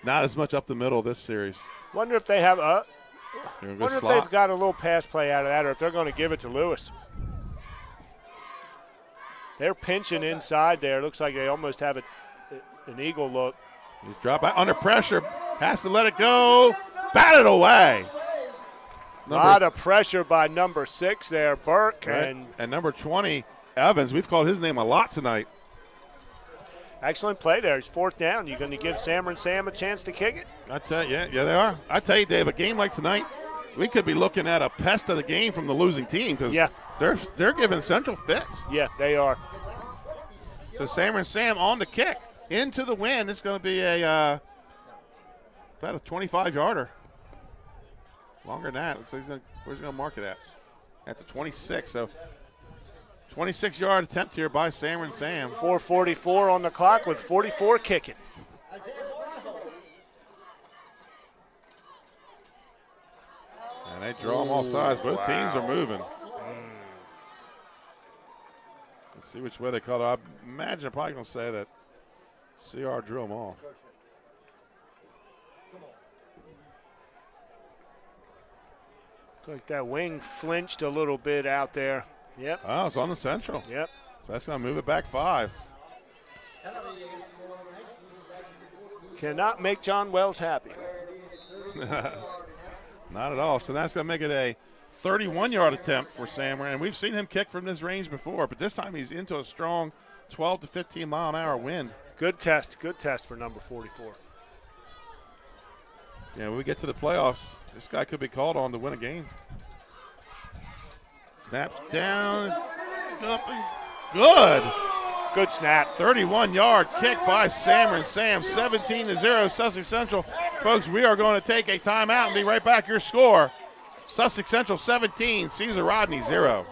not as much up the middle this series. Wonder if they have They're gonna go wonder if slot. they've got a little pass play out of that, or if they're going to give it to Lewis. They're pinching inside there. Looks like they almost have an eagle look. He's dropped back under pressure. Has to let it go. Batted away. A lot of pressure by number 6 there, Burke. Right. And number 20, Evans. We've called his name a lot tonight. Excellent play there. It's 4th down. You going to give Sam a chance to kick it? I tell you, yeah, they are. I tell you, Dave, a game like tonight, we could be looking at a pest of the game from the losing team, because they're giving Central fits. Yeah, they are. So Sam on the kick into the wind. It's going to be about a 25-yarder. Longer than that. Where's he going to mark it at? At the 26. So 26-yard attempt here by Sam. 4:44 on the clock with 44 kicking. And they draw them all sides. Both teams are moving. Let's see which way they call it. I imagine they're probably going to say that CR drew them off. Looks like that wing flinched a little bit out there. Yep. Oh, it's on the Central. Yep. So that's going to move it back 5. Cannot make John Wells happy. Not at all. So that's going to make it a 31-yard attempt for Sam. And we've seen him kick from this range before, but this time he's into a strong 12 to 15-mile-an-hour wind. Good test for number 44. Yeah, when we get to the playoffs, this guy could be called on to win a game. Snaps down, up and good. Good snap. 31-yard kick by Sam, 17-0, Sussex Central. Folks, we are going to take a timeout and be right back. Your score, Sussex Central 17, Caesar Rodney 0.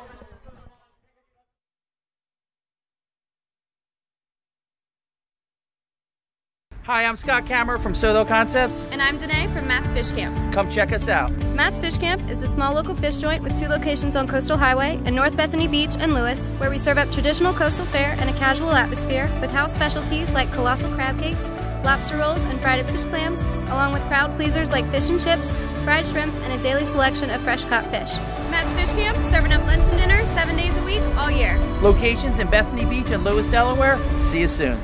Hi, I'm Scott Kammerer from Soto Concepts. And I'm Danae from Matt's Fish Camp. Come check us out. Matt's Fish Camp is the small local fish joint with 2 locations on Coastal Highway in North Bethany Beach and Lewis, where we serve up traditional coastal fare and a casual atmosphere with house specialties like colossal crab cakes, lobster rolls, and fried Ipswich clams, along with crowd pleasers like fish and chips, fried shrimp, and a daily selection of fresh caught fish. Matt's Fish Camp, serving up lunch and dinner 7 days a week, all year. Locations in Bethany Beach and Lewis, Delaware. See you soon.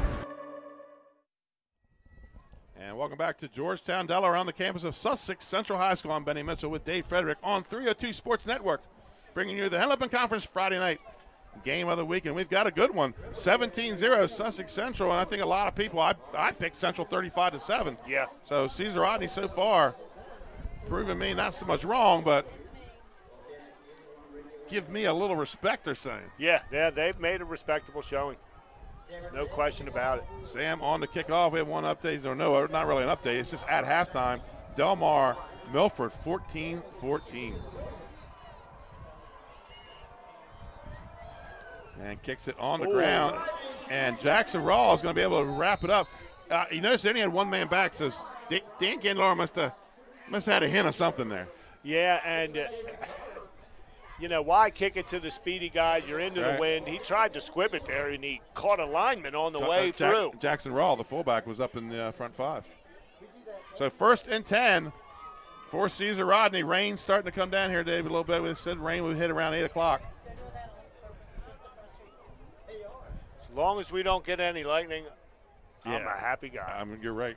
And welcome back to Georgetown, Delaware, on the campus of Sussex Central High School. I'm Benny Mitchell with Dave Frederick on 302 Sports Network, bringing you the Hennepin Conference Friday night game of the week, and we've got a good one. 17-0 Sussex Central, and I think a lot of people, I picked Central 35-7. Yeah. So Caesar Rodney so far proving me not so much wrong, but give me a little respect, they're saying. Yeah, they've made a respectable showing. No question about it. Sam on the kickoff. We have one update. No, not really an update. It's just at halftime. Delmar Milford 14-14. And kicks it on the ground. And Jackson Raw is going to be able to wrap it up. You notice they only had one man back, so Dan Gandler must have had a hint of something there. Yeah, and you know, why kick it to the speedy guys? You're into the wind. He tried to squib it there, and he caught a lineman on the way through. Jackson Raw, the fullback, was up in the front 5. So 1st and 10 for Caesar Rodney. Rain's starting to come down here, Dave, a little bit. We said rain would hit around 8 o'clock. As long as we don't get any lightning, I'm a happy guy. You're right.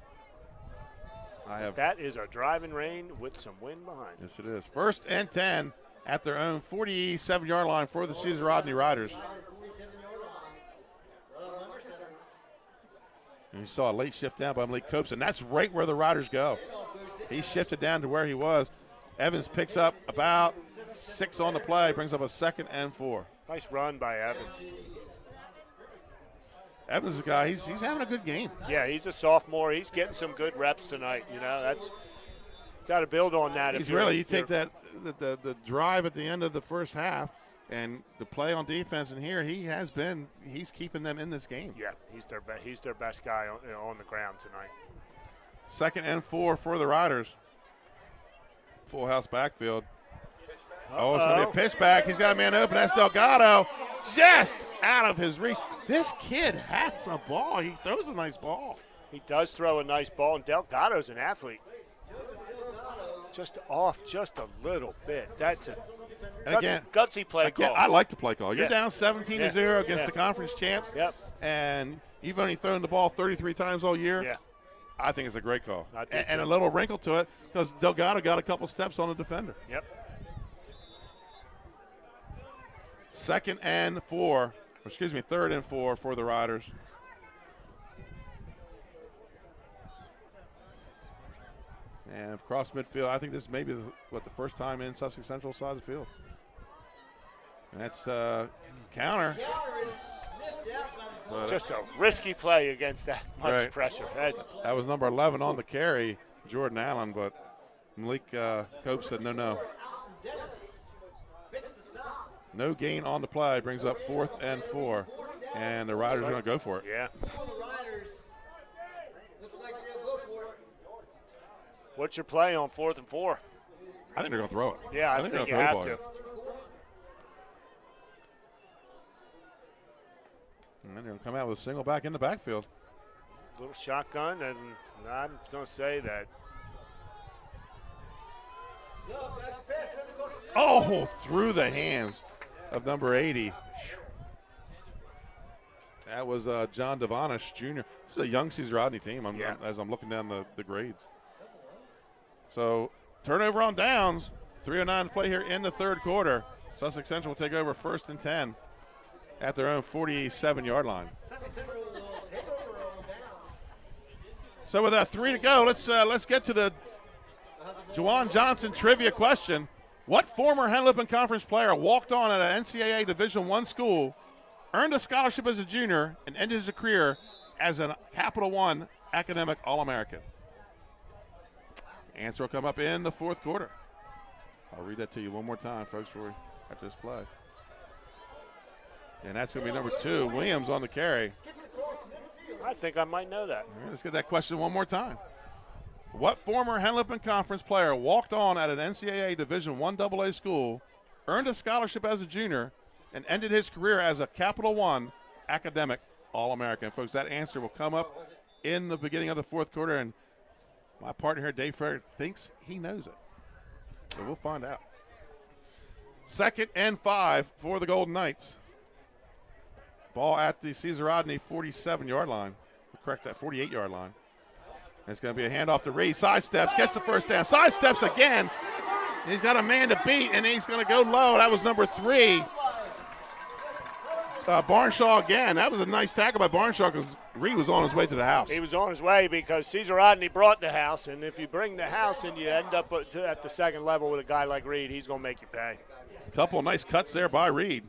That is a driving rain with some wind behind it. Yes, it is. 1st and 10 at their own 47-yard line for the Caesar Rodney Riders. And you saw a late shift down by Malik Copes, and that's right where the Riders go. He shifted down to where he was. Evans picks up about 6 on the play, brings up a 2nd and 4. Nice run by Evans. Evans is a guy, he's having a good game. Yeah, he's a sophomore. He's getting some good reps tonight. You know, that's got to build on that. You take that the drive at the end of the first half and the play on defense, and here he's keeping them in this game. Yeah, he's their best guy on the ground tonight. 2nd and 4 for the Riders. Full house backfield. Oh, it's going to be a pitch back. He's got a man open. That's Delgado. Just out of his reach. This kid has a ball. He throws a nice ball. He does throw a nice ball, and Delgado's an athlete. Just off just a little bit. That's a gutsy play call. I like the play call. You're down 17-0 against the conference champs. Yep. And you've only thrown the ball 33 times all year. Yeah. I think it's a great call. And a little wrinkle to it because Delgado got a couple steps on the defender. Yep. 3rd and 4 for the Riders. And across midfield, I think this may be the first time in Sussex Central side of the field. And that's counter. Just a risky play against that much pressure. That was number 11 on the carry, Jordan Allen, but Malik Cope said no. No gain on the play, brings up 4th and 4, and the Riders are going to go for it. Yeah. What's your play on 4th and 4? I think they're going to throw it. Yeah, I think you have to. And they're going to come out with a single back in the backfield. Little shotgun, and I'm going to say that. Oh, through the hands of number 80. That was John Devonish Jr. This is a young Caesar Rodney team as I'm looking down the grades. So turnover on downs, 3:09 to play here in the 3rd quarter. Sussex Central will take over 1st and 10 at their own 47-yard line. So with 3 to go, let's get to the Juwan Johnson trivia question. What former Henlopen Conference player walked on at an NCAA Division I school, earned a scholarship as a junior, and ended his career as a Capital I academic All-American? Answer will come up in the 4th quarter. I'll read that to you one more time, folks, before we have this play. And that's going to be number 2, Williams on the carry. I think I might know that. All right, let's get that question one more time. What former Henlopen Conference player walked on at an NCAA Division I AA school, earned a scholarship as a junior, and ended his career as a Capital I academic All-American? Folks, that answer will come up in the beginning of the 4th quarter, and my partner here, Dave Ferrer, thinks he knows it. So we'll find out. 2nd and 5 for the Golden Knights. Ball at the Caesar Rodney 47-yard line. Correct that, 48-yard line. It's going to be a handoff to Reed. Sidesteps, gets the first down. Sidesteps again. He's got a man to beat, and he's going to go low. That was number 3. Barnshaw again. That was a nice tackle by Barnshaw because Reed was on his way to the house. He was on his way because Caesar Rodney brought the house, and if you bring the house and you end up at the 2nd level with a guy like Reed, he's going to make you pay. A couple of nice cuts there by Reed.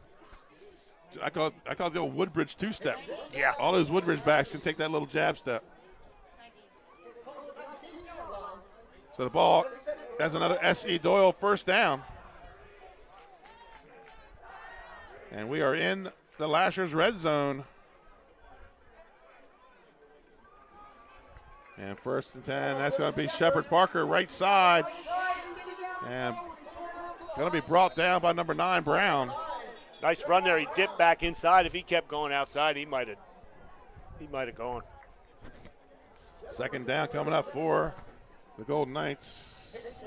I call it the old Woodbridge 2-step. Yeah. All those Woodbridge backs can take that little jab step. So the ball That's another S.E. Doyle first down. And we are in the Lashers red zone. And 1st and 10, that's going to be Shepard Parker, right side. And going to be brought down by number 9, Brown. Nice run there. He dipped back inside. If he kept going outside, he might have gone. 2nd down coming up for the Golden Knights.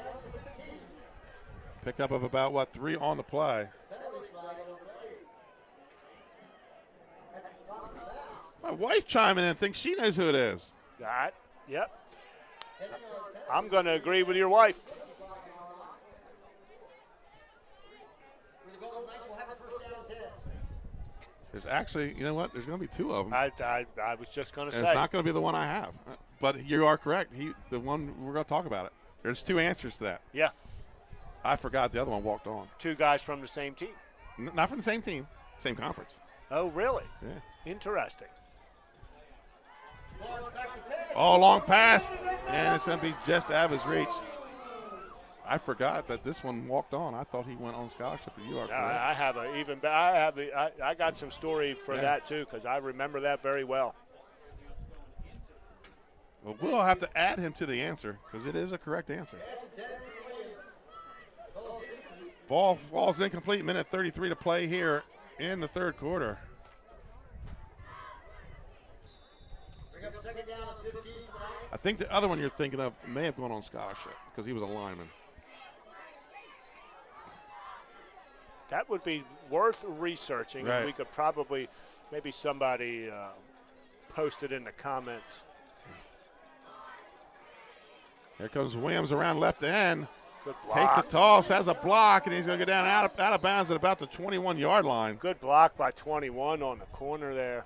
Pickup of about, 3 on the play. My wife chiming in thinks she knows who it is. Yep. I'm going to agree with your wife. There's actually, you know what? There's going to be 2 of them. I was just going to say. It's not going to be the one I have. But you are correct. The one we're going to talk about it. There's 2 answers to that. Yeah. I forgot the other one walked on. 2 guys from the same team. Not from the same team, same conference. Oh, really? Yeah. Interesting. Oh, long pass, and it's going to be just out of his reach. I forgot that this one walked on. I thought he went on scholarship, but you are correct. I got some story for that too, because I remember that very well. Well, we'll have to add him to the answer because it is a correct answer. Ball falls incomplete. Minute 33 to play here in the 3rd quarter. I think the other one you're thinking of may have gone on scholarship because he was a lineman. That would be worth researching. Right. And we could probably, maybe somebody post it in the comments. Here comes Williams around left end. Good block. Takes the toss, has a block, and he's going to go down out of bounds at about the 21-yard line. Good block by 21 on the corner there.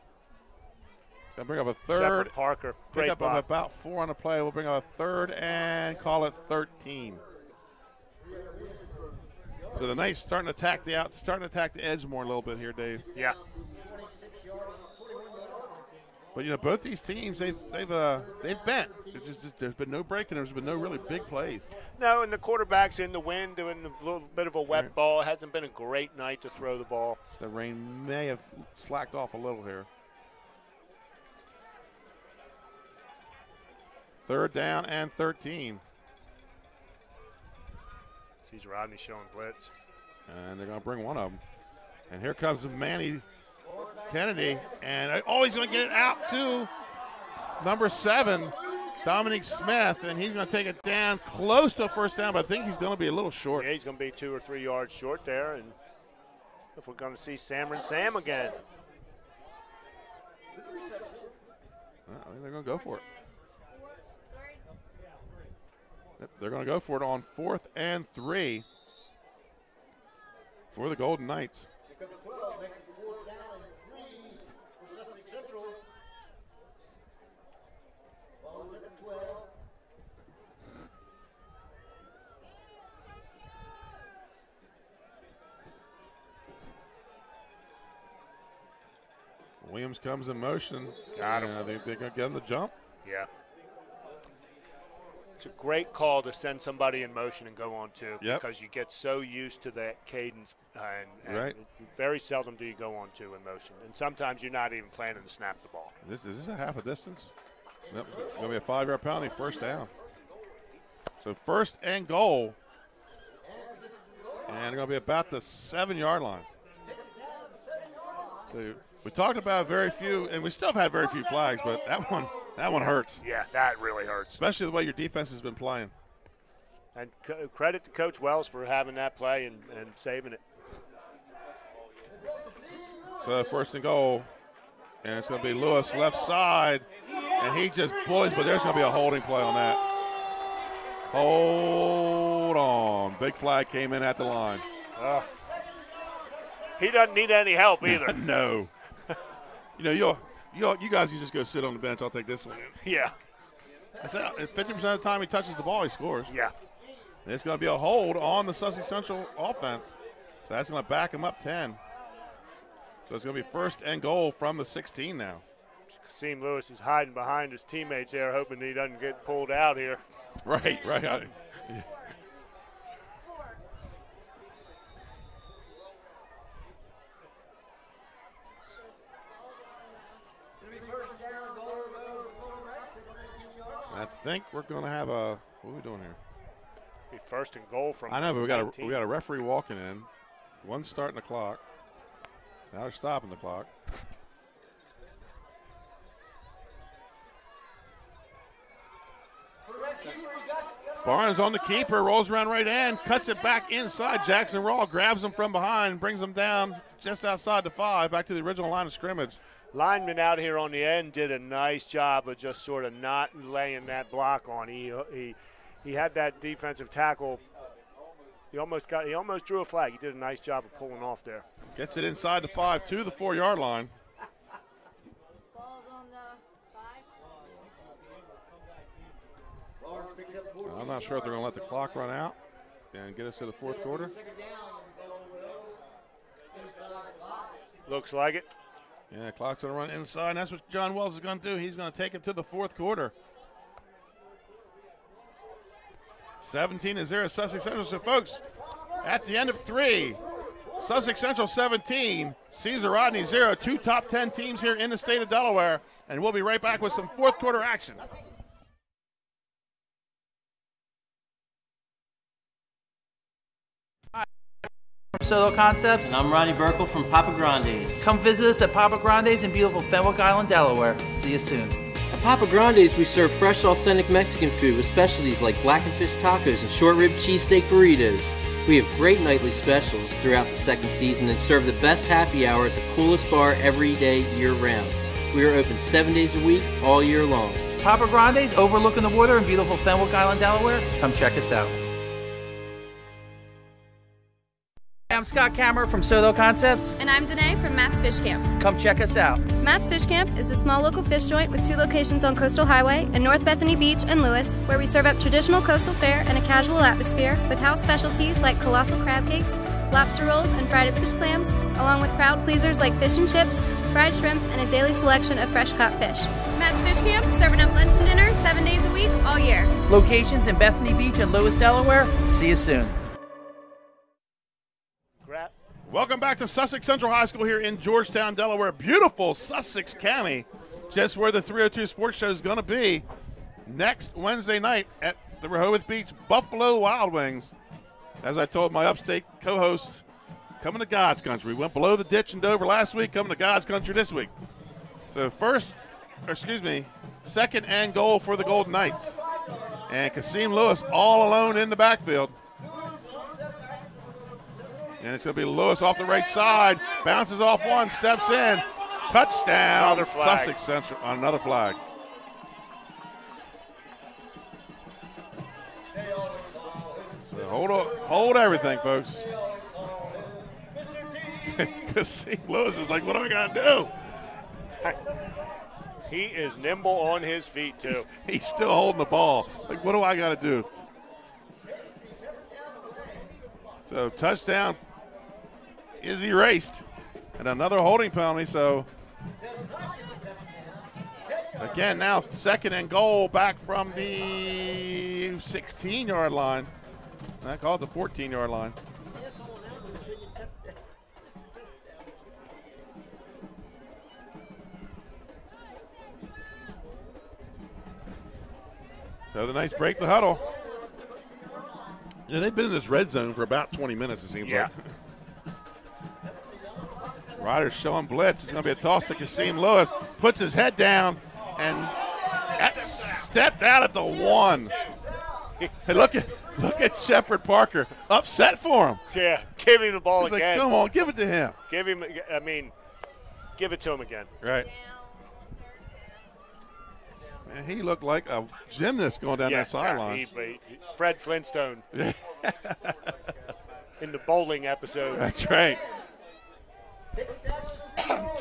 They'll bring up a 3rd. Shepard Parker, great Pick up block. of about 4 on the play. We'll bring up a 3rd and call it 13. So the Knights starting to attack the edge more a little bit here, Dave. Yeah. But both these teams they've bent. There's been no breaking. There's been no really big plays. No, and the quarterback's in the wind doing a little bit of a wet ball. It hasn't been a great night to throw the ball. The rain may have slacked off a little here. 3rd down and 13. Sees Rodney showing blitz. And they're going to bring one of them. And here comes Manny Kennedy. And he's going to get it out to number 7, Dominic Smith. And he's going to take it down close to a 1st down, but I think he's going to be a little short. Yeah, he's going to be 2 or 3 yards short there. And if we're going to see Sam again. I think they're going to go for it. They're going to go for it on 4th and 3 for the Golden Knights. Williams comes in motion. Got him. I think they're going to get him to jump. Yeah. It's a great call to send somebody in motion and go on 2 because you get so used to that cadence, and right. Very seldom do you go on 2 in motion. And sometimes you're not even planning to snap the ball. Is this a half a distance? Yep. It's going to be a 5-yard penalty, 1st down. So 1st and goal. And they're going to be about the 7-yard line. So we talked about very few, and we still have had very few flags, but that one hurts. Yeah, that really hurts. Especially the way your defense has been playing. And credit to Coach Wells for having that play and saving it. So 1st and goal, and it's going to be Lewis left side, and he just bullies, but there's going to be a holding play on that. Hold on. Big flag came in at the line. He doesn't need any help either. No. You guys can just go sit on the bench. I'll take this one. Yeah. I said 50% of the time he touches the ball, he scores. Yeah. And it's going to be a hold on the Sussex Central offense. So that's going to back him up 10. So it's going to be 1st and goal from the 16 now. Kasim Lewis is hiding behind his teammates there, hoping he doesn't get pulled out here. Right. think we're going to have a – what are we doing here? Be first and goal from I know, but we 19. got a referee walking in. One starting the clock. Now they're stopping the clock. Barnes on the keeper, rolls around right end, cuts it back inside. Jackson Raw grabs him from behind, brings him down just outside the 5, back to the original line of scrimmage. Lineman out here on the end did a nice job of just sort of not laying that block on. He had that defensive tackle. He almost drew a flag. He did a nice job of pulling off there. Gets it inside the 5 to the 4-yard line. I'm not sure if they're going to let the clock run out and get us to the 4th quarter. Looks like it. Yeah, clock's going to run inside, and that's what John Wells is going to do. He's going to take it to the 4th quarter. 17-0 Sussex Central. So, folks, at the end of 3, Sussex Central 17, Caesar Rodney 0. 2 top 10 teams here in the state of Delaware, and we'll be right back with some 4th quarter action. From Solo Concepts. And I'm Ronnie Burkle from Papa Grande's. Come visit us at Papa Grande's in beautiful Fenwick Island, Delaware. See you soon. At Papa Grande's, we serve fresh, authentic Mexican food with specialties like blackened fish tacos and short rib cheesesteak burritos. We have great nightly specials throughout the second season and serve the best happy hour at the coolest bar every day year-round. We are open 7 days a week, all year long. Papa Grande's overlooking the water in beautiful Fenwick Island, Delaware. Come check us out. I'm Scott Kammerer from Solo Concepts. And I'm Danae from Matt's Fish Camp. Come check us out. Matt's Fish Camp is the small local fish joint with 2 locations on Coastal Highway in North Bethany Beach and Lewis, where we serve up traditional coastal fare and a casual atmosphere with house specialties like colossal crab cakes, lobster rolls, and fried Ipswich clams, along with crowd pleasers like fish and chips, fried shrimp, and a daily selection of fresh caught fish. Matt's Fish Camp, serving up lunch and dinner 7 days a week, all year. Locations in Bethany Beach and Lewis, Delaware. See you soon. Welcome back to Sussex Central High School here in Georgetown, Delaware. Beautiful Sussex County, just where the 302 Sports Show is going to be next Wednesday night at the Rehoboth Beach Buffalo Wild Wings. As I told my upstate co-host, coming to God's country. We went below the ditch in Dover last week, coming to God's country this week. So second and goal for the Golden Knights. And Kasim Lewis all alone in the backfield. And it's going to be Lewis off the right side. Bounces off one, steps in. Touchdown, Sussex Central on another flag. So hold everything, folks. Kasim Lewis is like, what do I got to do? He is nimble on his feet, too. He's still holding the ball. Like, what do I got to do? So touchdown is erased, and another holding penalty. So again, now second and goal back from the 16-yard line. I call it the 14-yard line. So the Knights break the huddle. You know, they've been in this red zone for about 20 minutes, it seems like. Riders showing blitz. It's going to be a toss to Kasim Lewis. Puts his head down and stepped out at the 1. Hey, look at Shepard Parker. Upset for him. Yeah, give him the ball He's again. Like, come on, give it to him. Give it to him again. Right. Man, he looked like a gymnast going down that sideline. Fred Flintstone. In the bowling episode. That's right.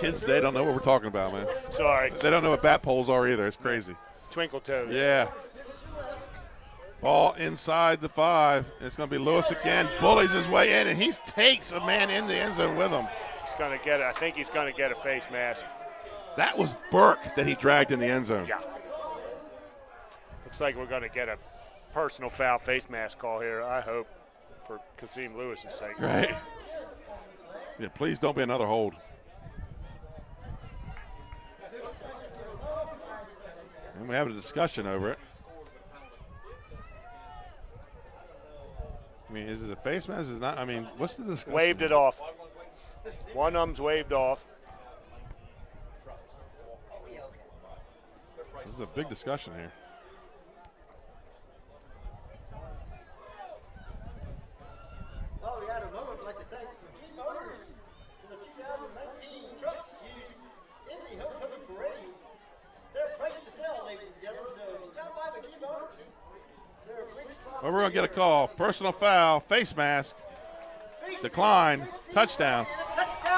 Kids today don't know what we're talking about, man. Sorry. They don't know what bat poles are either. It's crazy. Twinkle toes. Yeah. Ball inside the 5. It's going to be Lewis again. Bullies his way in, and he takes a man in the end zone with him. He's going to get it. I think he's going to get a face mask. That was Burke that he dragged in the end zone. Yeah. Looks like we're going to get a personal foul face mask call here, I hope, for Kasim Lewis's sake. Right. Yeah, please don't be another hold. And we have a discussion over it. mean, is it a face mask? Is it not? I mean, what's the discussion? Waved it off. One of them's waved off. This is a big discussion here. Well, we had a moment. I'd like to thank key motors for the 2019 trucks used in the homecoming parade. They're a price to sell, ladies and gentlemen, so stop by McKee Motors. They're a great spot. Well, we're going to get a call. Personal foul, face mask, decline, touchdown.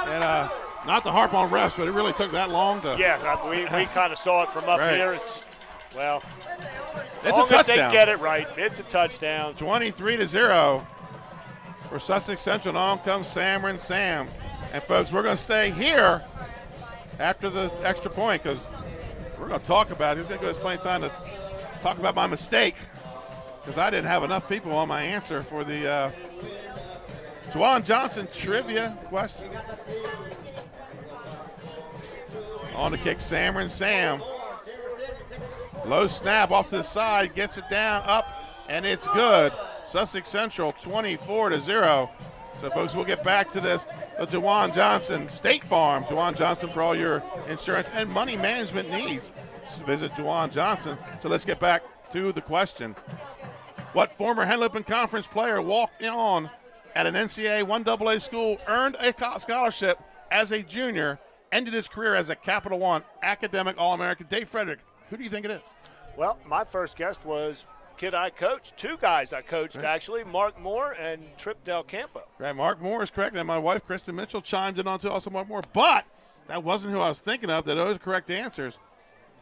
And not to harp on refs, but it really took that long to. Yeah, we kind of saw it from up Right. here. It's It's long a touchdown. as they get it right, it's a touchdown. 23-0 for Sussex Central. And on comes Samron Sam. And folks, we're going to stay here after the extra point because we're going to talk about it. He's going to go plenty of time to talk about my mistake because I didn't have enough people on my answer for the Juwan Johnson trivia question. On the kick, Samron Sam. Low snap off to the side, gets it down, up, and it's good. Sussex Central 24-0. So, folks, we'll get back to this. The Juwan Johnson State Farm. Juwan Johnson for all your insurance and money management needs. Visit Juwan Johnson. So let's get back to the question. What former Henlopen Conference player walked on at an NCAA 1AA school, earned a scholarship as a junior, ended his career as a Capital One academic All-American? Dave Frederick, who do you think it is? Well, my first guess was kid I coached, two guys I coached actually, Mark Moore and Trip Del Campo. Right, Mark Moore is correct, and my wife, Kristen Mitchell, chimed in on to also Mark Moore, but that wasn't who I was thinking of. That those correct answers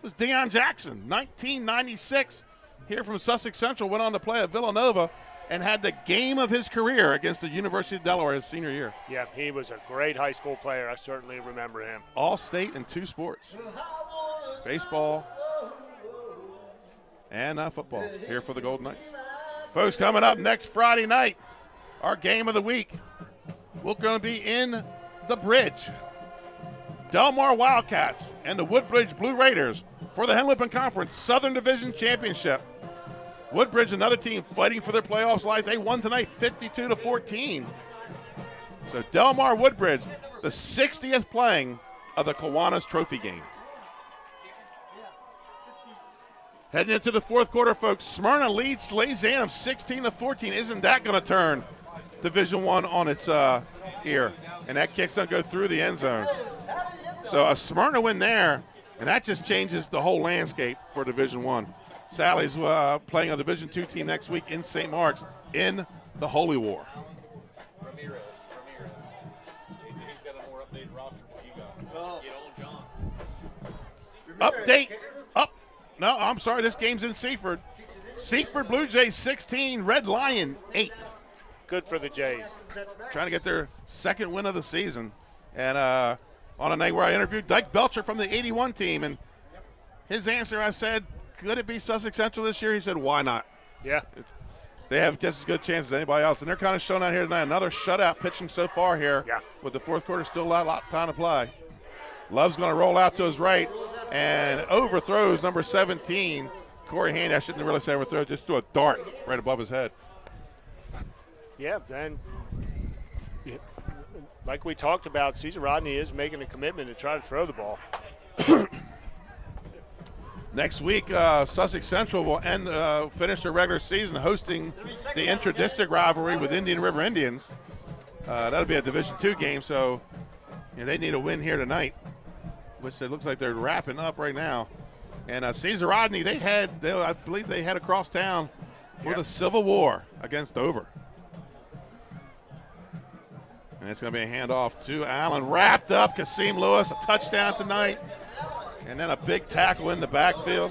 was Deion Jackson, 1996, here from Sussex Central, went on to play at Villanova and had the game of his career against the University of Delaware his senior year. Yeah, he was a great high school player. I certainly remember him. All-state in 2 sports, baseball and football, here for the Golden Knights. Folks, coming up next Friday night, our game of the week, we're going to be in the Bridge. Delmar Wildcats and the Woodbridge Blue Raiders for the Henlopen Conference Southern Division Championship. Woodbridge, another team fighting for their playoffs life. They won tonight 52-14. So Delmar Woodbridge, the 60th playing of the Kiwanis Trophy game. Heading into the fourth quarter, folks, Smyrna leads Slazanum 16-14. Isn't that going to turn Division I on its ear? And that kick's going to go through the end zone. So a Smyrna win there, and that just changes the whole landscape for Division I. Sally's playing a Division II team next week in St. Mark's in the Holy War. Ramirez. He's got a more updated roster than you got. Get on John. Update. No, I'm sorry. This game's in Seaford. Seaford Blue Jays 16, Red Lion 8. Good for the Jays. Trying to get their second win of the season. And on a night where I interviewed Dyke Belcher from the 81 team, and his answer, I said, could it be Sussex Central this year? He said, why not? Yeah. They have just as good a chance as anybody else, and they're kind of showing out here tonight. Another shutout pitching so far here. Yeah. With the fourth quarter still a lot of time to play. Love's going to roll out to his right and overthrows number 17, Corey Haney. I shouldn't really say overthrow, just threw a dart right above his head. Yeah, then, like we talked about, Caesar Rodney is making a commitment to try to throw the ball. Next week, Sussex Central will finish their regular season hosting the intra-district rivalry with Indian River Indians. That'll be a Division II game, so they need a win here tonight, which it looks like they're wrapping up right now. And Caesar Rodney, I believe they head across town for the Civil War against Dover. And it's going to be a handoff to Allen. Wrapped up, Kasim Lewis, a touchdown tonight. And then a big tackle in the backfield.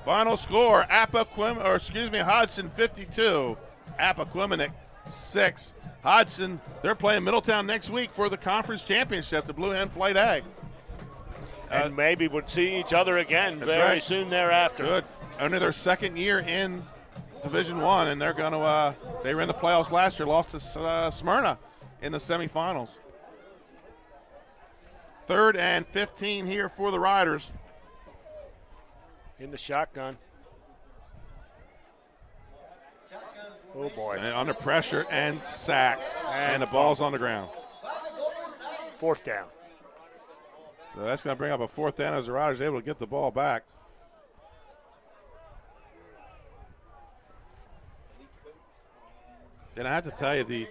Final score, Hodgson 52, Appaquiddick 6. Hodgson, they're playing Middletown next week for the conference championship, the Blue Hen Flight A. And maybe would see each other again very soon thereafter. Good. Only their second year in Division I, and they're going to, they were in the playoffs last year, lost to Smyrna in the semifinals. 3rd and 15 here for the Riders. In the shotgun. Oh, boy. And under pressure and sacked. And the ball's on the ground. 4th down. So that's going to bring up a 4th down as the Riders are able to get the ball back. And I have to tell you, the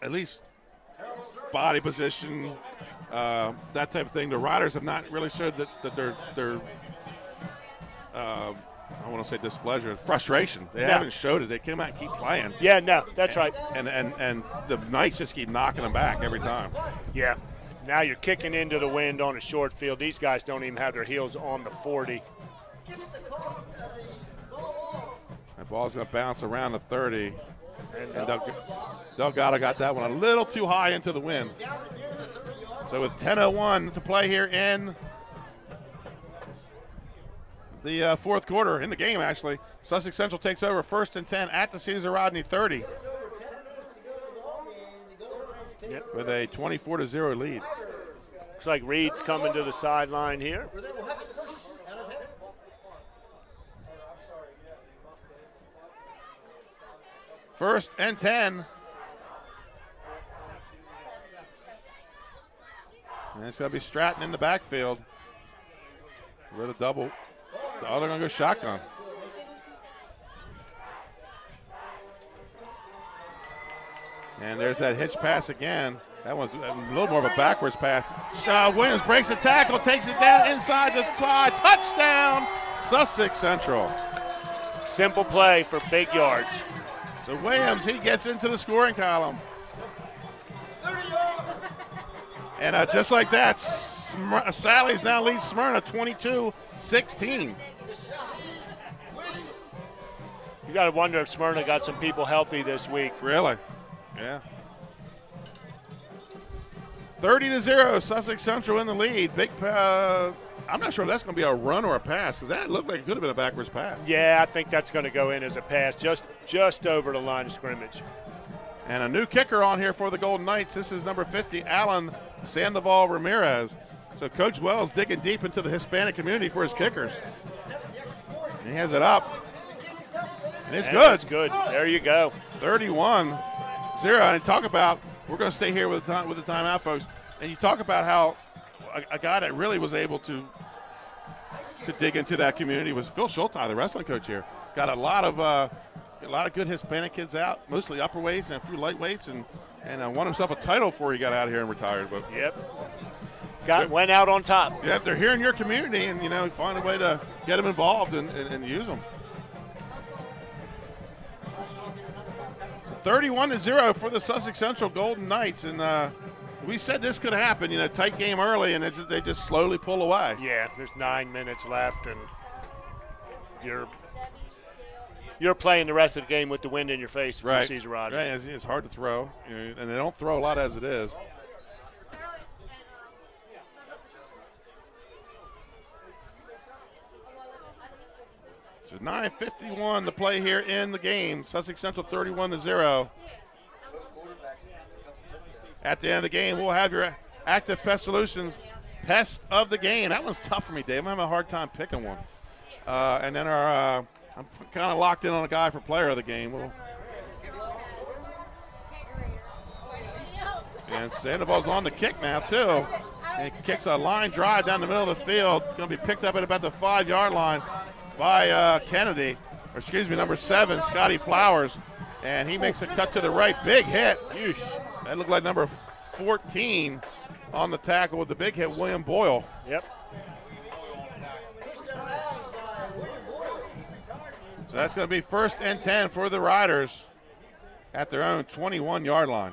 at least body position, that type of thing, the Riders have not really showed that they're I want to say displeasure, frustration. They haven't showed it. They come out and keep playing. Yeah, no, that's right. And the Knights just keep knocking them back every time. Yeah. Now you're kicking into the wind on a short field. These guys don't even have their heels on the 40. That ball's going to bounce around the 30. And Delgado got that one a little too high into the wind. So with 10:01 to play here in the 4th quarter, in the game actually, Sussex Central takes over 1st and 10 at the Caesar Rodney 30. Yep. With a 24-0 lead. Looks like Reed's coming to the sideline here. First and 10. And it's going to be Stratton in the backfield with a double. Oh, they're going to go shotgun. And there's that hitch pass again. That one's a little more of a backwards pass. Williams breaks the tackle, takes it down inside the 5. Touchdown, Sussex Central. Simple play for big yards. So Williams, he gets into the scoring column. And just like that, Sally's now leads Smyrna 22-16. You got to wonder if Smyrna got some people healthy this week. Really? Yeah. 30-0, Sussex Central in the lead. Big, I'm not sure if that's going to be a run or a pass, because that looked like it could have been a backwards pass. Yeah, I think that's going to go in as a pass, just over the line of scrimmage. And a new kicker on here for the Golden Knights. This is number 50, Alan Sandoval Ramirez. So Coach Wells digging deep into the Hispanic community for his kickers. And he has it up. And it's good. It's good. There you go. 31-0. And talk about, we're going to stay here with the timeout, folks. And you talk about how a guy that really was able to dig into that community was Phil Schulte, the wrestling coach here. Got a lot of good Hispanic kids out, mostly upper weights and a few lightweights, and won himself a title before he got out of here and retired. But yep. Went out on top. Yeah, they're here in your community, and find a way to get them involved and use them. So 31-0 for the Sussex Central Golden Knights, and we said this could happen. Tight game early, and they just slowly pull away. Yeah, there's 9 minutes left, and you're playing the rest of the game with the wind in your face if you see Rodney. Right, it's hard to throw, and they don't throw a lot as it is. So 9:51 to play here in the game. Sussex Central 31-0. At the end of the game, we'll have your Active Pest Solutions Pest of the Game. That one's tough for me, Dave. I'm having a hard time picking one. And then I'm kind of locked in on a guy for Player of the Game. And Sandoval's on the kick now, too. And he kicks a line drive down the middle of the field. Going to be picked up at about the 5-yard line by Kennedy. Or excuse me, number 7, Scotty Flowers. And he makes a cut to the right. Big hit. That looked like number 14 on the tackle with the big hit, William Boyle. Yep. So that's going to be 1st and 10 for the Riders at their own 21-yard line.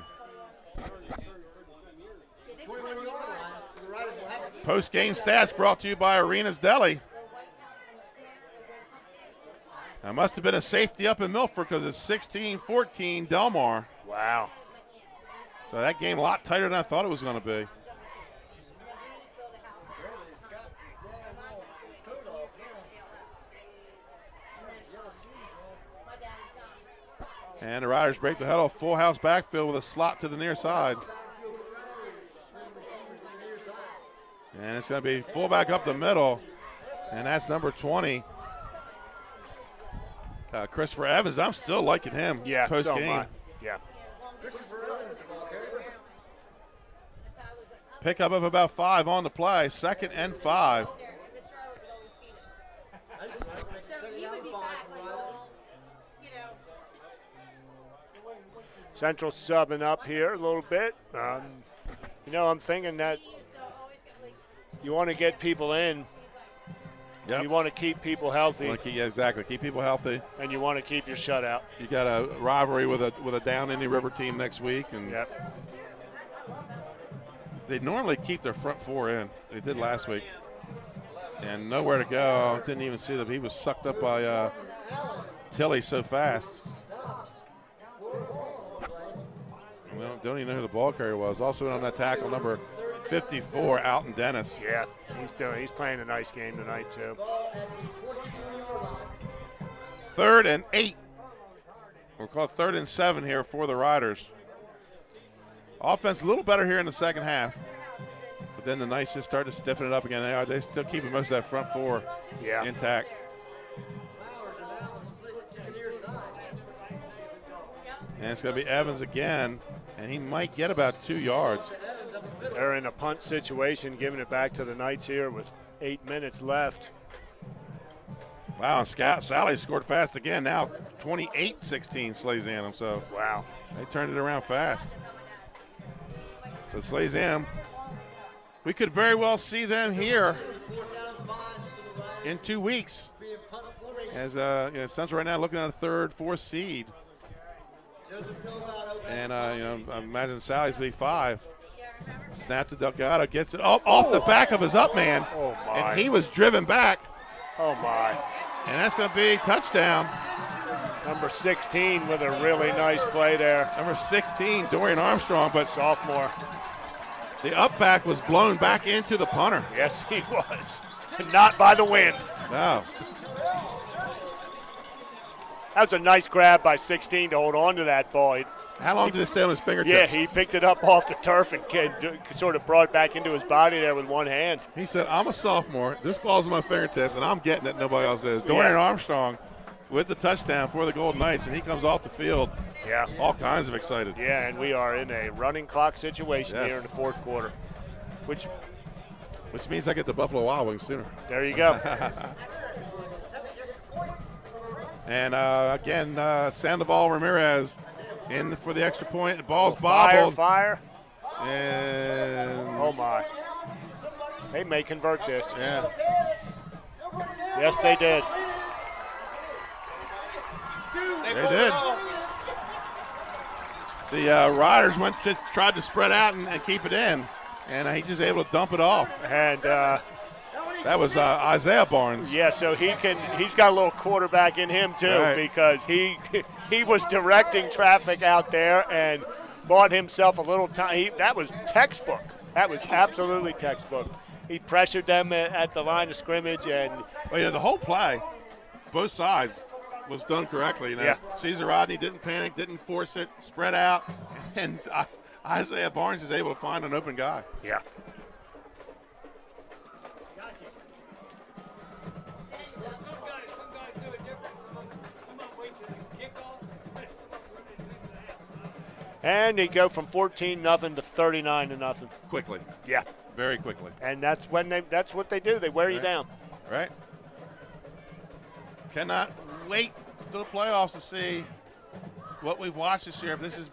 Post-game stats brought to you by Arenas Deli. That must have been a safety up in Milford because it's 16-14 Delmar. Wow. So that game a lot tighter than I thought it was going to be. And the Riders break the huddle, full house backfield with a slot to the near side. And it's going to be fullback up the middle, and that's number 20. Christopher Evans, I'm still liking him post so game. am I. Yeah. Pickup of about 5 on the play, 2nd and 5. Central subbing up here a little bit. I'm thinking that you want to get people in. Yep. You want to keep people healthy. Exactly. Keep people healthy. And you want to keep your shutout. You got a rivalry with a down Indian River team next week, and they normally keep their front 4 in. They did last week, and nowhere to go. Didn't even see that he was sucked up by Tilly so fast. Well, don't even know who the ball carrier was. Also on that tackle, number 54, Alton Dennis. Yeah, he's playing a nice game tonight too. 3rd and 8. We're called 3rd and 7 here for the Riders. Offense a little better here in the second half, but then the Knights just start to stiffen it up again. They still keeping most of that front 4 intact. And it's going to be Evans again, and he might get about 2 yards. They're in a punt situation, giving it back to the Knights here with 8 minutes left. Wow, and Sally scored fast again. Now 28-16 Slays Anthem. So wow, they turned it around fast. So Slays Anthem, we could very well see them here in 2 weeks. As Central right now looking at a 3rd, 4th seed. And I imagine Sally's be 5. Snap to Delgado, gets it off the back of his up man. Oh my. And he was driven back. Oh my. And that's going to be touchdown. Number 16 with a really nice play there. Number 16, Dorian Armstrong, but sophomore. The up back was blown back into the punter. Yes, he was. Not by the wind. No. That was a nice grab by 16 to hold on to that ball. How long did it stay on his fingertips? Yeah, he picked it up off the turf and sort of brought it back into his body there with one hand. He said, I'm a sophomore. This ball's in my fingertips, and I'm getting it. Nobody else is. Dorian Armstrong with the touchdown for the Golden Knights, and he comes off the field. Yeah. All kinds of excited. Yeah, and we are in a running clock situation here in the 4th quarter, which means I get the Buffalo Wild Wings sooner. There you go. And again, Sandoval Ramirez in for the extra point. The ball's bobbled. Fire. And oh my. They may convert this. Yeah. Yes, they did. They did. The Riders tried to spread out and keep it in, and he's just able to dump it off. And that was Isaiah Barnes. Yeah, so he's got a little quarterback in him too, because he was directing traffic out there and bought himself a little time. That was textbook. That was absolutely textbook. He pressured them at the line of scrimmage, and the whole play, both sides, was done correctly. Caesar Rodney didn't panic, didn't force it, spread out, and Isaiah Barnes is able to find an open guy. Yeah. And they go from 14-0 to 39-0. Quickly. Yeah. Very quickly. And that's what they do. They wear you down. Right. Cannot wait to the playoffs to see what we've watched this year. If this has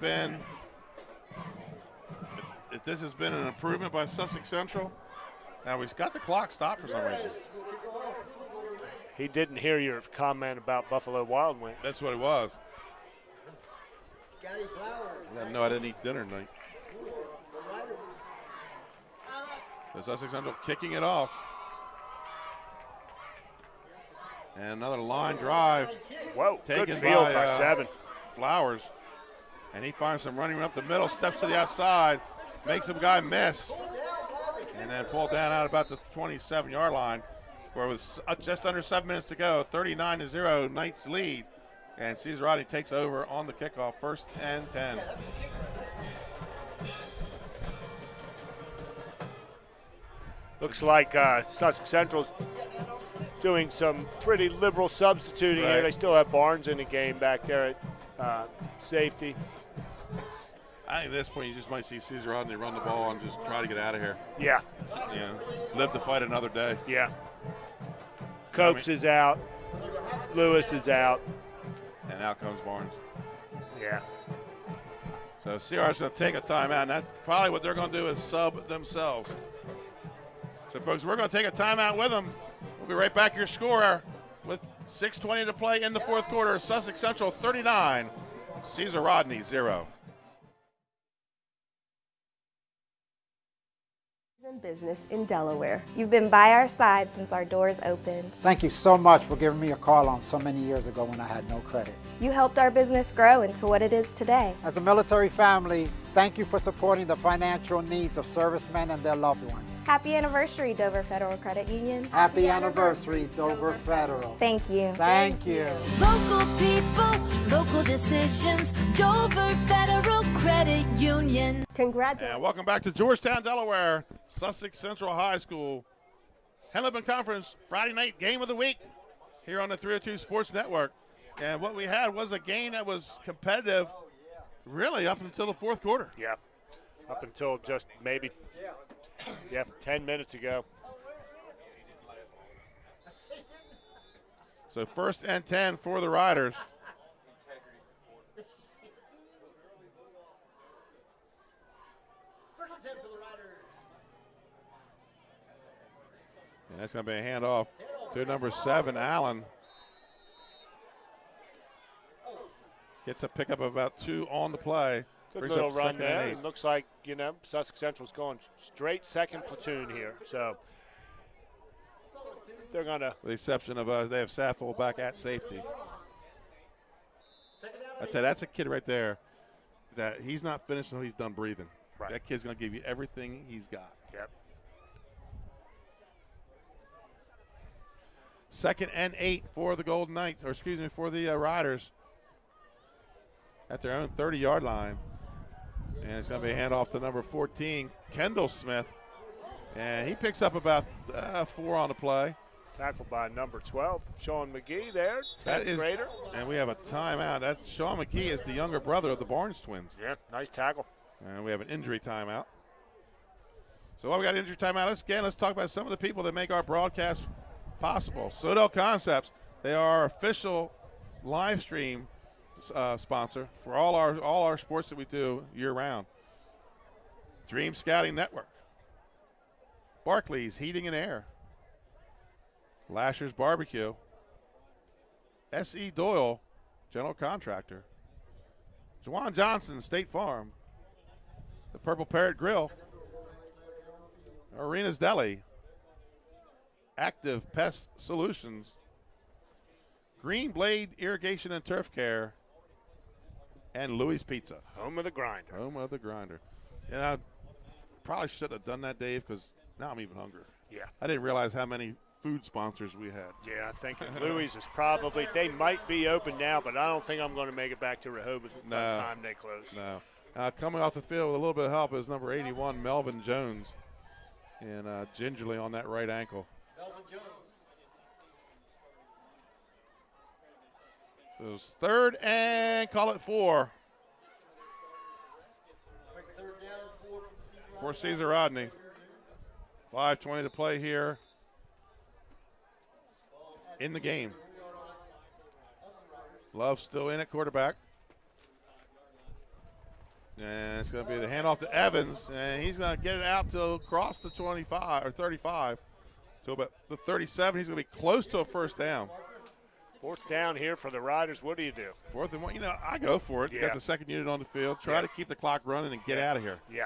been an improvement by Sussex Central. Now we've got the clock stopped for some reason. He didn't hear your comment about Buffalo Wild Wings. That's what it was. No, I didn't eat dinner tonight. The Sussex Central kicking it off. And another line drive. Whoa, taken good field by 7. Flowers. And he finds some running up the middle, steps to the outside, makes a guy miss. And then pulled down out about the 27-yard line, where with just under 7 minutes to go, 39-0, Knights lead. And Caesar Rodney takes over on the kickoff, 1st and 10. Looks like Sussex Central's doing some pretty liberal substituting here. They still have Barnes in the game back there at safety. I think at this point you just might see Caesar Rodney run the ball and just try to get out of here. Yeah. Live to fight another day. Yeah. Cokes is out. Lewis is out. And out comes Barnes. Yeah. So CR's going to take a timeout, and that's probably what they're going to do is sub themselves. So, folks, we're going to take a timeout with them. We'll be right back. Your score with 6:20 to play in the fourth quarter. Sussex Central 39, Caesar Rodney 0. Business in Delaware. You've been by our side since our doors opened. Thank you so much for giving me a call on so many years ago when I had no credit. You helped our business grow into what it is today. As a military family, thank you for supporting the financial needs of servicemen and their loved ones. Happy anniversary, Dover Federal Credit Union. Happy anniversary, Dover Federal. Thank you. Thank you. Local people, local decisions, Dover Federal Credit Union. Congratulations. And welcome back to Georgetown, Delaware, Sussex Central High School. Hennepin Conference Friday night game of the week here on the 302 Sports Network. And what we had was a game that was competitive really up until the fourth quarter. Yeah, up until just maybe 10 minutes ago. So 1st and 10 for the Riders. And that's going to be a handoff to number 7, Allen. Gets a pickup of about 2 on the play. Good Brings little up run 2nd there. and 8. It looks like, Sussex Central's going straight second platoon here. So they're going to. With the exception of they have Saffel back at safety. I tell you, that's a kid right there that he's not finished until he's done breathing. Right. That kid's going to give you everything he's got. Yep. 2nd and 8 for the Golden Knights, or excuse me, for the Riders at their own 30-yard line. And it's going to be a handoff to number 14, Kendall Smith. And he picks up about 4 on the play. Tackled by number 12, Sean McGee there, 10th grader. And we have a timeout. That Sean McGee is the younger brother of the Barnes twins. Yeah, nice tackle. And we have an injury timeout. So while we got an injury timeout, let's talk about some of the people that make our broadcast possible. Sodell Concepts, they are our official live stream sponsor for all our sports that we do year round. Dream Scouting Network, Barclays Heating and Air, Lasher's Barbecue, S.E. Doyle, General Contractor, Juwan Johnson, State Farm, the Purple Parrot Grill, Arena's Deli, Active Pest Solutions, Green Blade Irrigation and Turf Care, and Louis Pizza. Home of the grinder. Home of the grinder. And I probably should have done that, Dave, because now I'm even hungry. Yeah. I didn't realize how many food sponsors we had. Yeah, I think Louis is probably, they might be open now, but I don't think I'm going to make it back to Rehoboth by the time they close. No. Coming off the field with a little bit of help is number 81, Melvin Jones, and gingerly on that right ankle. So it's 3rd and call it 4 for Caesar Rodney. 5:20 to play here in the game. Love still in at quarterback. And it's going to be the handoff to Evans, and he's going to get it out to across the 25 or 35 to about the 37. He's going to be close to a first down. 4th down here for the Riders. What do you do? 4th and 1. I go for it. You got the second unit on the field. Try to keep the clock running and get out of here. Yeah.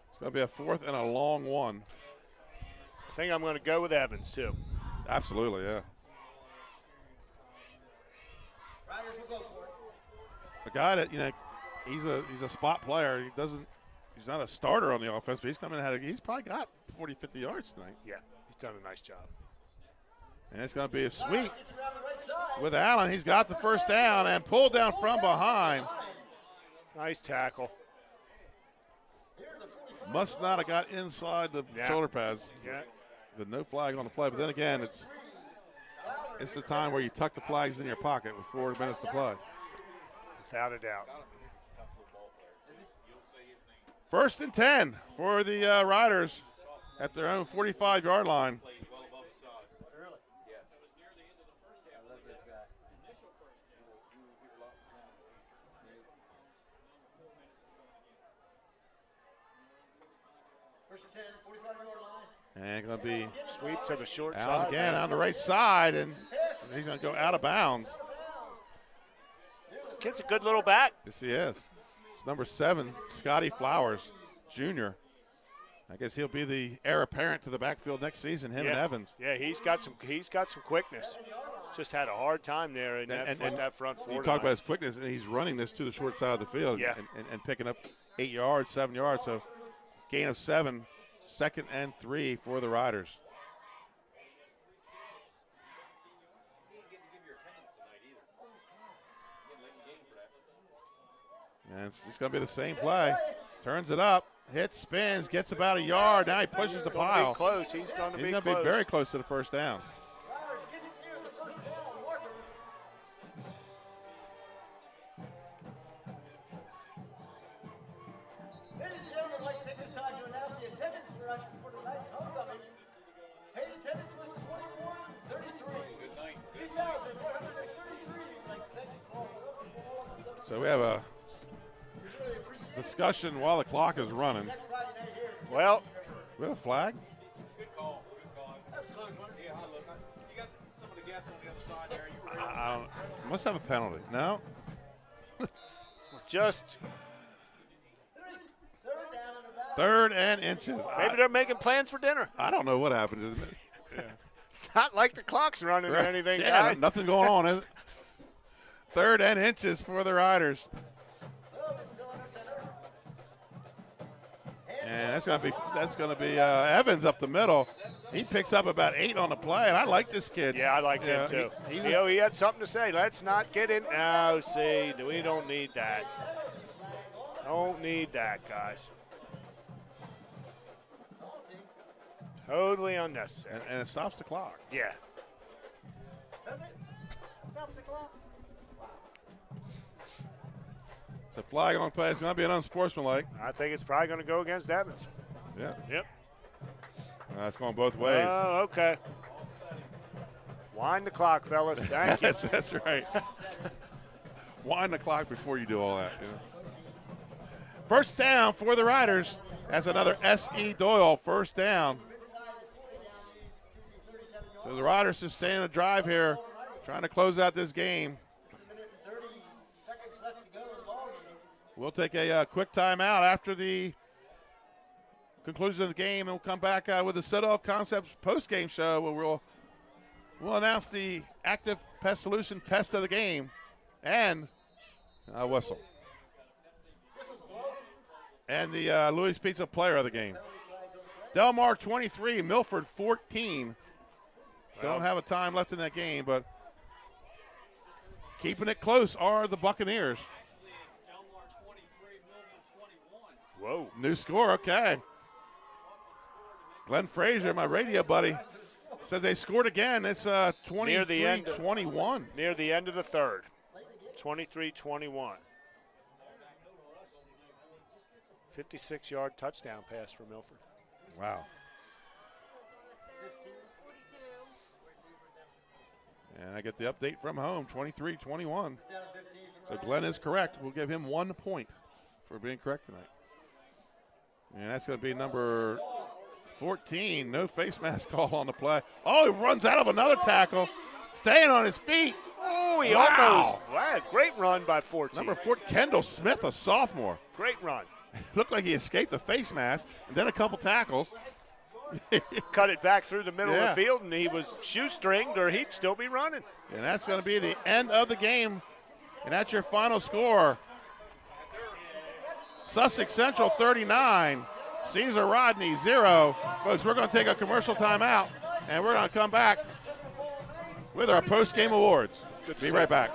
It's going to be a 4th and a long one. I think I'm going to go with Evans, too. Absolutely, yeah. The guy that, he's a spot player. He's not a starter on the offense, but he's coming ahead. He's probably got 40, 50 yards tonight. Yeah, he's done a nice job. And it's going to be a sweep with Allen. He's got the first down and pulled down from behind. Nice tackle. Must not have got inside the shoulder pads. Yeah. With no flag on the play. But then again, it's the time where you tuck the flags in your pocket with 4 minutes to play. Without a doubt. 1st and 10 for the Riders at their own 45-yard line. And going to be sweep to the short out side. Again on the right side, and he's going to go out of bounds. Kid's a good little back. Yes, he is. It's number 7, Scotty Flowers, Jr. I guess he'll be the heir apparent to the backfield next season, him and Evans. Yeah, he's got some quickness. Just had a hard time there in that front 4. You talk about his quickness, and he's running this to the short side of the field and picking up 8 yards, 7 yards. So gain of 7, 2nd and 3 for the Riders. And it's just going to be the same play. Turns it up, hits, spins, gets about a yard. Now he pushes the pile. Close. He's going to be close. He's going to be very close to the first down. Ladies and gentlemen, I'd like to take this time to announce the attendance for tonight's homecoming. Paid attendance was 2133. Good night. 2,133. So we have a discussion while the clock is running. Well, we have a flag. Good call. Good call. That was close, wasn't it? Yeah, look. You got some of the guests on the other side there. You were Must have a penalty. No? Just 3rd and inches. Maybe they're making plans for dinner. I don't know what happened. It's not like the clock's running or anything. Yeah, guys. nothing going on, is it? 3rd and inches for the Riders. And that's gonna be Evans up the middle. He picks up about 8 on the play, and I like this kid. Yeah, I like him too. He had something to say. Let's not get in. Oh, see, we don't need that. Don't need that, guys. Totally unnecessary. And it stops the clock. Yeah. Does it? Stops the clock? It's a flag on play. It's going to be an unsportsmanlike. I think it's probably going to go against Evans. Yeah. Yep. It's going both ways. Oh, okay. Wind the clock, fellas. Thank you. That's right. Wind the clock before you do all that. You know? First down for the Riders. That's another S.E. Doyle first down. So the Riders sustaining a drive here, trying to close out this game. We'll take a quick timeout after the conclusion of the game, and we'll come back with the Citadel Concepts post-game show where we'll announce the active pest solution pest of the game and a whistle. And the Louis Pizza player of the game. Delmar 23, Milford 14. Don't have a time left in that game, but keeping it close are the Buccaneers. Whoa. New score, okay. Glenn Frazier, my radio buddy, said they scored again. It's 23-21. Near the end of the third. 23-21. 56-yard touchdown pass for Milford. Wow. And I get the update from home, 23-21. So Glenn is correct. We'll give him 1 point for being correct tonight. And that's going to be number 14. No face mask call on the play. Oh, he runs out of another tackle. Staying on his feet. Oh, he almost. Wow, great run by 14. Number 4, Kendall Smith, a sophomore. Great run. Looked like he escaped the face mask, and then a couple tackles. Cut it back through the middle of the field, and he was shoestringed, or he'd still be running. And that's going to be the end of the game. And that's your final score. Sussex Central 39, Caesar Rodney 0. Folks, we're going to take a commercial timeout, and we're going to come back with our post-game awards. Be right back.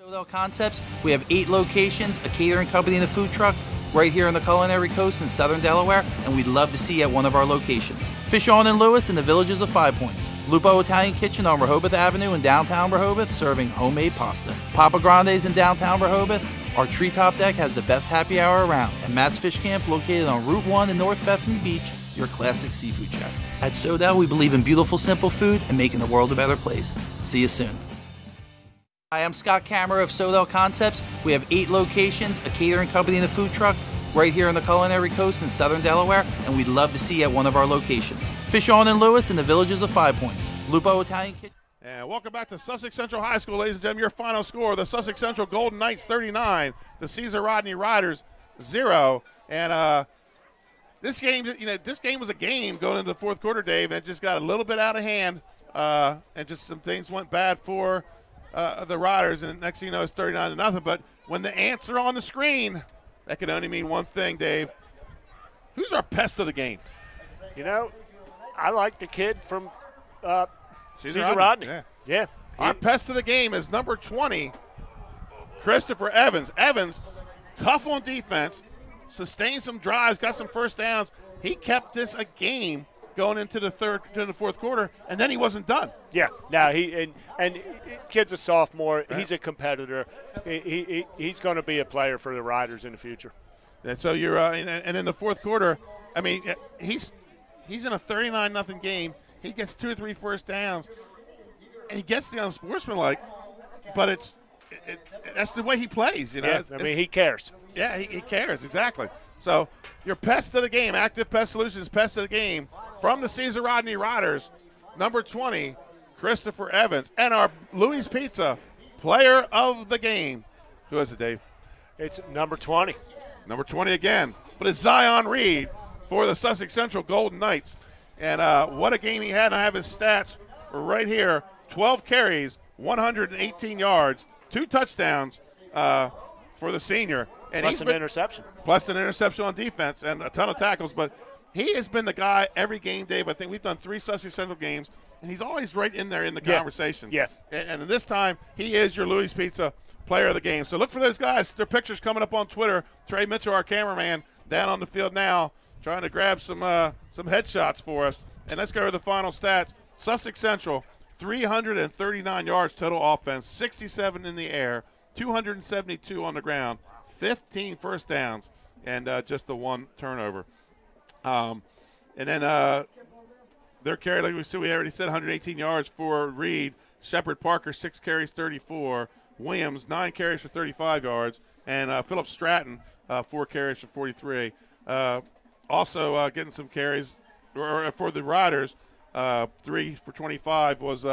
Sodell Concepts, we have 8 locations, a catering company and a food truck right here on the Culinary Coast in southern Delaware, and we'd love to see you at one of our locations. Fish On in Lewis and the Villages of 5 Points. Lupo Italian Kitchen on Rehoboth Avenue in downtown Rehoboth, serving homemade pasta. Papa Grande's in downtown Rehoboth. Our treetop deck has the best happy hour around. And Matt's Fish Camp, located on Route 1 in North Bethany Beach, your classic seafood shack. At Sodell, we believe in beautiful, simple food and making the world a better place. See you soon. Hi, I'm Scott Kammerer of Sodell Concepts. We have 8 locations, a catering company and a food truck right here on the Culinary Coast in southern Delaware, and we'd love to see you at one of our locations. Fish On in Lewis and the Villages of 5 Points. Lupo Italian Kitchen. And welcome back to Sussex Central High School, ladies and gentlemen. Your final score, the Sussex Central Golden Knights 39, the Caesar Rodney Riders 0. And this game was a game going into the fourth quarter, Dave, and it just got a little bit out of hand, and just some things went bad for the Riders, and next thing you know, it's 39-0. But when the ants are on the screen, that can only mean one thing, Dave. Who's our pest of the game? You know, I like the kid from Caesar Rodney. Yeah. Our pest of the game is number 20, Christopher Evans. Evans, tough on defense, sustained some drives, got some first downs. He kept this a game going into the fourth quarter, and then he wasn't done. Yeah, no, and kid's a sophomore. Yeah. He's a competitor. He's going to be a player for the Riders in the future. And so you're and in the fourth quarter, I mean, he's in a 39-0 game. He gets 2 or 3 first downs, and he gets the unsportsmanlike. But that's the way he plays, you know. Yeah, I mean, he cares. Yeah, he cares, exactly. So your pest of the game, Active Pest Solutions pest of the game, from the Caesar Rodney Riders, number 20, Christopher Evans. And our Louis Pizza player of the game. Who is it, Dave? It's number 20. Number 20 again. But it's Zion Reed for the Sussex Central Golden Knights. And what a game he had. And I have his stats right here. 12 carries, 118 yards, 2 touchdowns for the senior. And plus an interception. Plus an interception on defense and a ton of tackles. But he has been the guy every game, Dave. I think we've done 3 Sussex Central games, and he's always right in there in the conversation. Yeah. And this time, he is your Louis Pizza player of the game. So look for those guys. Their pictures coming up on Twitter. Trey Mitchell, our cameraman, down on the field now, trying to grab some headshots for us. And let's go to the final stats. Sussex Central, 339 yards total offense, 67 in the air, 272 on the ground, 15 first downs, and just the 1 turnover. And then their carry, like we already said, 118 yards for Reed. Shepard Parker, 6 carries, 34. Williams, 9 carries for 35 yards. And Philip Stratton, 4 carries for 43. Also getting some carries for the Riders, 3 for 25 was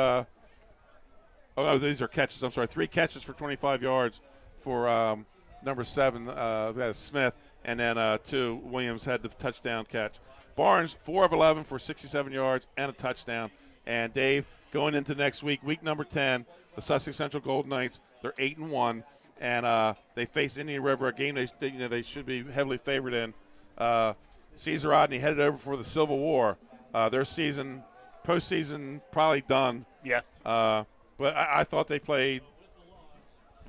these are catches. I'm sorry, 3 catches for 25 yards for number 7, Smith, and then 2, Williams had the touchdown catch. Barnes, 4 of 11 for 67 yards and a touchdown. And Dave, going into next week, week number 10, the Sussex Central Golden Knights, they're 8-1, and they face Indian River, a game they should be heavily favored in. Caesar Rodney headed over for the Civil War. Their postseason probably done. Yeah. But I thought they played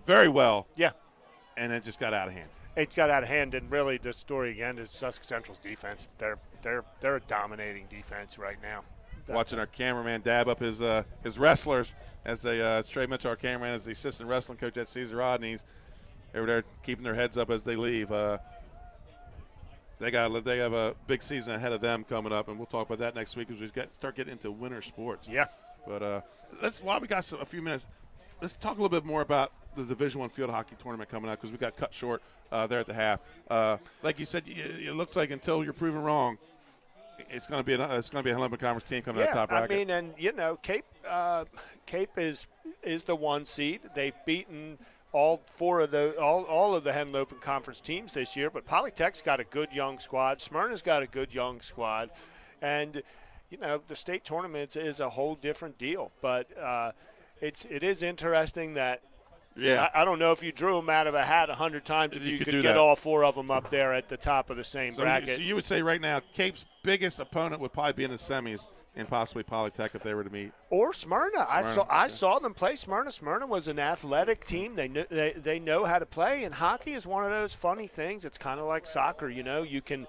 very well. Yeah. And it just got out of hand. It got out of hand, and really the story again is Sussex Central's defense. They're a dominating defense right now. Watching our cameraman dab up his wrestlers as they Trey Mitchell, our cameraman, is the assistant wrestling coach at Caesar Rodney's. They were there keeping their heads up as they leave. They have a big season ahead of them coming up, and we'll talk about that next week as we start getting into winter sports. Yeah. But while we got a few minutes, let's talk a little bit more about the Division I field hockey tournament coming up, because we got cut short there at the half. Like you said, it looks like until you're proven wrong, it's going to be a Olympic Conference team coming out top bracket. I mean, and you know, Cape is the 1 seed. They've beaten all of the Henlopen Conference teams this year, but Polytech's got a good young squad. Smyrna's got a good young squad, and you know, the state tournament is a whole different deal. But it is interesting that. Yeah. I don't know if you drew them out of a hat 100 times if you could get all 4 of them up there at the top of the same bracket. So you would say right now Cape's biggest opponent would probably be in the semis and possibly Polytech if they were to meet. Or Smyrna. I saw them play Smyrna. Smyrna was an athletic team. They know how to play, and hockey is one of those funny things. It's kind of like soccer. You can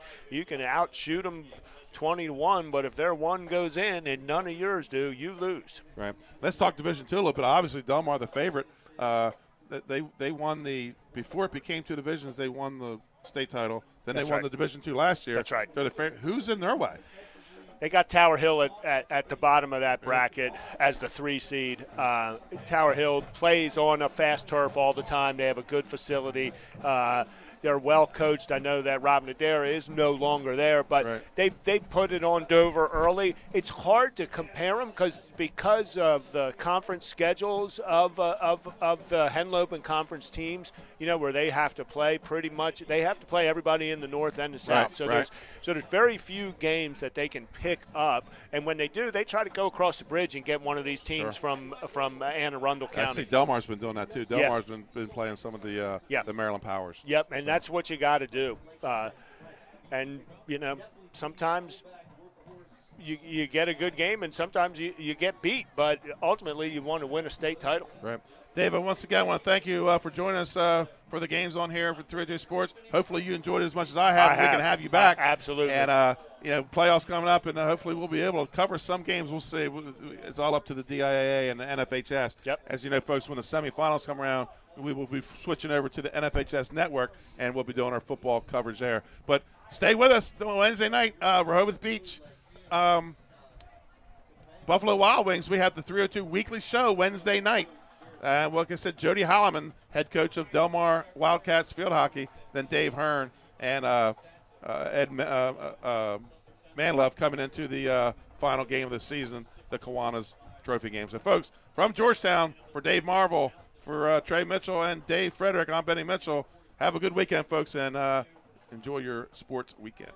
outshoot them 20-1, but if their one goes in and none of yours do, you lose. Right. Let's talk Division II a little bit. Obviously, Delmar the favorite. They won before it became two divisions. They won the state title. Then they won the Division II last year. That's right. Who's in their way? They got Tower Hill at the bottom of that bracket as the 3 seed. Tower Hill plays on a fast turf all the time. They have a good facility. They're well coached. I know that Rob Nadera is no longer there, but they put it on Dover early. It's hard to compare them because of the conference schedules of the Henlopen conference teams. Where they have to play they have to play everybody in the north and the south. There's very few games that they can pick up, and when they do, they try to go across the bridge and get one of these teams from Anne Arundel County. I see Delmar's been doing that too. Delmar's been playing some of the Maryland Powers. Yep, and that's what you got to do. And sometimes you get a good game, and sometimes you get beat, but ultimately you want to win a state title. Right. David, once again, I want to thank you for joining us for the games on here for 3J Sports. Hopefully you enjoyed it as much as I have. We can have you back. Absolutely. And, playoffs coming up, and hopefully we'll be able to cover some games. We'll see. It's all up to the DIAA and the NFHS. Yep. As you know, folks, when the semifinals come around, we will be switching over to the NFHS network, and we'll be doing our football coverage there. But stay with us Wednesday night, Rehoboth Beach. Buffalo Wild Wings, we have the 302 weekly show Wednesday night. Like I said, Jody Holloman, head coach of Delmar Wildcats field hockey, then Dave Hearn and Ed Manlove coming into the final game of the season, the Kiwanis Trophy game. So, folks, from Georgetown, for Dave Marvel, for Trey Mitchell and Dave Frederick, I'm Benny Mitchell. Have a good weekend, folks, and enjoy your sports weekend.